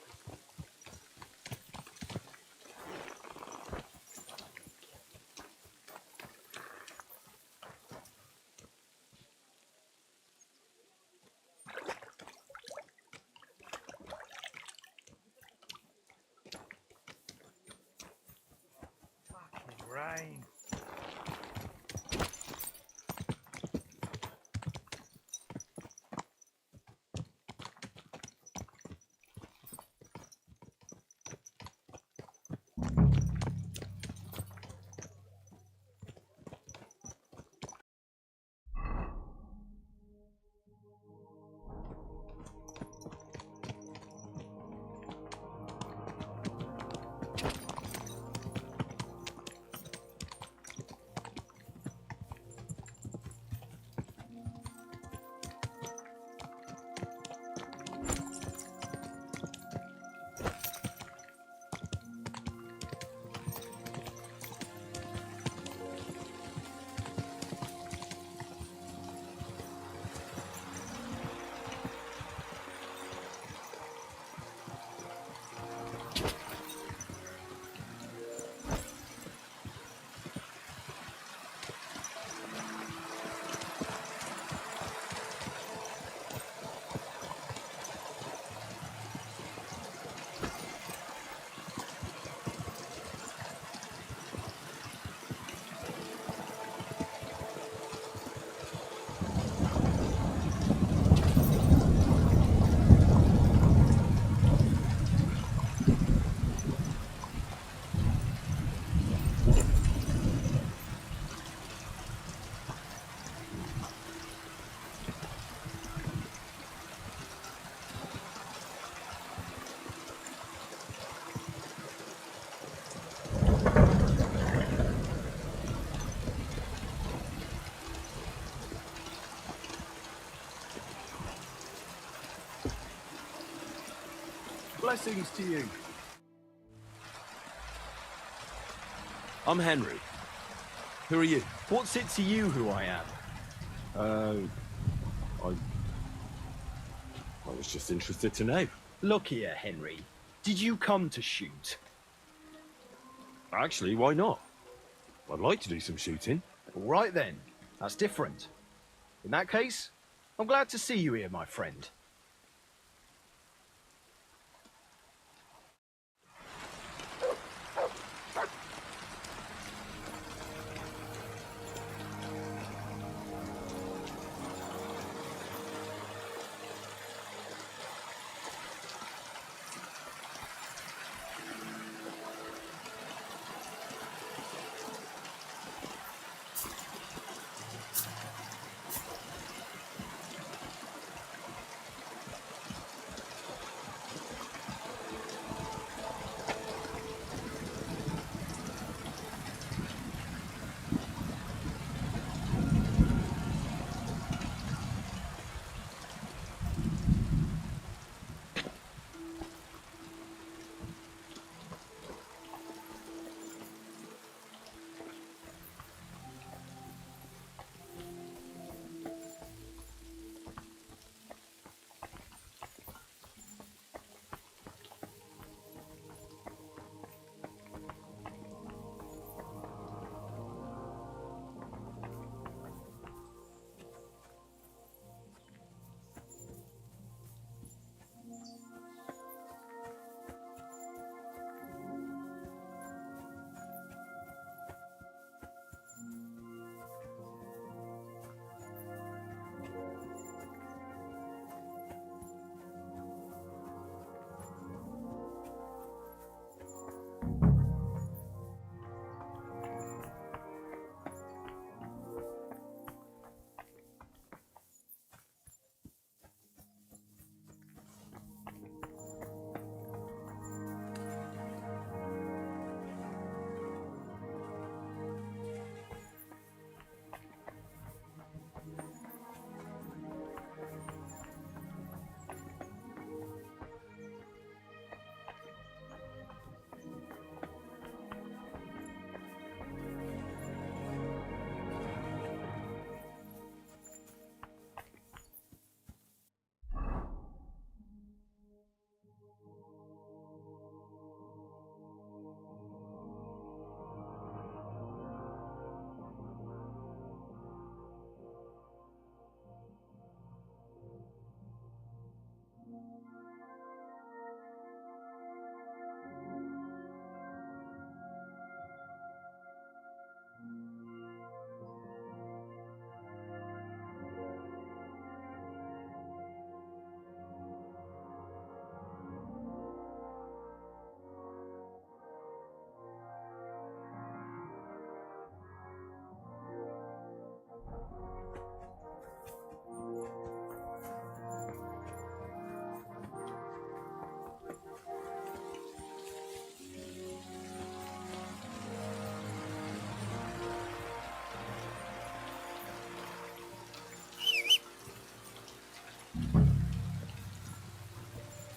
Rain. Blessings to you. I'm Henry. Who are you? What's it to you who I am? I was just interested to know. Look here, Henry. Did you come to shoot? Actually, why not? I'd like to do some shooting. All right then. That's different. In that case, I'm glad to see you here, my friend.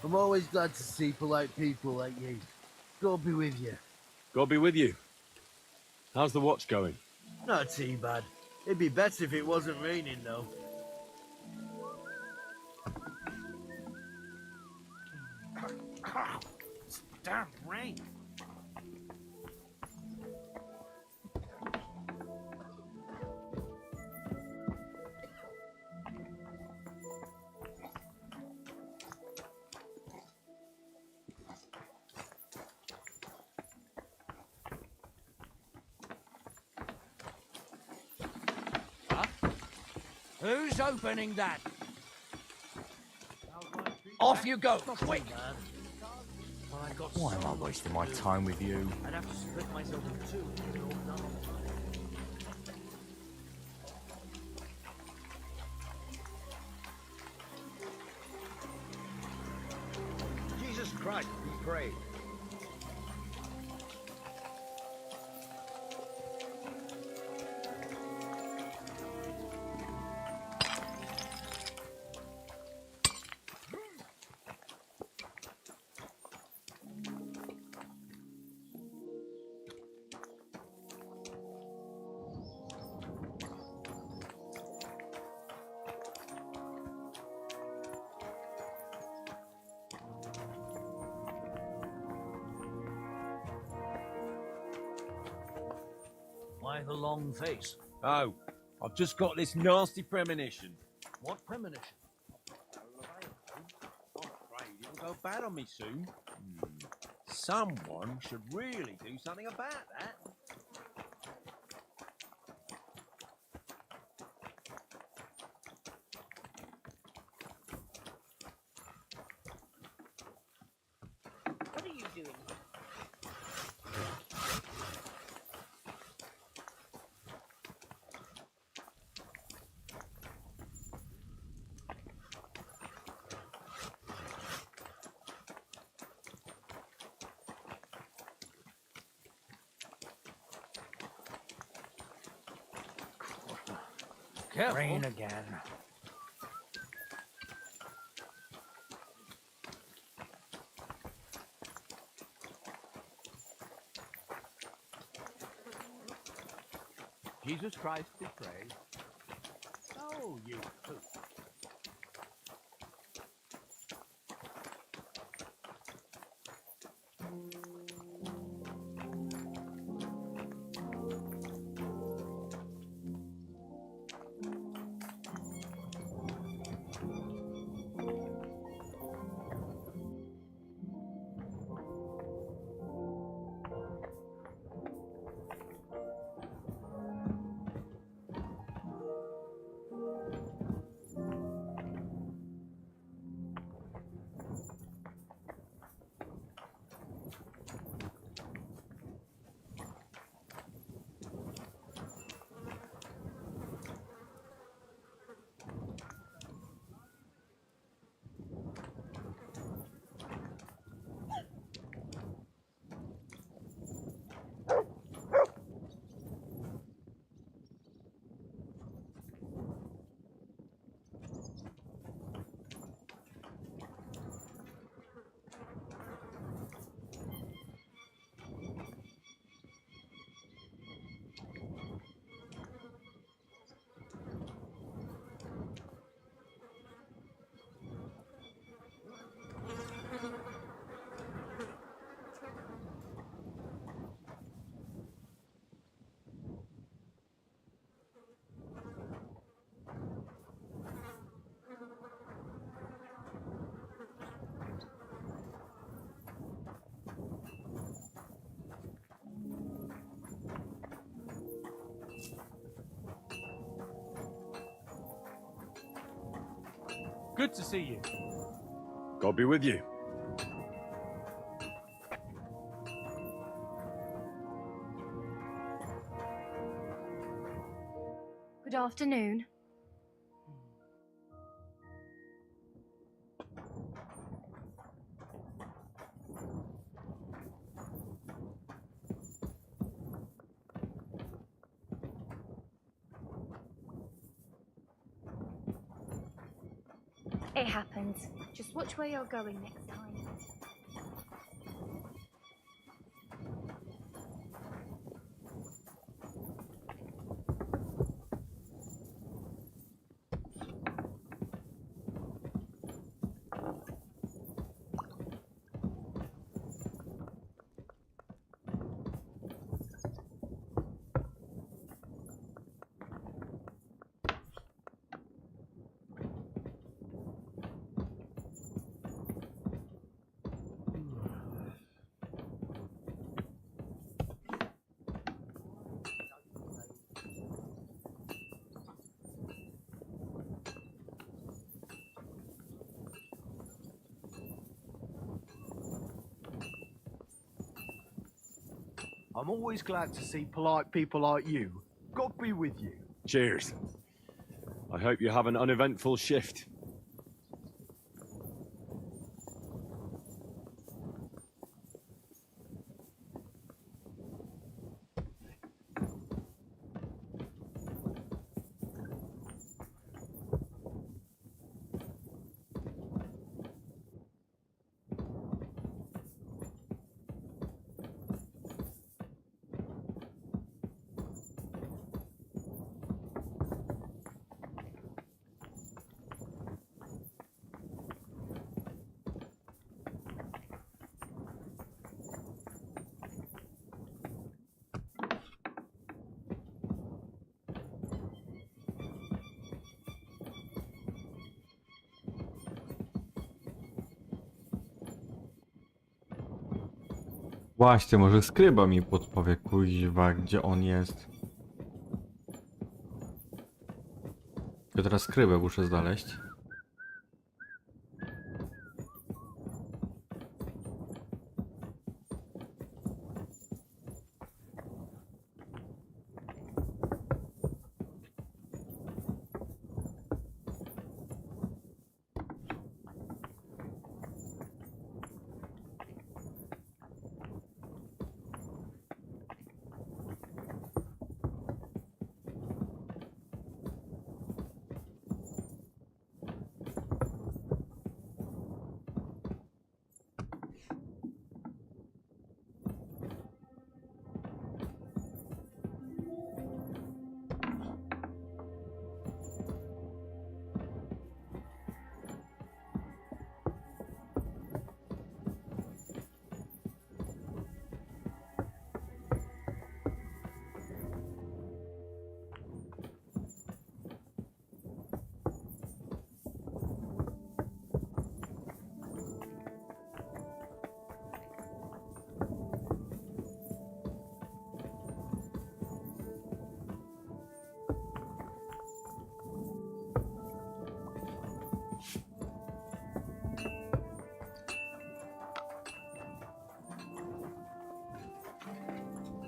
I'm always glad to see polite people like you. God be with you. God be with you. How's the watch going? Not too bad. It'd be better if it wasn't raining, though. It's damn rain. Who's opening that? Off you go, quick! Why am I wasting my time with you? I'd have to split myself in two. Jesus Christ, be praised. Why the long face? Oh, I've just got this nasty premonition. What premonition? I'm afraid it'll go bad on me soon. Someone should really do something about that. What are you doing? Careful. Rain again. Jesus Christ be praised. Oh, you too. Good to see you. God be with you. Good afternoon. It happens. Just watch where you're going next time. I'm always glad to see polite people like you. God be with you. Cheers. I hope you have an uneventful shift. Właśnie, może skryba mi podpowie, kuźwa, gdzie on jest. Ja teraz skrybę muszę znaleźć.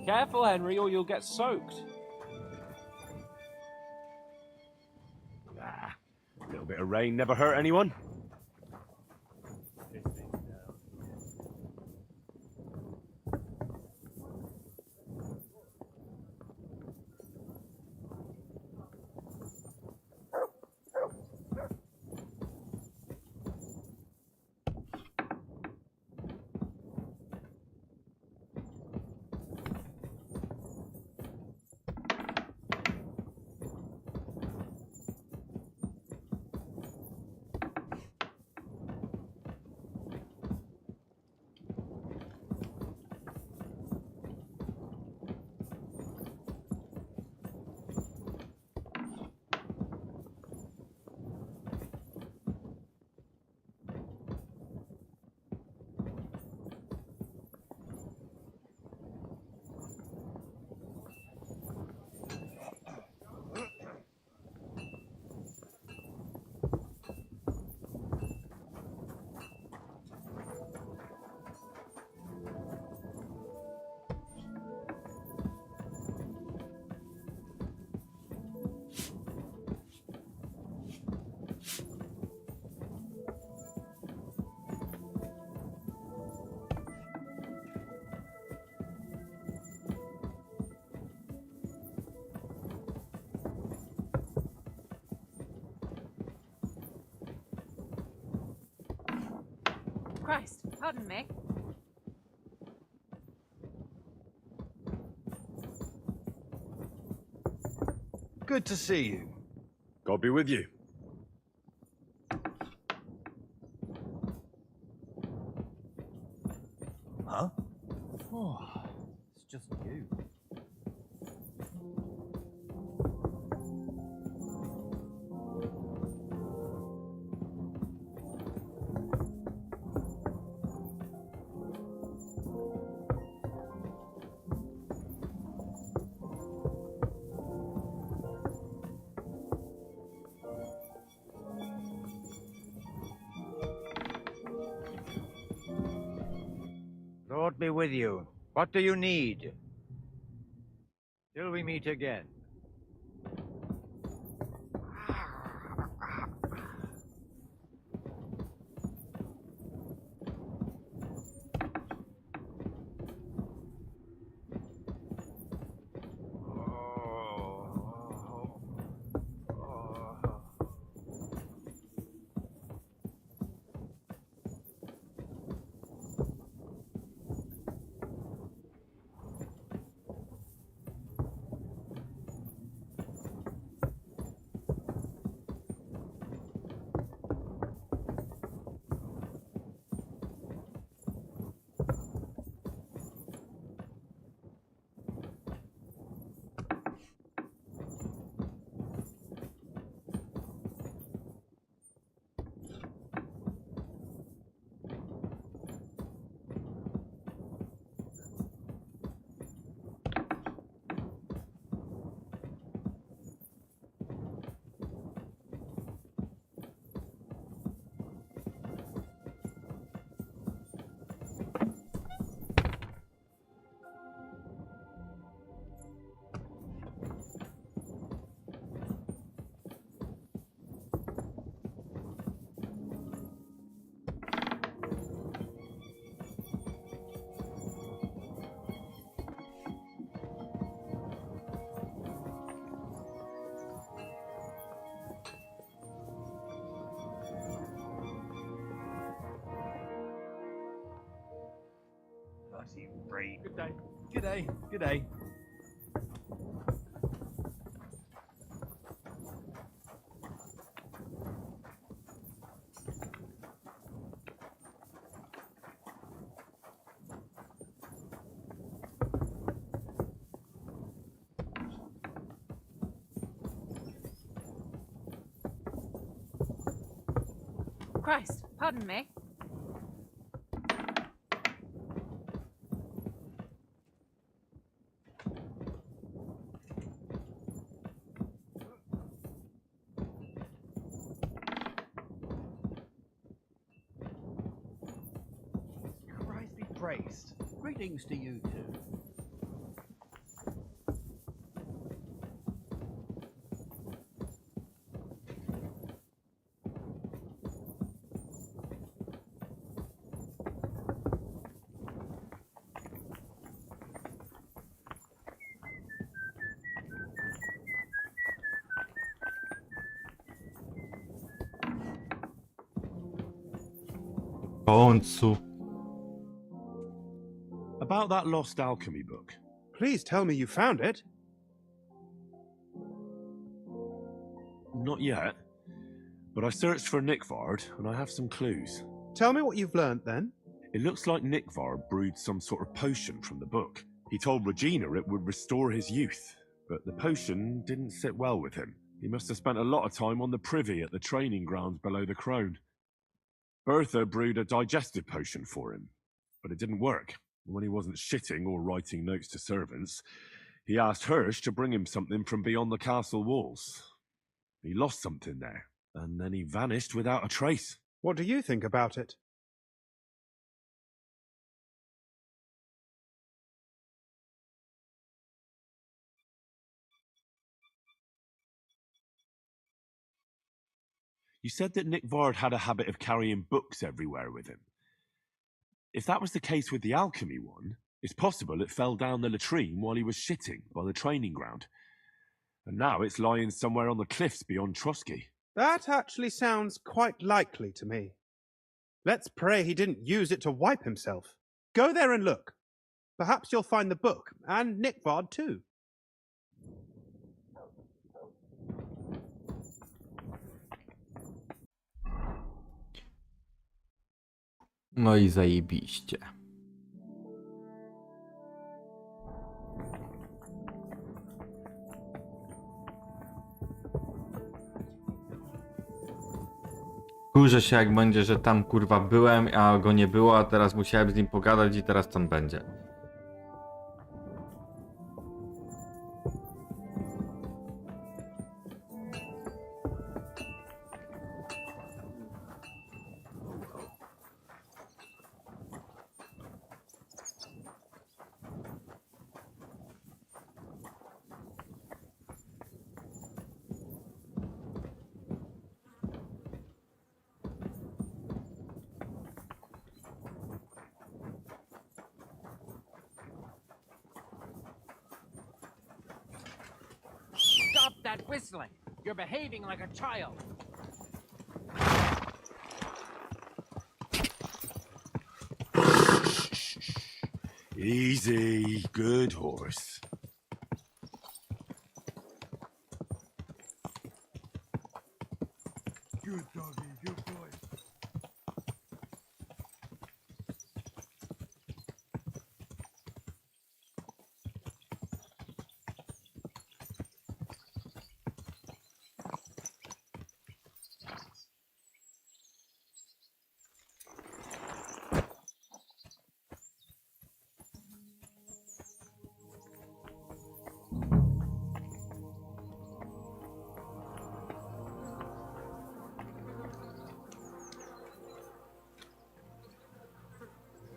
Careful, Henry, or you'll get soaked. Ah, a little bit of rain never hurt anyone. Christ, pardon me. Good to see you. God be with you. Huh? Oh, it's just you. Lord be with you. What do you need? Till we meet again. Great. Good day. Good day. Good day. Christ, pardon me. Christ be praised. Greetings to you too. Końcu. About that lost alchemy book. Please tell me you found it. Not yet. But I searched for Nickvard, and I have some clues. Tell me what you've learnt, then. It looks like Nickvard brewed some sort of potion from the book. He told Regina it would restore his youth, but the potion didn't sit well with him. He must have spent a lot of time on the privy at the training grounds below the Crone. Bertha brewed a digestive potion for him, but it didn't work. When he wasn't shitting or writing notes to servants, he asked Hirsch to bring him something from beyond the castle walls. He lost something there, and then he vanished without a trace. What do you think about it? You said that Nickvard had a habit of carrying books everywhere with him. If that was the case with the alchemy one, it's possible it fell down the latrine while he was shitting by the training ground. And now it's lying somewhere on the cliffs beyond Trotsky. That actually sounds quite likely to me. Let's pray he didn't use it to wipe himself. Go there and look. Perhaps you'll find the book, and Nickvard too. No i zajebiście. Kurzę się jak będzie, że tam kurwa byłem, a go nie było, a teraz musiałem z nim pogadać i teraz tam będzie. Stop that whistling! You're behaving like a child. Easy, good horse. Good doggy, good boy.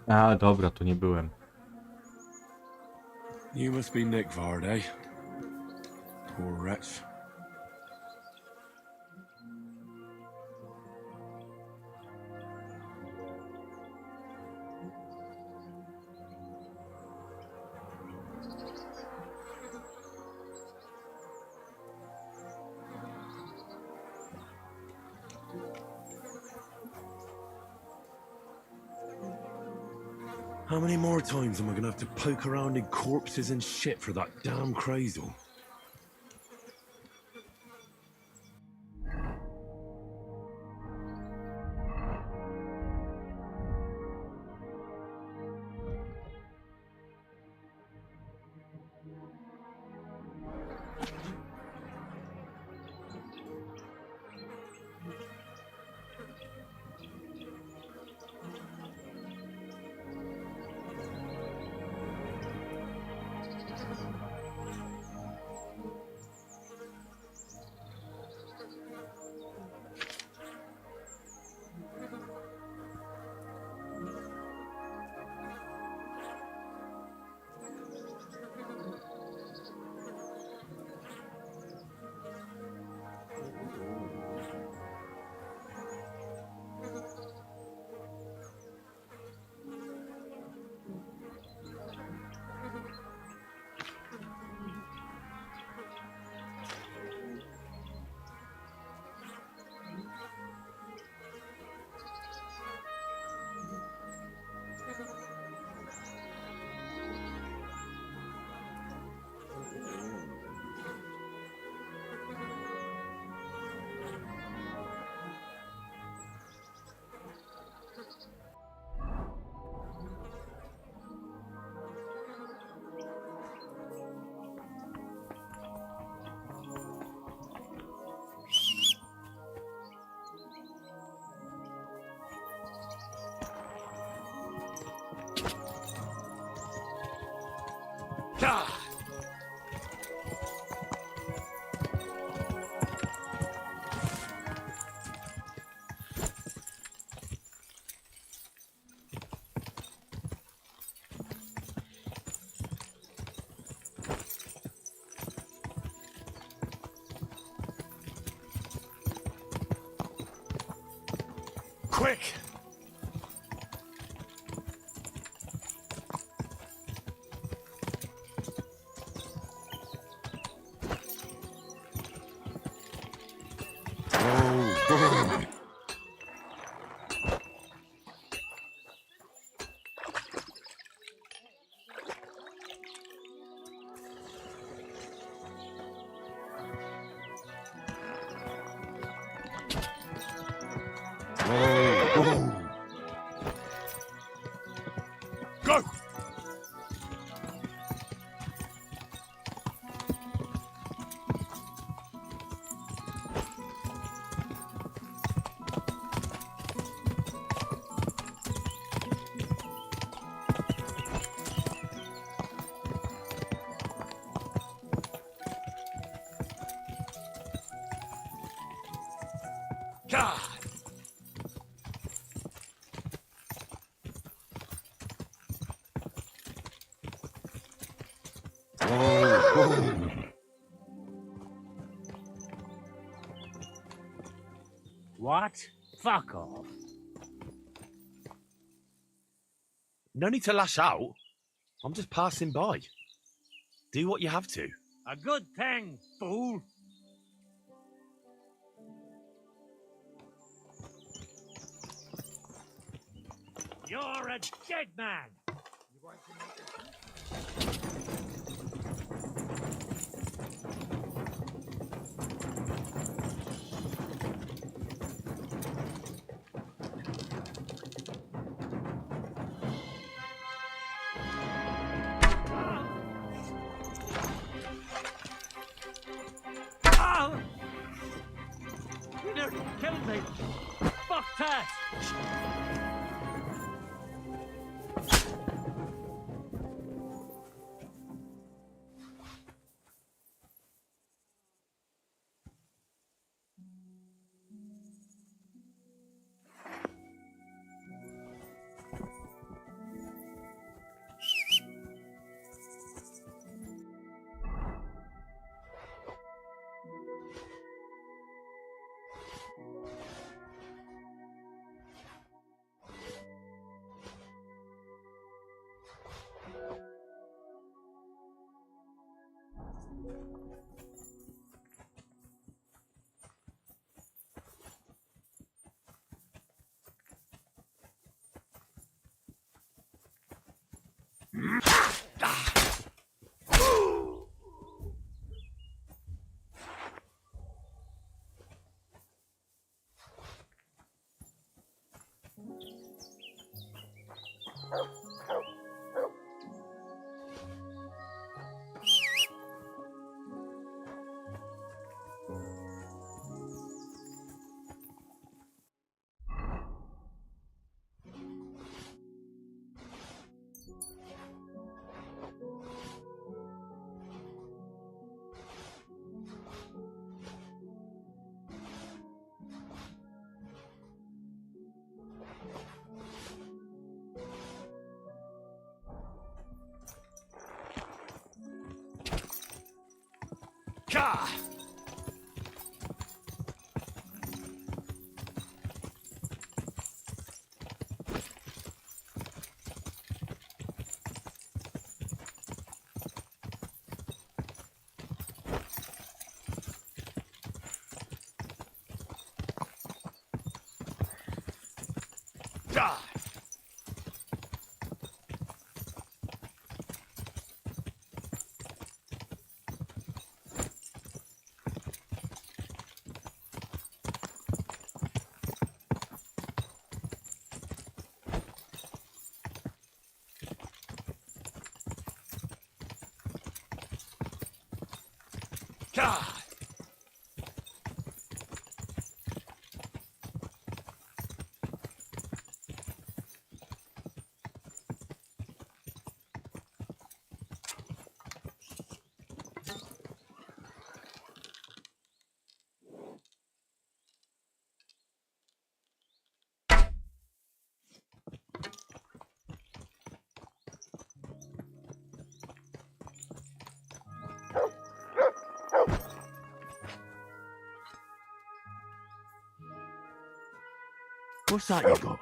A, dobra, tu nie byłem. You must be Nickvard, eh? Poor wretch. How many more times am I gonna have to poke around in corpses and shit for that damn cradle? Quick! Go! God! What? Fuck off. No need to lash out. I'm just passing by. Do what you have to. A good thing, fool. You're a dead man. You nearly killed me. Fuck that. Ka! Ka! God! What's that you got?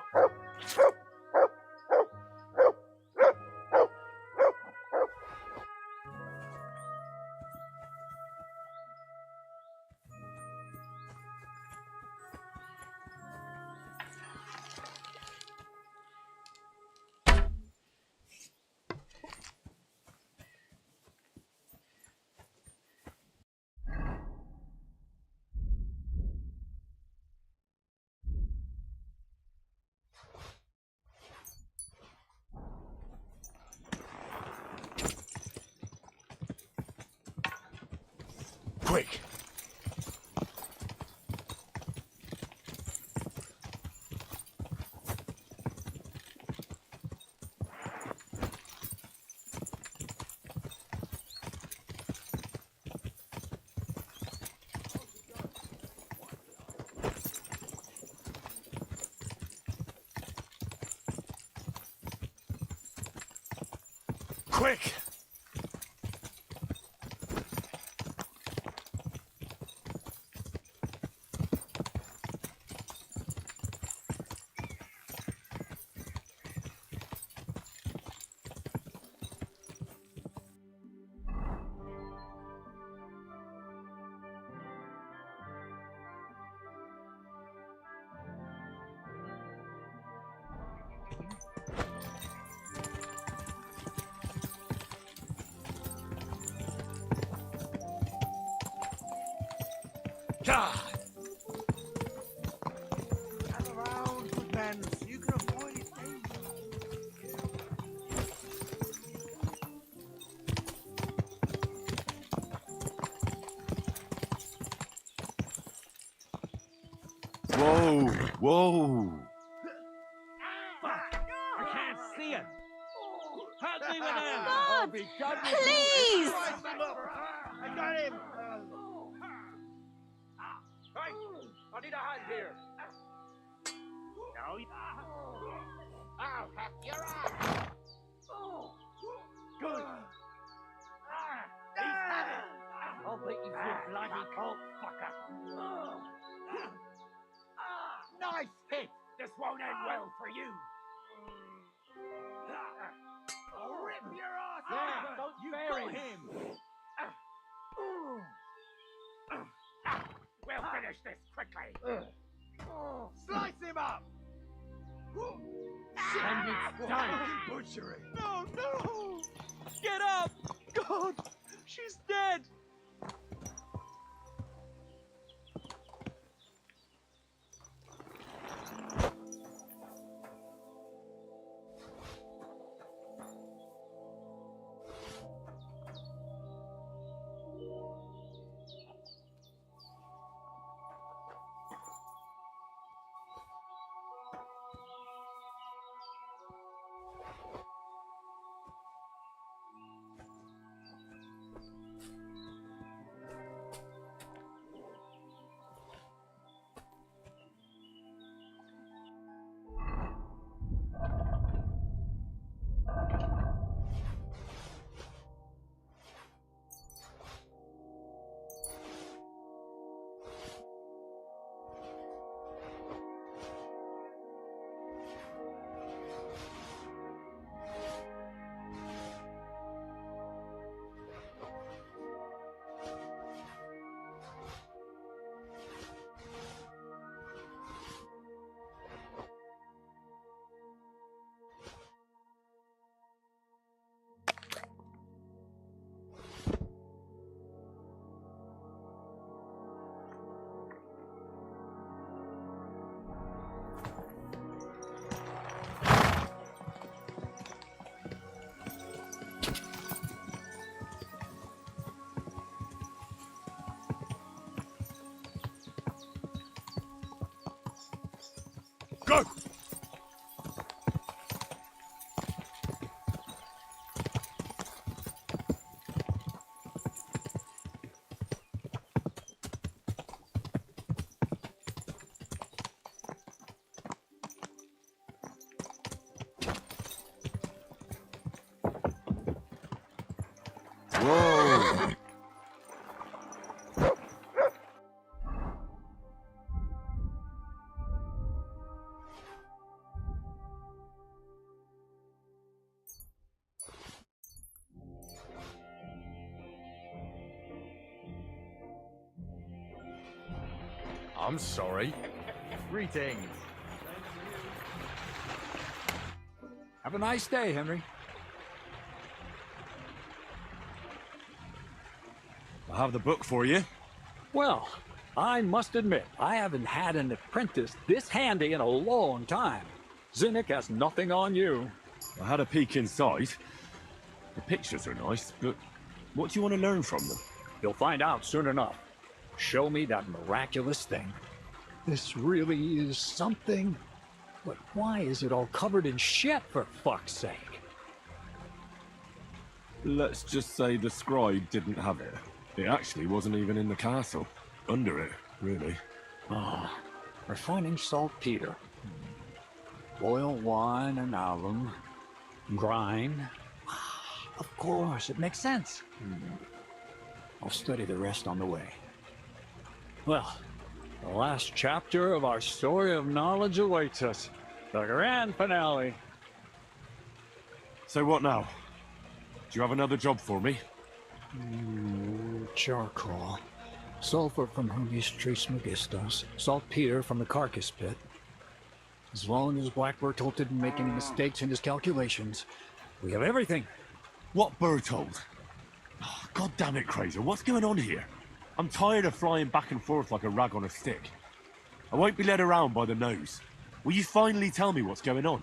Quick! Quick! God! Gather round, good men, so you can avoid danger. Whoa! Whoa! Fuck! I can't see it! Help me with him! I'll be Please! I got him! Hey! I need a hand here! No, I'll have your ass! Good! He's had it! I'll beat you for a bloody cold fucker! Nice hit! This won't end well for you! I'll rip your ass! Yeah, don't you bury him! We'll finish this quickly! Slice him up! And it's done! Butchery! No, no! Get up! God! She's dead! Go! Whoa! I'm sorry. Greetings. Have a nice day, Henry. I have the book for you. Well, I must admit, I haven't had an apprentice this handy in a long time. Zinnik has nothing on you. I had a peek inside. The pictures are nice, but what do you want to learn from them? You'll find out soon enough. Show me that miraculous thing. This really is something. But why is it all covered in shit, for fuck's sake? Let's just say the scribe didn't have it. It actually wasn't even in the castle. Under it, really. Ah, refining saltpeter. Boil wine and alum. Grind. Of course, it makes sense. I'll study the rest on the way. Well, the last chapter of our story of knowledge awaits us. The grand finale. So what now? Do you have another job for me? Charcoal. Sulfur from Hermes Trismegistos. Saltpeter from the carcass pit. As long as Black Bertolt didn't make any mistakes in his calculations, we have everything. What Bertolt? Oh, God damn it, Crazer, what's going on here? I'm tired of flying back and forth like a rag on a stick. I won't be led around by the nose. Will you finally tell me what's going on?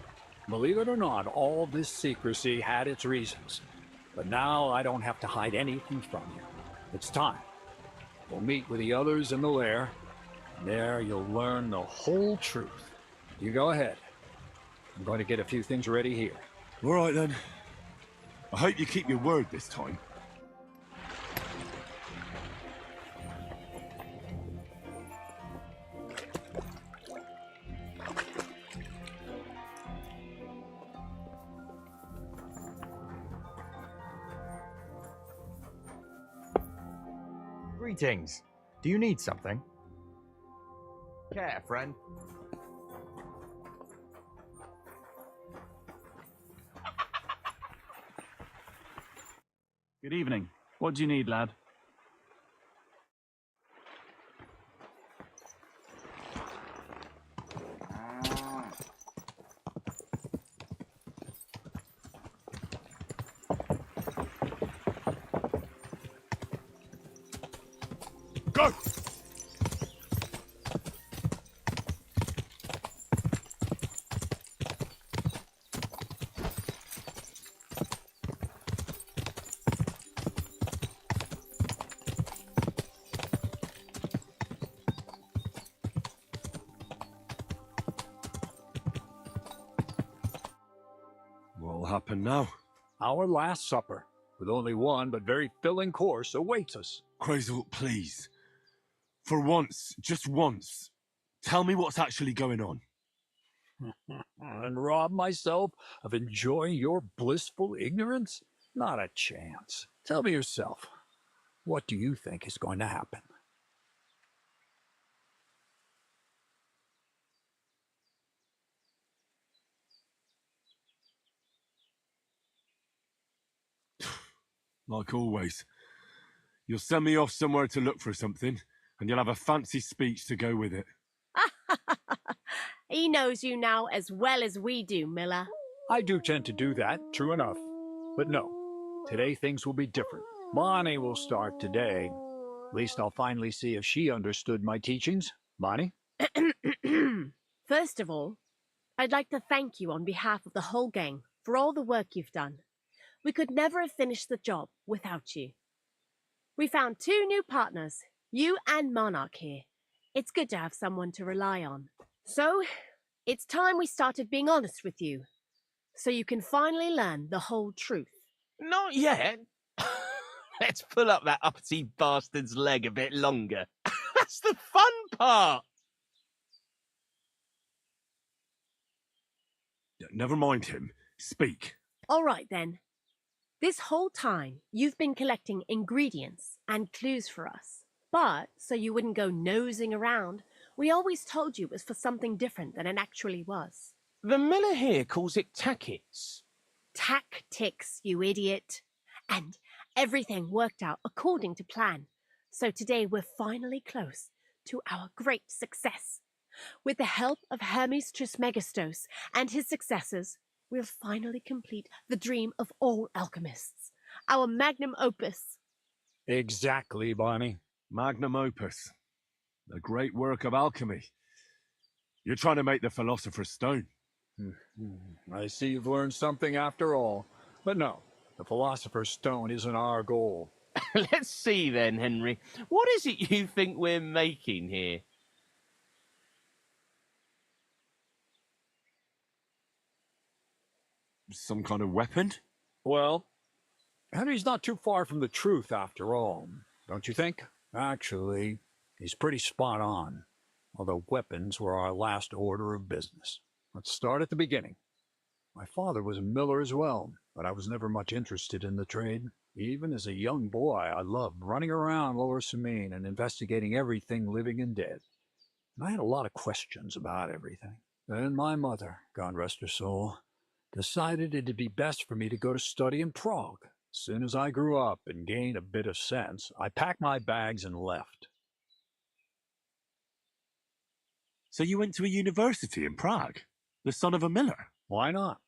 Believe it or not, all this secrecy had its reasons. But now I don't have to hide anything from you. It's time. We'll meet with the others in the lair. There you'll learn the whole truth. You go ahead. I'm going to get a few things ready here. All right then. I hope you keep your word this time. Greetings. Do you need something? Care, friend. Good evening. What do you need, lad? Go! What'll happen now? Our last supper, with only one but very filling course, awaits us. Crazel, please. For once, just once, tell me what's actually going on. And rob myself of enjoying your blissful ignorance? Not a chance. Tell me yourself. What do you think is going to happen? Like always. You'll send me off somewhere to look for something, and you'll have a fancy speech to go with it. He knows you now as well as we do, Miller. I do tend to do that, true enough. But no, today things will be different. Bonnie will start today. At least I'll finally see if she understood my teachings. Bonnie? First of all, I'd like to thank you on behalf of the whole gang for all the work you've done. We could never have finished the job without you. We found 2 new partners, you and Monarch here. It's good to have someone to rely on. So, It's time we started being honest with you, so you can finally learn the whole truth. Not yet. Let's pull up that uppity bastard's leg a bit longer. That's the fun part. Never mind him. Speak. All right, then. This whole time, you've been collecting ingredients and clues for us. But, so you wouldn't go nosing around, we always told you it was for something different than it actually was. The miller here calls it tackets. Tactics, you idiot. And everything worked out according to plan. So today we're finally close to our great success. With the help of Hermes Trismegistos and his successors, we'll finally complete the dream of all alchemists, our magnum opus. Exactly, Bonnie. Magnum opus. The great work of alchemy. You're trying to make the Philosopher's Stone. I see you've learned something after all. But no, the Philosopher's Stone isn't our goal. Let's see then, Henry. What is it you think we're making here? Some kind of weapon? Well, Henry's not too far from the truth after all, don't you think? Actually, he's pretty spot on. Although weapons were our last order of business. Let's start at the beginning. My father was a miller as well, but I was never much interested in the trade. Even as a young boy, I loved running around Lower Samine and investigating everything living and dead. And I had a lot of questions about everything. Then my mother, God rest her soul, decided it'd be best for me to go to study in Prague. As soon as I grew up and gained a bit of sense, I packed my bags and left. So you went to a university in Prague? The son of a miller? Why not?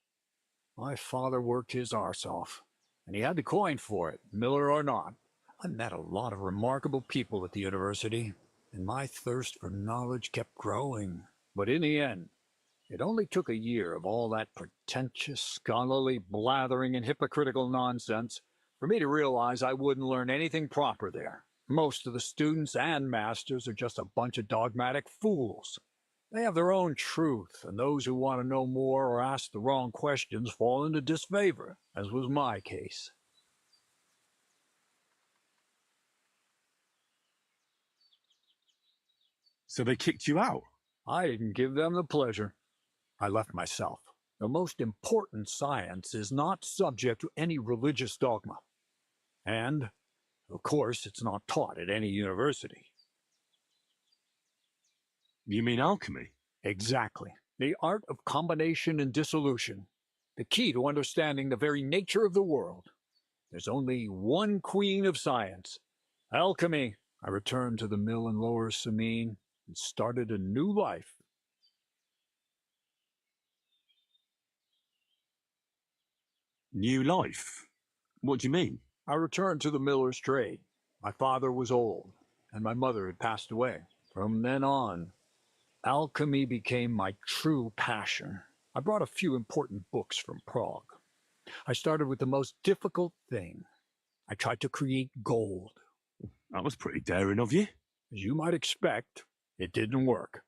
My father worked his arse off, and he had the coin for it, miller or not. I met a lot of remarkable people at the university, and my thirst for knowledge kept growing. But in the end, it only took a year of all that pretentious, scholarly blathering and hypocritical nonsense for me to realize I wouldn't learn anything proper there. Most of the students and masters are just a bunch of dogmatic fools. They have their own truth, and those who want to know more or ask the wrong questions fall into disfavor, as was my case. So they kicked you out? I didn't give them the pleasure. I left myself. The most important science is not subject to any religious dogma. And, of course, it's not taught at any university. You mean alchemy? Exactly. The art of combination and dissolution. The key to understanding the very nature of the world. There's only one queen of science. Alchemy. I returned to the mill in Lower Samine and started a new life. New life? What do you mean? I returned to the miller's trade. My father was old, and my mother had passed away. From then on, alchemy became my true passion. I brought a few important books from Prague. I started with the most difficult thing. I tried to create gold. That was pretty daring of you. As you might expect, it didn't work.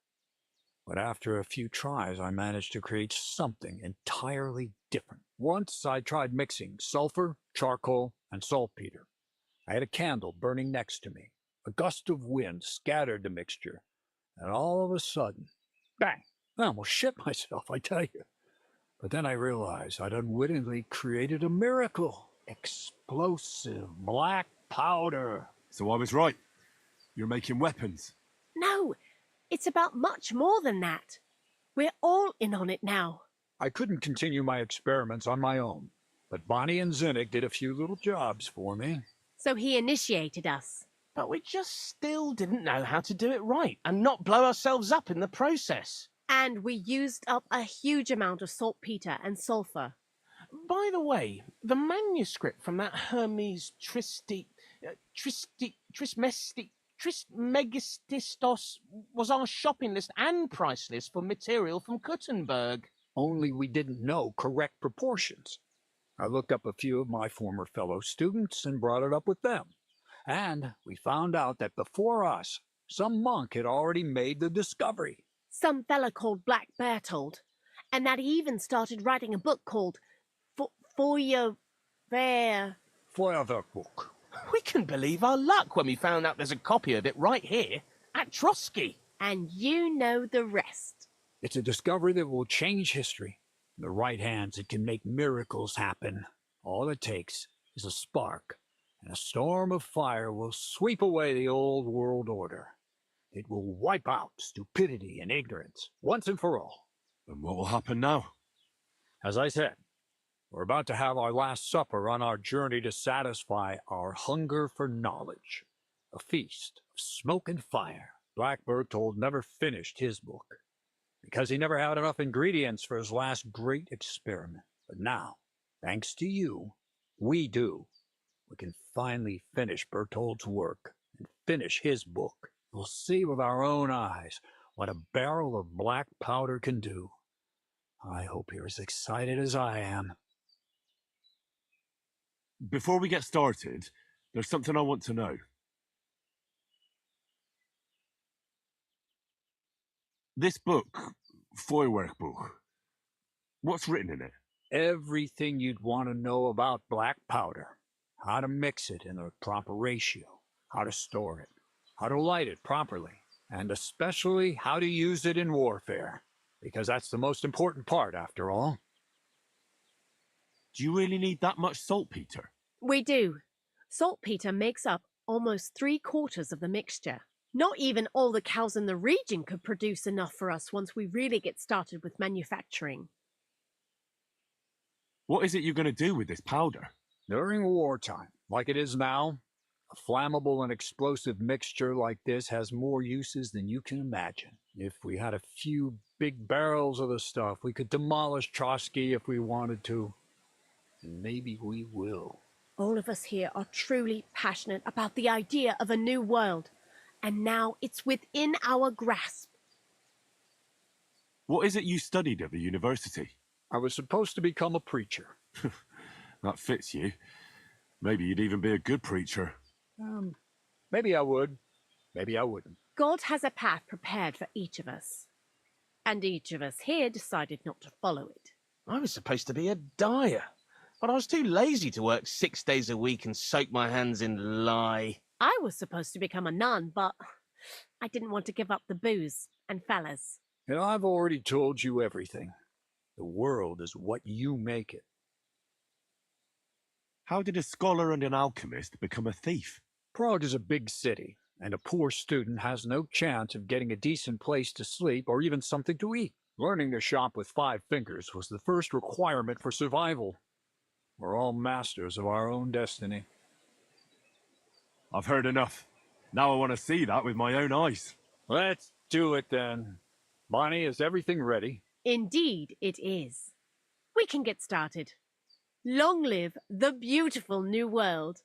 But after a few tries, I managed to create something entirely different. Once I tried mixing sulfur, charcoal, and saltpeter. I had a candle burning next to me. A gust of wind scattered the mixture, and all of a sudden, bang! I almost shit myself, I tell you. But then I realized I'd unwittingly created a miracle. Explosive black powder. So I was right. You're making weapons. No, it's about much more than that. We're all in on it now. I couldn't continue my experiments on my own, but Bonnie and Zinnik did a few little jobs for me. So he initiated us. But we just still didn't know how to do it right and not blow ourselves up in the process. And we used up a huge amount of saltpeter and sulfur. By the way, the manuscript from that Hermes Trismegistos was our shopping list and price list for material from Kuttenberg. Only we didn't know correct proportions. I looked up a few of my former fellow students and brought it up with them. And we found out that before us, some monk had already made the discovery. some fella called Black Bertold, and that he even started writing a book called Feuerwerkbuch. We couldn't believe our luck when we found out there's a copy of it right here at Trotsky. And you know the rest. It's a discovery that will change history. In the right hands, it can make miracles happen. All it takes is a spark, and a storm of fire will sweep away the old world order. It will wipe out stupidity and ignorance, once and for all. And what will happen now? As I said, we're about to have our last supper on our journey to satisfy our hunger for knowledge. A feast of smoke and fire. Black Bertold never finished his book, because he never had enough ingredients for his last great experiment. But now, thanks to you, we do. We can finally finish Bertold's work and finish his book. We'll see with our own eyes what a barrel of black powder can do. I hope you're as excited as I am. Before we get started, there's something I want to know. This book, Feuerwerkbuch, what's written in it? Everything you'd want to know about black powder. How to mix it in the proper ratio, how to store it, how to light it properly, and especially how to use it in warfare, because that's the most important part, after all. Do you really need that much saltpeter? We do. Saltpeter makes up almost 3/4 of the mixture. Not even all the cows in the region could produce enough for us once we really get started with manufacturing. What is it you're going to do with this powder? During wartime, like it is now, a flammable and explosive mixture like this has more uses than you can imagine. If we had a few big barrels of the stuff, we could demolish Trotsky if we wanted to. And maybe we will. All of us here are truly passionate about the idea of a new world, and now it's within our grasp. What is it you studied at the university? I was supposed to become a preacher. That fits you. Maybe you'd even be a good preacher. Maybe I would. Maybe I wouldn't. God has a path prepared for each of us. And each of us here decided not to follow it. I was supposed to be a dyer, but I was too lazy to work 6 days a week and soak my hands in lye. I was supposed to become a nun, but I didn't want to give up the booze and fellas. And I've already told you everything. The world is what you make it. How did a scholar and an alchemist become a thief? Prague is a big city, and a poor student has no chance of getting a decent place to sleep or even something to eat. Learning to shop with 5 fingers was the first requirement for survival. We're all masters of our own destiny. I've heard enough. Now I want to see that with my own eyes. Let's do it then. Bonnie, is everything ready? Indeed it is. We can get started. Long live the beautiful new world.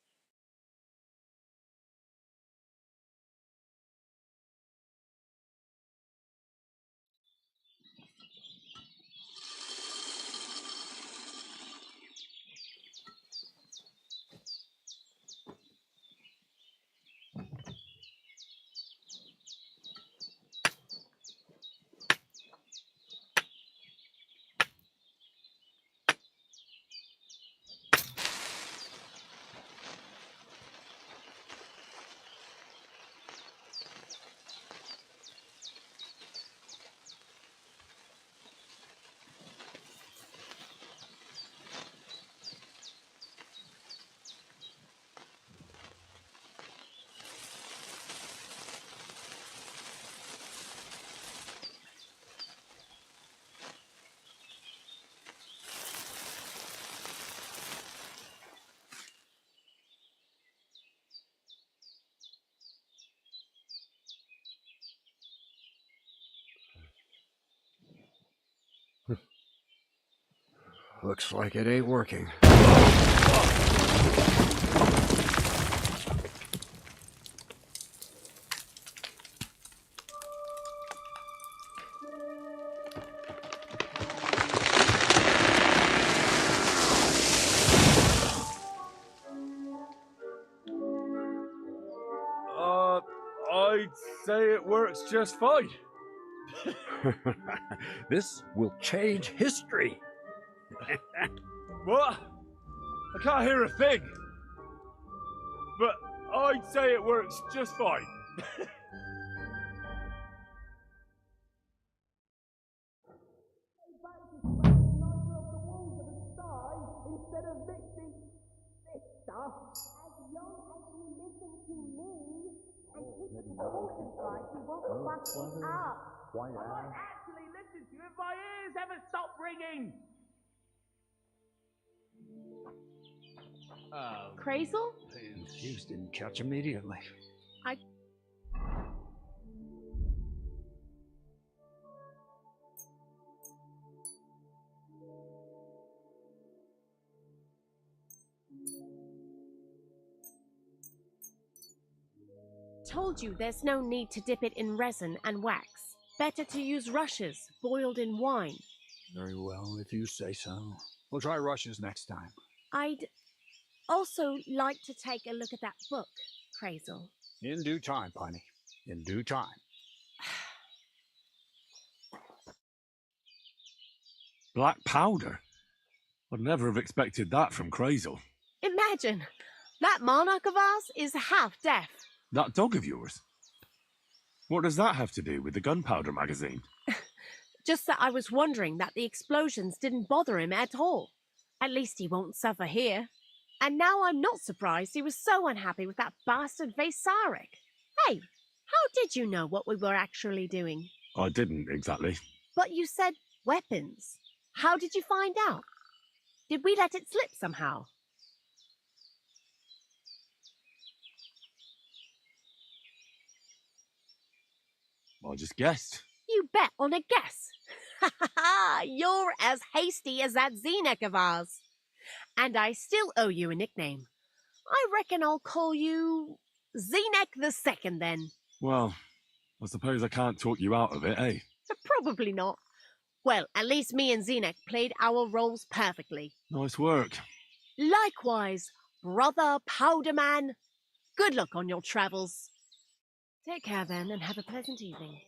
Looks like it ain't working. I'd say it works just fine. This will change history. What? I can't hear a thing. But I'd say it works just fine. Instead of mixing this stuff, as long as you listen to me and keep the proportions right, you won't fuck it up. I might actually listen to you if my ears ever stop ringing. Crazel? Hughes didn't catch immediately. Told you there's no need to dip it in resin and wax. Better to use rushes boiled in wine. Very well, if you say so. We'll try rushes next time. I'd also like to take a look at that book, Crazel. In due time, Piney. In due time. Black powder? I'd never have expected that from Crazel. Imagine, that monarch of ours is half deaf. That dog of yours? What does that have to do with the gunpowder magazine? Just that I was wondering that the explosions didn't bother him at all. At least he won't suffer here. And now I'm not surprised he was so unhappy with that bastard Vasaric. Hey, how did you know what we were actually doing? I didn't exactly. But you said weapons. How did you find out? Did we let it slip somehow? I just guessed. You bet on a guess. Ha ha ha! You're as hasty as that Z-neck of ours. And I still owe you a nickname. I reckon I'll call you Z-neck the Second then. Well, I suppose I can't talk you out of it, eh? Probably not. Well, at least me and Z-neck played our roles perfectly. Nice work. Likewise, brother Powderman. Good luck on your travels. Take care then, and have a pleasant evening.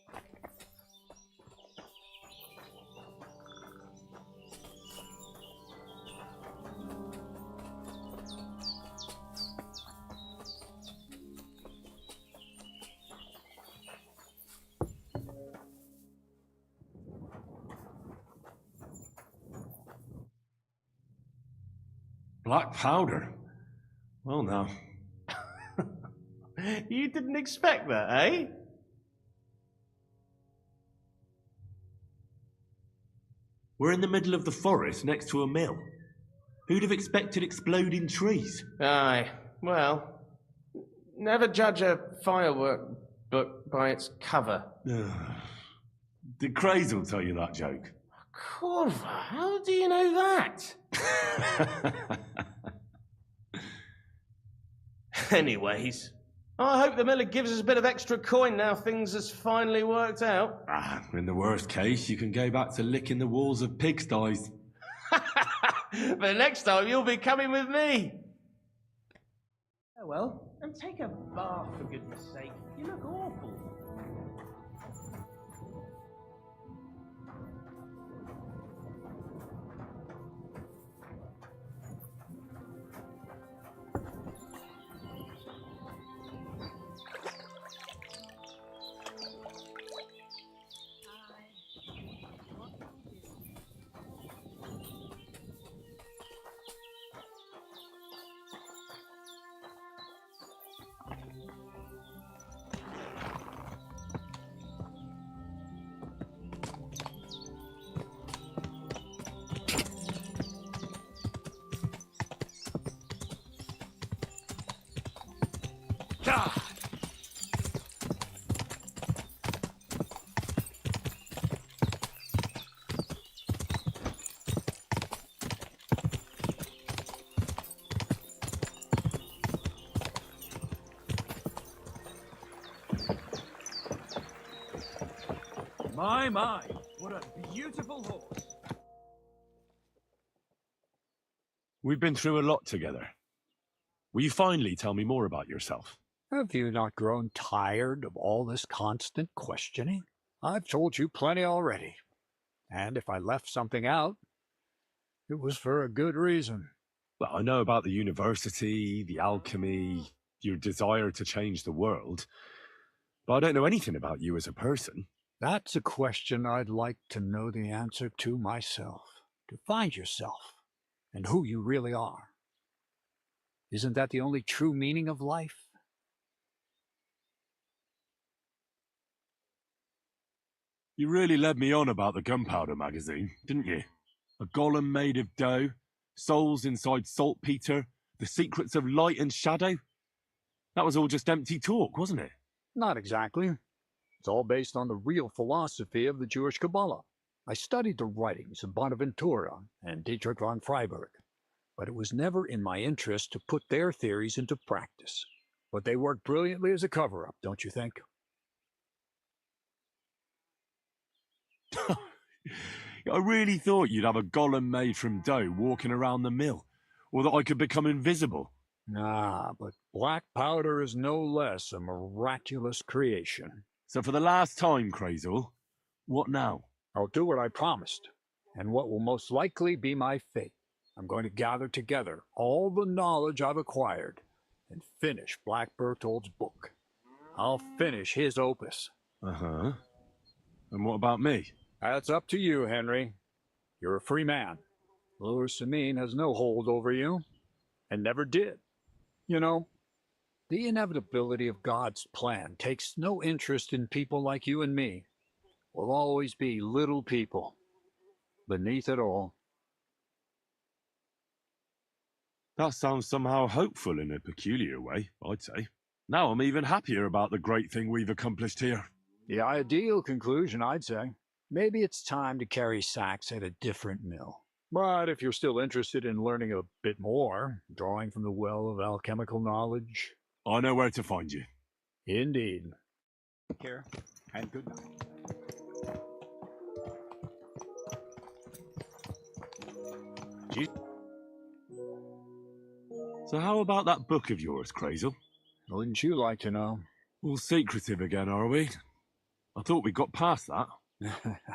Black powder? Well, now. You didn't expect that, eh? We're in the middle of the forest next to a mill. Who'd have expected exploding trees? Aye, well, never judge a firework book by its cover. Did Crazel tell you that joke? Corva, how do you know that? Anyways, I hope the miller gives us a bit of extra coin now things has finally worked out. In the worst case, you can go back to licking the walls of pigsties. But next time you'll be coming with me. Oh well, and take a bath for goodness sake. You look awful. My, what a beautiful horse. We've been through a lot together. Will you finally tell me more about yourself? Have you not grown tired of all this constant questioning? I've told you plenty already. And if I left something out, it was for a good reason. Well, I know about the university, the alchemy, your desire to change the world, but I don't know anything about you as a person. That's a question I'd like to know the answer to myself. To find yourself and who you really are. Isn't that the only true meaning of life? You really led me on about the gunpowder magazine, didn't you? A golem made of dough, souls inside saltpeter, the secrets of light and shadow. That was all just empty talk, wasn't it? Not exactly. It's all based on the real philosophy of the Jewish Kabbalah. I studied the writings of Bonaventura and Dietrich von Freiberg, but it was never in my interest to put their theories into practice. But they work brilliantly as a cover-up, don't you think? I really thought you'd have a golem made from dough walking around the mill, or that I could become invisible. Ah, but black powder is no less a miraculous creation. So for the last time, Crazel, what now? I'll do what I promised, and what will most likely be my fate. I'm going to gather together all the knowledge I've acquired and finish Black Berthold's book. I'll finish his opus. Uh-huh. And what about me? That's up to you, Henry. You're a free man. Lord Samine has no hold over you, and never did. You know, the inevitability of God's plan takes no interest in people like you and me. We'll always be little people, beneath it all. That sounds somehow hopeful in a peculiar way, I'd say. Now I'm even happier about the great thing we've accomplished here. The ideal conclusion, I'd say. Maybe it's time to carry sacks at a different mill. But if you're still interested in learning a bit more, drawing from the well of alchemical knowledge... I know where to find you. Indeed. Take care, and good night. So how about that book of yours, Crazel? Wouldn't you like to know? All secretive again, are we? I thought we got past that.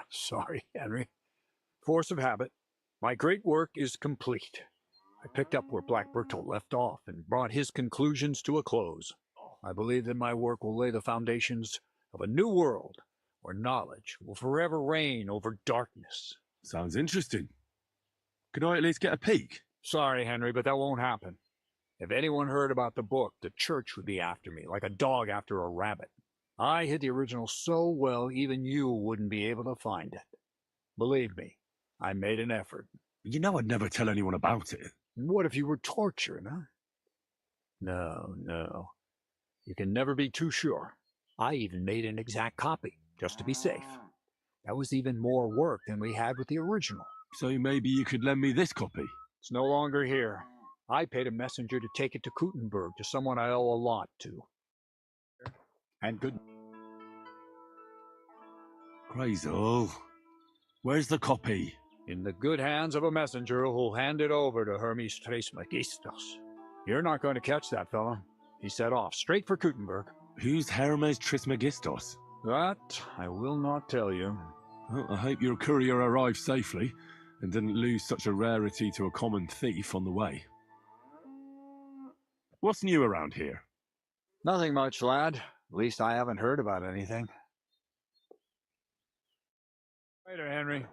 Sorry, Henry. Force of habit. My great work is complete. I picked up where Black Bertolt left off and brought his conclusions to a close. I believe that my work will lay the foundations of a new world where knowledge will forever reign over darkness. Sounds interesting. Could I at least get a peek? Sorry, Henry, but that won't happen. If anyone heard about the book, the church would be after me, like a dog after a rabbit. I hid the original so well even you wouldn't be able to find it. Believe me, I made an effort. You know I'd never tell anyone about it. What if you were tortured, huh? No. You can never be too sure. I even made an exact copy, just to be safe. That was even more work than we had with the original. So maybe you could lend me this copy? It's no longer here. I paid a messenger to take it to Kuttenberg, to someone I owe a lot to. And good... Crazel, where's the copy? In the good hands of a messenger who'll hand it over to Hermes Trismegistus. You're not going to catch that fella. He set off straight for Kuttenberg. Who's Hermes Trismegistus? That I will not tell you. Well, I hope your courier arrived safely and didn't lose such a rarity to a common thief on the way. What's new around here? Nothing much, lad. At least I haven't heard about anything. Later, Henry.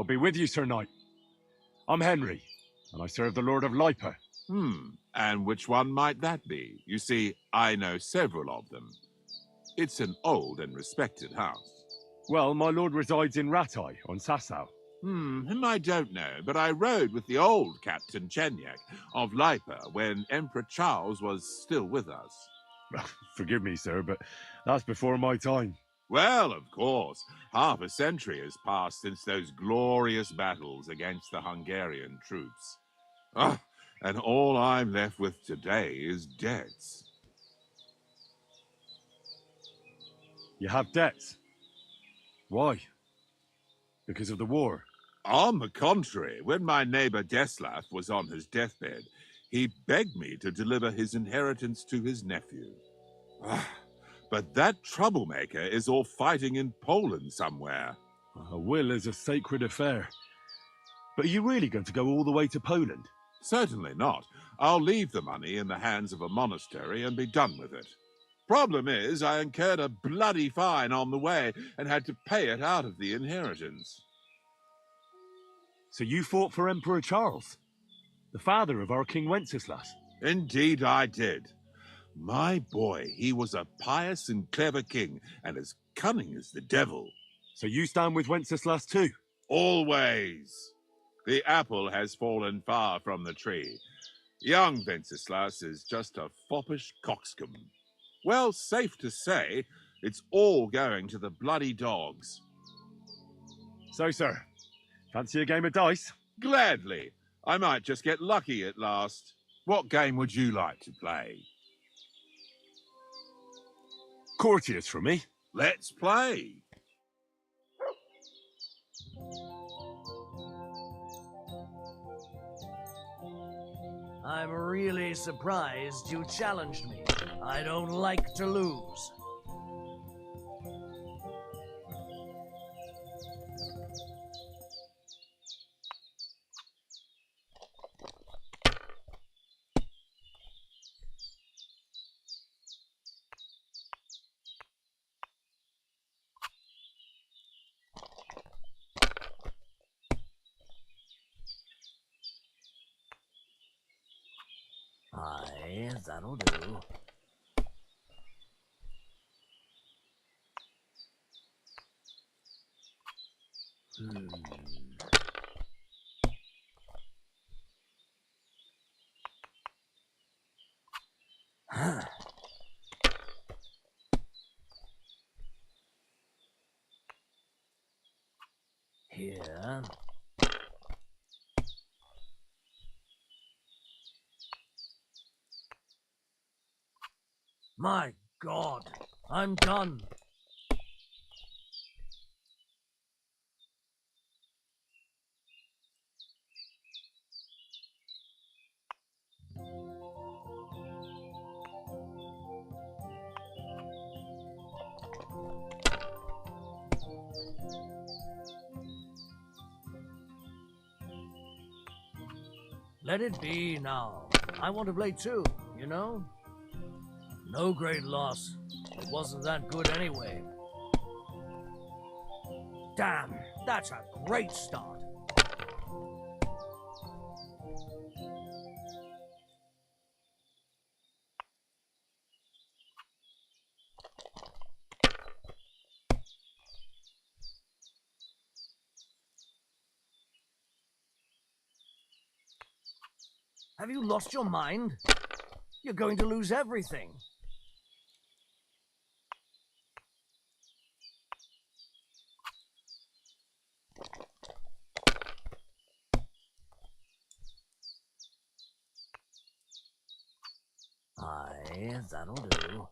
I'll be with you, Sir Knight. I'm Henry, and I serve the Lord of Lipa. And which one might that be? You see, I know several of them. It's an old and respected house. Well, my lord resides in Ratai, on Sasau. Him I don't know, but I rode with the old Captain Chenyak of Lipa when Emperor Charles was still with us. Forgive me, sir, but that's before my time. Well, of course, half a century has passed since those glorious battles against the Hungarian troops. And all I'm left with today is debts. You have debts? Why? Because of the war? On the contrary, when my neighbor Deslav was on his deathbed, he begged me to deliver his inheritance to his nephew. But that troublemaker is all fighting in Poland somewhere. A will is a sacred affair. But are you really going to go all the way to Poland? Certainly not. I'll leave the money in the hands of a monastery and be done with it. Problem is, I incurred a bloody fine on the way and had to pay it out of the inheritance. So you fought for Emperor Charles, the father of our King Wenceslas? Indeed I did. My boy, he was a pious and clever king, and as cunning as the devil. So you stand with Wenceslas too? Always. The apple has fallen far from the tree. Young Wenceslas is just a foppish coxcomb. Well, safe to say, it's all going to the bloody dogs. So, sir, fancy a game of dice? Gladly. I might just get lucky at last. What game would you like to play? Courtiers for me. Let's play. I'm really surprised you challenged me. I don't like to lose. Aye, that'll do. Here. My God, I'm done. Let it be now. I want to play too, you know? No great loss. It wasn't that good anyway. Damn, that's a great start. Have you lost your mind? You're going to lose everything. Aye, that'll do.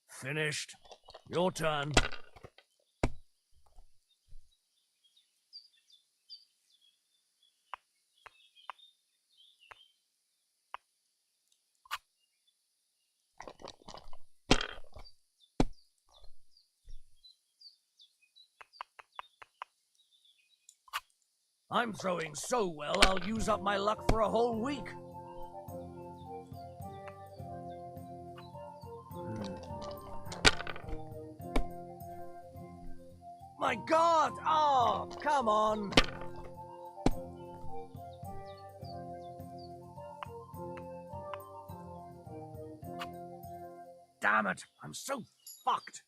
Finished. Your turn. I'm throwing so well, I'll use up my luck for a whole week. my god! Oh, come on! Damn it! I'm so fucked!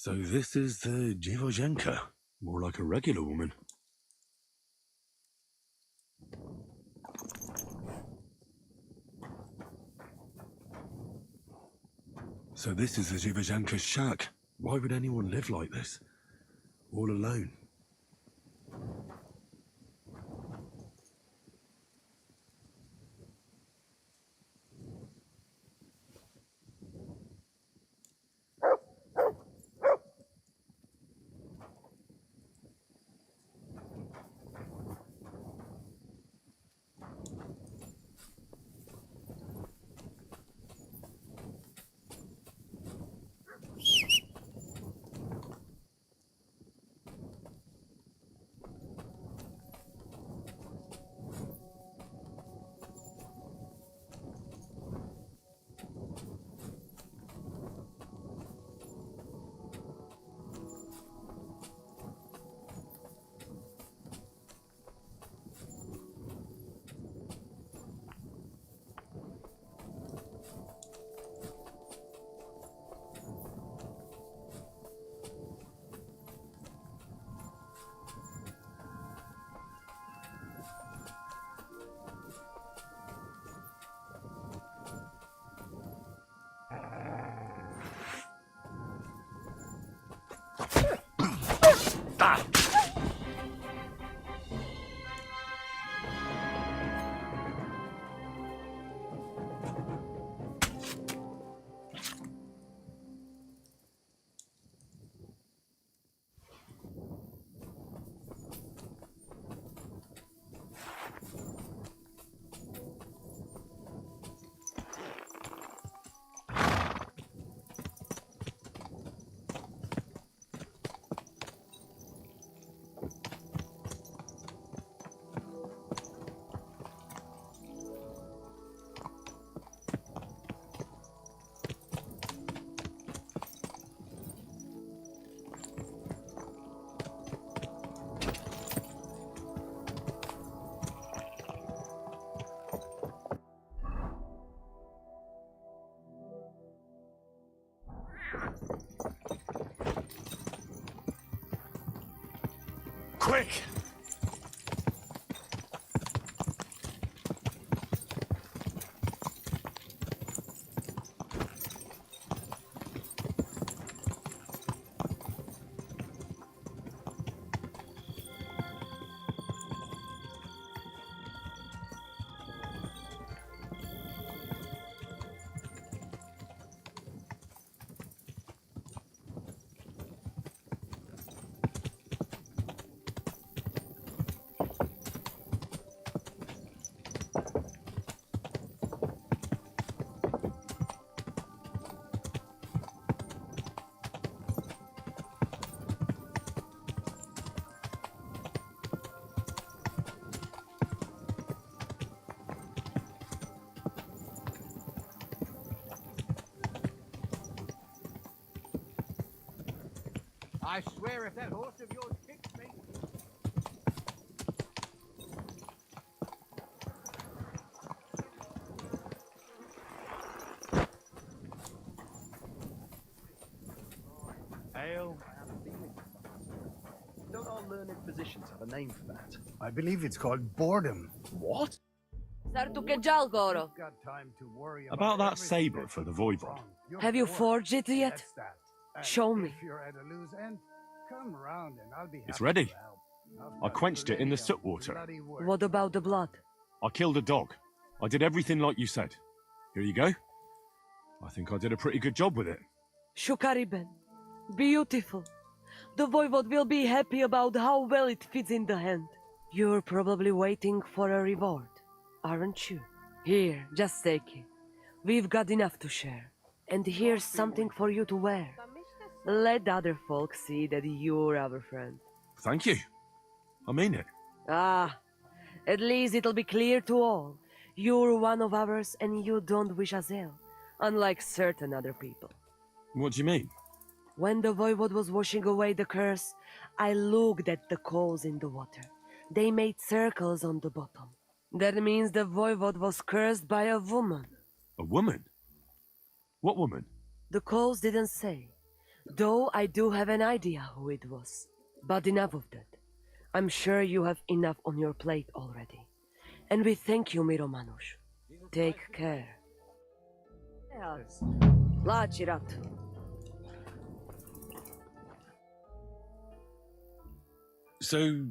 So this is the dziewusienka, more like a regular woman. So this is the dziewusienka's shack. Why would anyone live like this? All alone. Quick! I swear if that horse of yours kicks me... Ale. Don't all learned physicians have a name for that? I believe it's called boredom. What? About that saber for the voivod. Have you forged it yet? Show me. It's ready. I quenched it in the soot water. What about the blood? I killed a dog. I did everything like you said. Here you go. I think I did a pretty good job with it. Shukariben. Beautiful. The voivod will be happy about how well it fits in the hand. You're probably waiting for a reward, aren't you? Here, just take it. We've got enough to share. And here's something for you to wear. Let other folks see that you're our friend. Thank you. I mean it. Ah, at least it'll be clear to all. You're one of ours and you don't wish us ill, unlike certain other people. What do you mean? When the voivod was washing away the curse, I looked at the coals in the water. They made circles on the bottom. That means the voivod was cursed by a woman. A woman? What woman? The coals didn't say, though I do have an idea who it was. But enough of that. I'm sure you have enough on your plate already. And we thank you, Miromanusz. Take care. Lacirat. So,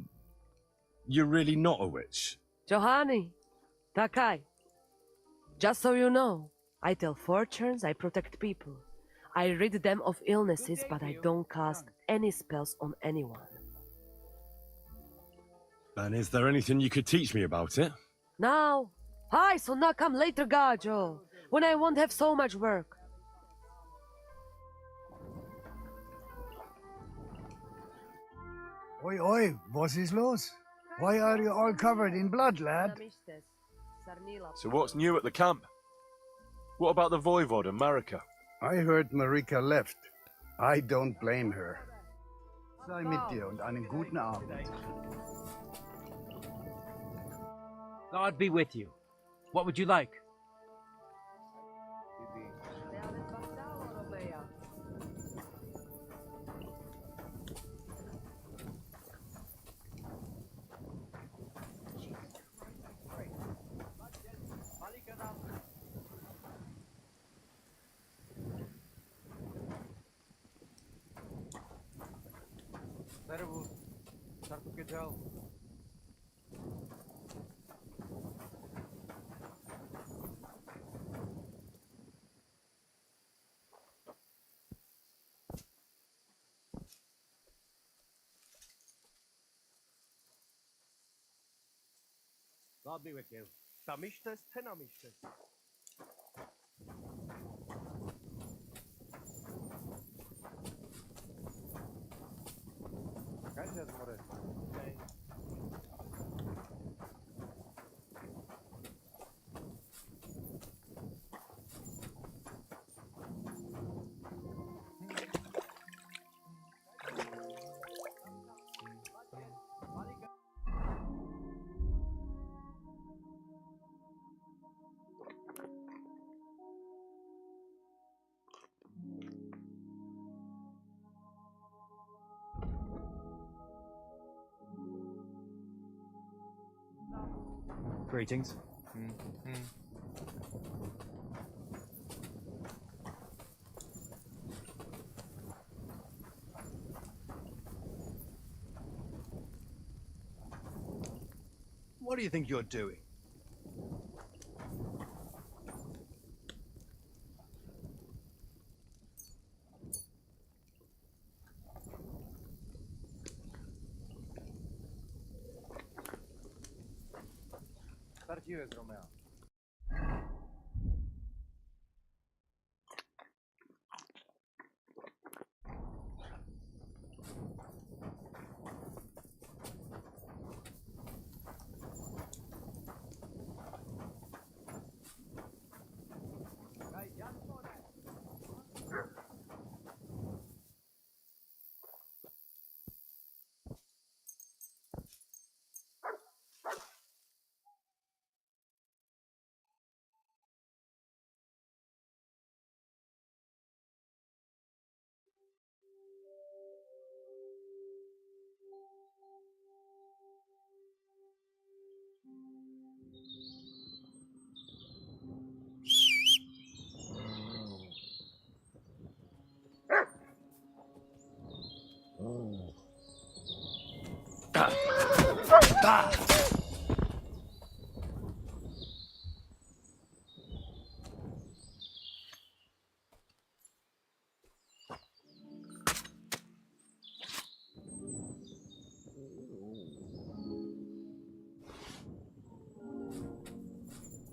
you're really not a witch? Johani, Takai. Just so you know, I tell fortunes, I protect people. I rid them of illnesses, but I don't cast any spells on anyone. And is there anything you could teach me about it? Now, hi, so now come later, Gajo, when I won't have so much work. Oi, oi, was is los? Why are you all covered in blood, lad? So what's new at the camp? What about the voivod and Marika? I heard Marika left. I don't blame her. Sei mit dir und einen guten Abend. God be with you. What would you like? God be with you. Tamishtas, tenamishtas. Greetings. What do you think you're doing?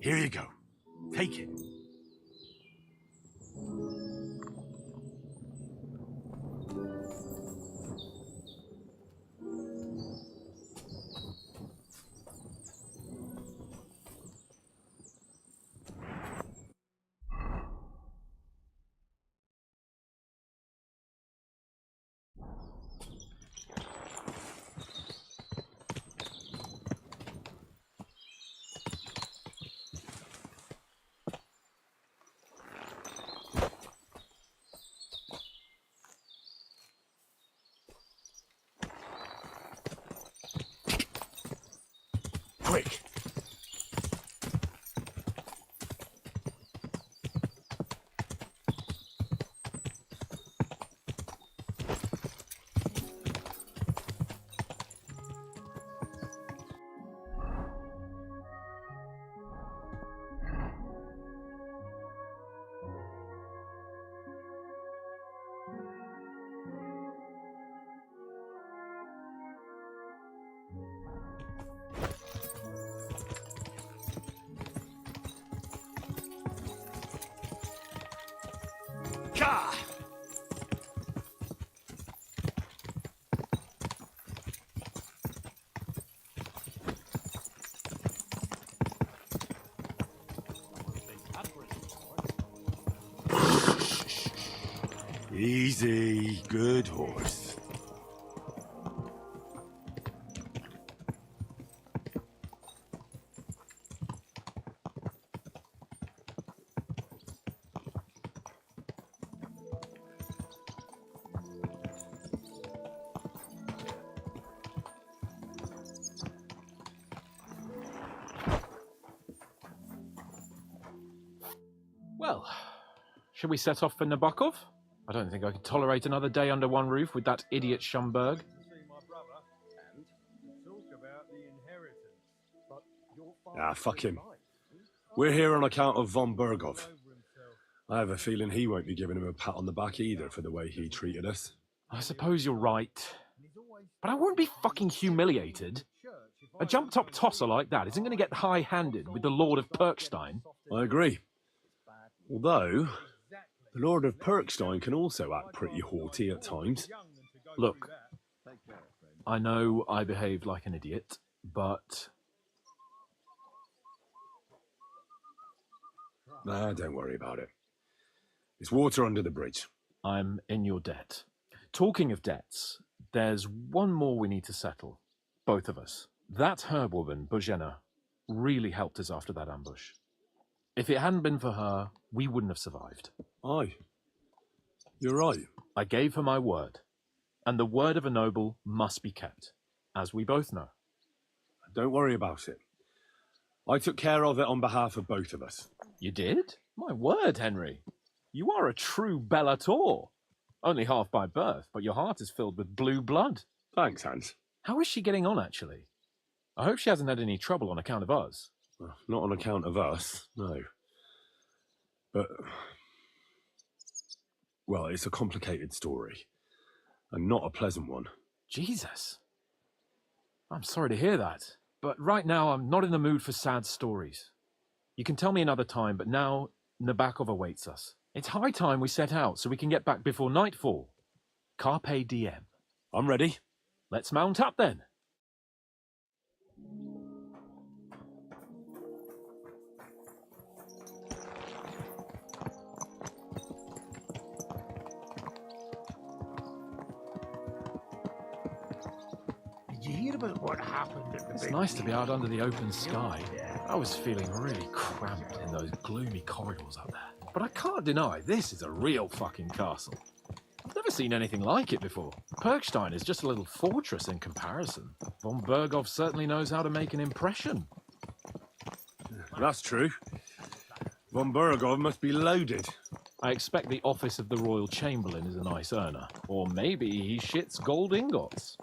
Here you go. Take it. Quick! Easy, good horse. Well, shall we set off for Nabokov? I don't think I could tolerate another day under one roof with that idiot Schomburg. Ah, fuck him. We're here on account of von Berghoff. I have a feeling he won't be giving him a pat on the back either for the way he treated us. I suppose you're right. But I won't be fucking humiliated. A jump-top tosser like that isn't going to get high-handed with the Lord of Perkstein. I agree. Although, the Lord of Perkstein can also act pretty haughty at times. Look, I know I behaved like an idiot, but... Nah, don't worry about it. It's water under the bridge. I'm in your debt. Talking of debts, there's one more we need to settle. Both of us. That herb-woman, Bozhena, really helped us after that ambush. If it hadn't been for her, we wouldn't have survived. Aye. You're right. I gave her my word. And the word of a noble must be kept, as we both know. Don't worry about it. I took care of it on behalf of both of us. You did? My word, Henry. You are a true bellator. Only half by birth, but your heart is filled with blue blood. Thanks, Hans. How is she getting on, actually? I hope she hasn't had any trouble on account of us. Well, not on account of us, no. But, well, it's a complicated story. And not a pleasant one. Jesus. I'm sorry to hear that. But right now, I'm not in the mood for sad stories. You can tell me another time, but now Nabokov awaits us. It's high time we set out so we can get back before nightfall. Carpe diem. I'm ready. Let's mount up then. Did you hear about what happened at the It's big nice to be meeting? out under the open sky. I was feeling really cramped in those gloomy corridors up there. But I can't deny, this is a real fucking castle. I've never seen anything like it before. Perkstein is just a little fortress in comparison. Von Berghoff certainly knows how to make an impression. That's true. Von Berghoff must be loaded. I expect the office of the Royal Chamberlain is a nice earner. Or maybe he shits gold ingots.